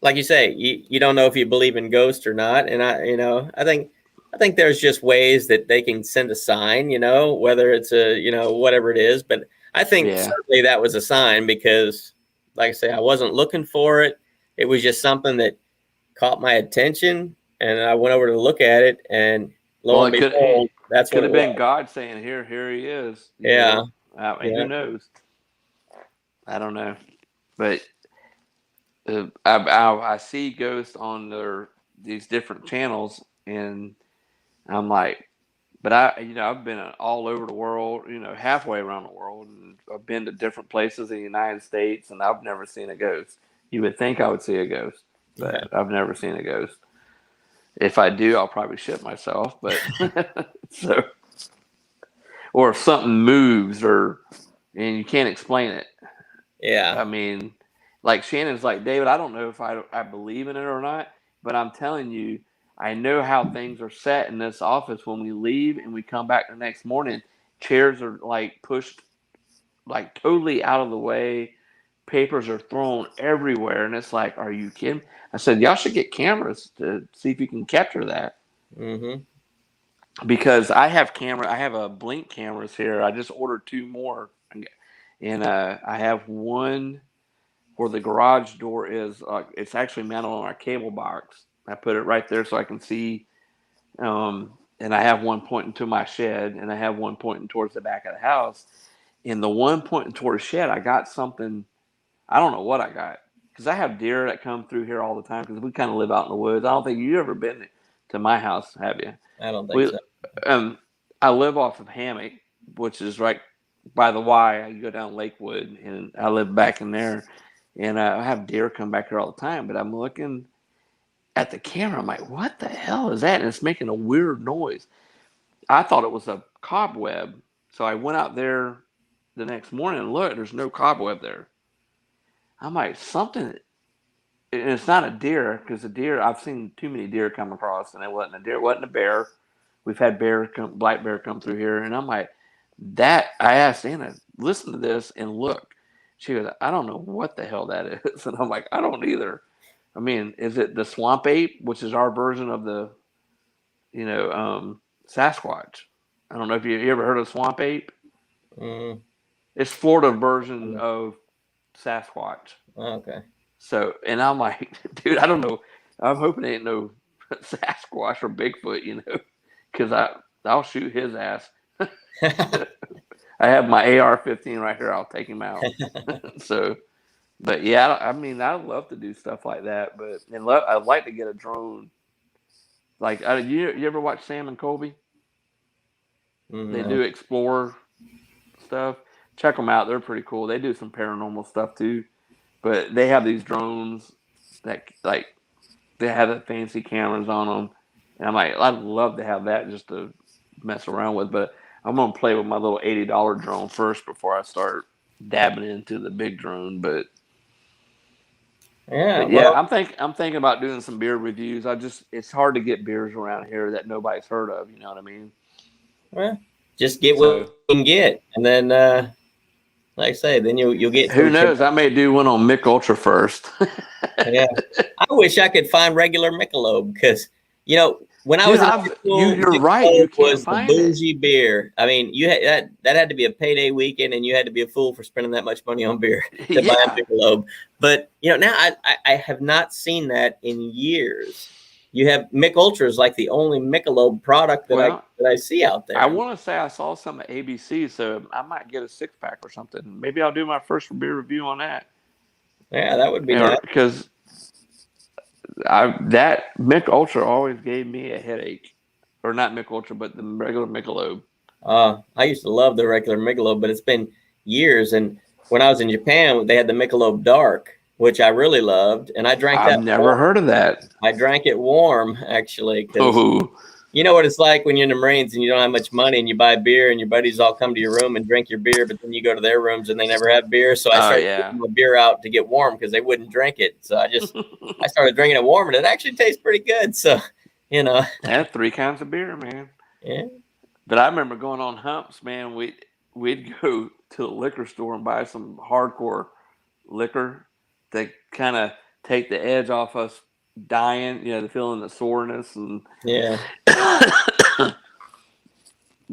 S1: like you say, you don't know if you believe in ghosts or not. And I think there's just ways that they can send a sign, you know, whether it's a, you know, whatever it is. But I think certainly that was a sign because, like I say, I wasn't looking for it. It was just something that caught my attention, and I went over to look at it, and lo and behold, that's what it
S4: could have been God saying, "Here he is."
S1: Yeah.
S4: Who knows? I don't know, but I see ghosts on these different channels, and I'm like. But I've been all over the world, you know, halfway around the world, and I've been to different places in the United States, and I've never seen a ghost. You would think I would see a ghost, but I've never seen a ghost. If I do, I'll probably shit myself. But or if something moves, and you can't explain it.
S1: Yeah.
S4: I mean, like Shannon's like, David, I don't know if I believe in it or not, but I'm telling you. I know how things are set in this office when we leave and we come back the next morning. Chairs are like pushed like totally out of the way. Papers are thrown everywhere. And it's like, are you kidding? I said, y'all should get cameras to see if you can capture that.
S1: Mm-hmm.
S4: Because I have a Blink cameras here. I just ordered 2 more. And I have one where the garage door is, it's actually mounted on our cable box. I put it right there so I can see, and I have one pointing to my shed, and I have one pointing towards the back of the house. In the one pointing towards the shed, I got something. I don't know what I got because I have deer that come through here all the time because we kind of live out in the woods. I don't think you've ever been to my house, have you?
S1: I don't think so.
S4: I live off of Hammock, which is right by the Y. I go down Lakewood, and I live back in there, and I have deer come back here all the time. But I'm looking at the camera, I'm like, what the hell is that? And it's making a weird noise. I thought it was a cobweb. So I went out there the next morning and look, there's no cobweb there. I'm like, something, and it's not a deer, because a deer, I've seen too many deer come across, and it wasn't a deer, it wasn't a bear. We've had black bear come through here, and I'm like, I asked Anna, listen to this and look. She goes, I don't know what the hell that is. And I'm like, I don't either. I mean, is it the swamp ape, which is our version of the, Sasquatch? I don't know if you ever heard of swamp ape.
S1: Mm-hmm.
S4: It's Florida version of Sasquatch.
S1: Okay.
S4: So, and I'm like, dude, I don't know. I'm hoping it ain't no Sasquatch or Bigfoot, because I'll shoot his ass. I have my AR-15 right here. I'll take him out. So. But yeah, I mean, I'd love to do stuff like that. I'd like to get a drone. Like, you ever watch Sam and Colby?
S1: Mm-hmm.
S4: They do explore stuff. Check them out; they're pretty cool. They do some paranormal stuff too. But they have these drones that, like, they have the fancy cameras on them, and I'm like, I'd love to have that just to mess around with. But I'm gonna play with my little $80 drone first before I start dabbing into the big drone. But
S1: Yeah,
S4: But yeah,
S1: well,
S4: I'm thinking about doing some beer reviews. It's hard to get beers around here that nobody's heard of. You know what I mean?
S1: well, just get what
S4: So
S1: you can get, and then, like I say, then you'll get
S4: who
S1: some.
S4: knows? I may do one on Mick Ultra first.
S1: Yeah, I wish I could find regular Michelob because when I
S4: Dude,
S1: was in high school,
S4: you're right. You
S1: Michelob
S4: can't
S1: was the
S4: find it.
S1: bougie beer. I mean, you had that had to be a payday weekend, and you had to be a fool for spending that much money on beer to buy a
S4: Yeah.
S1: Michelob. But now I have not seen that in years. You have Mick Ultra is like the only Michelob product that
S4: Well,
S1: I see out there.
S4: I want to say I saw some at ABC, so I might get a 6-pack or something. Maybe I'll do my first beer review on that.
S1: Yeah, that would be nice.
S4: Because that Mick Ultra always gave me a headache, or not Mick Ultra, but the regular Michelob.
S1: I used to love the regular Michelob, but it's been years. And when I was in Japan, they had the Michelob Dark, which I really loved, and I drank that.
S4: I've never heard of that.
S1: I drank it warm, actually. 'Cause
S4: Oh,
S1: you know what it's like when you're in the Marines and you don't have much money and you buy beer and your buddies all come to your room and drink your beer, but then you go to their rooms and they never have beer. So I started getting the beer out to get warm because they wouldn't drink it. So I started drinking it warm, and it actually tastes pretty good. So,
S4: I had 3 kinds of beer, man.
S1: Yeah.
S4: But I remember going on humps, man. We'd go to the liquor store and buy some hardcore liquor that kind of take the edge off us dying, the feeling the soreness, and
S1: yeah.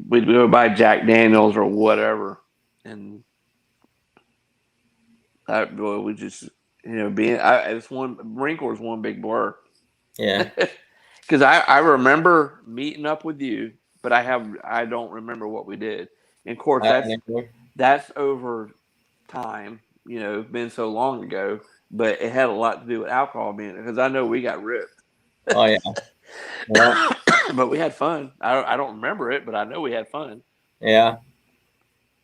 S4: We'd go buy Jack Daniels or whatever, and we just it's one Marine Corps is one big blur.
S1: Yeah.
S4: Because I remember meeting up with you, but I don't remember what we did. And of course that's over time, been so long ago. But it had a lot to do with alcohol being it, because I know we got ripped.
S1: Oh yeah. Well,
S4: but we had fun. I don't remember it, but I know we had fun.
S1: Yeah.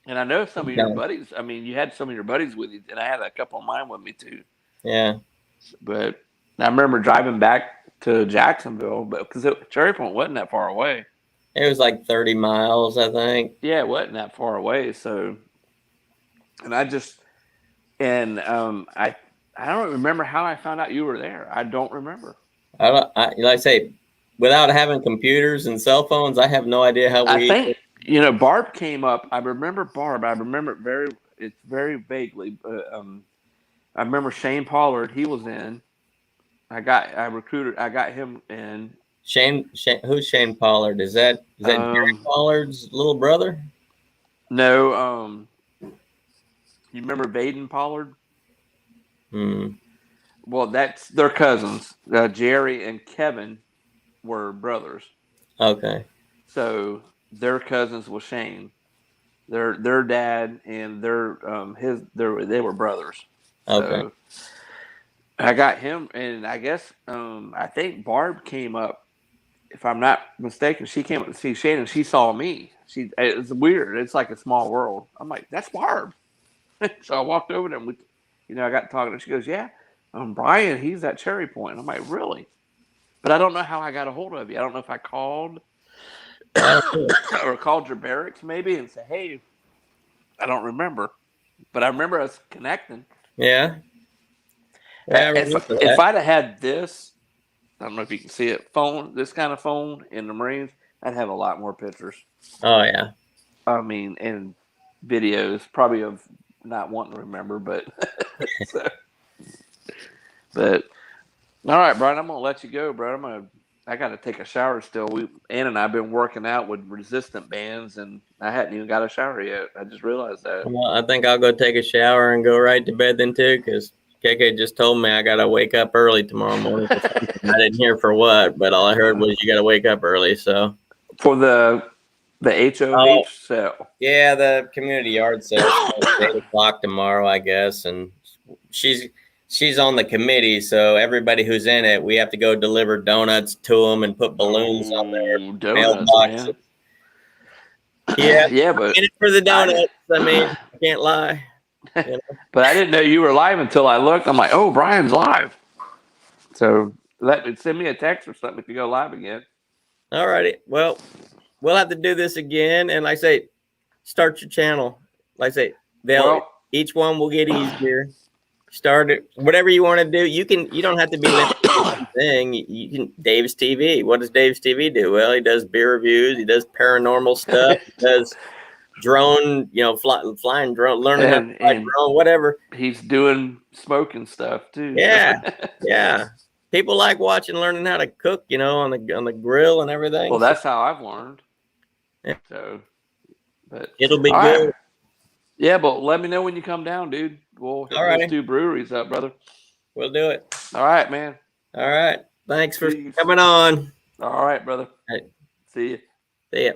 S4: And I know some of your buddies. I mean, you had some of your buddies with you, and I had a couple of mine with me too.
S1: Yeah.
S4: But I remember driving back to Jacksonville, but because Cherry Point wasn't that far away.
S1: It was like 30 miles, I think.
S4: Yeah, it wasn't that far away. So, and I don't remember how I found out you were there. I don't remember.
S1: Like I say, without having computers and cell phones, I have no idea how we.
S4: I think Barb came up. I remember Barb. I remember it very vaguely. I remember Shane Pollard. He was in. I got him in.
S1: Shane, who's Shane Pollard? Is that Gary Pollard's little brother?
S4: No. You remember Vaden Pollard? Well, they're cousins. Jerry and Kevin were brothers.
S1: Okay.
S4: So their cousins with Shane. Their dad and they were brothers.
S1: Okay.
S4: So I got him, and I guess I think Barb came up. If I'm not mistaken, she came up to see Shane, and she saw me. It's weird. It's like a small world. I'm like, that's Barb. So I walked over to him. I got talking, and she goes, "Yeah, Brian, he's at Cherry Point." I'm like, "Really?" But I don't know how I got a hold of you. I don't know if I called or called your barracks maybe and said, "Hey," I don't remember, but I remember us connecting.
S1: Yeah.
S4: If I'd have had this, I don't know if you can see it, this kind of phone in the Marines, I'd have a lot more pictures.
S1: Oh yeah.
S4: I mean, and videos, probably of not wanting to remember, but but all right, Brian, I'm gonna let you go, bro. I gotta take a shower still. Ann and I've been working out with resistant bands, and I hadn't even got a shower yet. I just realized that.
S1: Well, I think I'll go take a shower and go right to bed then too, because KK just told me I gotta wake up early tomorrow morning. I didn't hear for what, but all I heard was you gotta wake up early. So
S4: for the HOH sale.
S1: Yeah, the community yard sale. 8 o'clock tomorrow, I guess, and she's on the committee, so everybody who's in it, we have to go deliver donuts to them and put balloons on their mailboxes. Yeah,
S4: but
S1: in it for the donuts. I mean, I can't lie.
S4: But I didn't know you were live until I looked. I'm like, oh, Brian's live. So send me a text or something if you go live again.
S1: All righty. Well, we'll have to do this again, and like I say, start your channel. Like I say, each one will get easier. Start it. Whatever you want to do. You don't have to be limited to one thing. You can. Dave's TV. What does Dave's TV do? Well, he does beer reviews. He does paranormal stuff. He does drone. Flying drone. Learning how to fly drone. Whatever.
S4: He's doing smoking stuff too.
S1: Yeah, yeah. People like watching, learning how to cook. On the grill and everything.
S4: Well, that's how I've learned.
S1: Yeah.
S4: So, but
S1: it'll be
S4: all
S1: good.
S4: right. Yeah, but let me know when you come down, dude. We'll hit those 2 breweries up, brother.
S1: We'll do it.
S4: All right, man.
S1: All right. Thanks for coming on.
S4: All right, brother.
S1: All right.
S4: See you.
S1: See ya.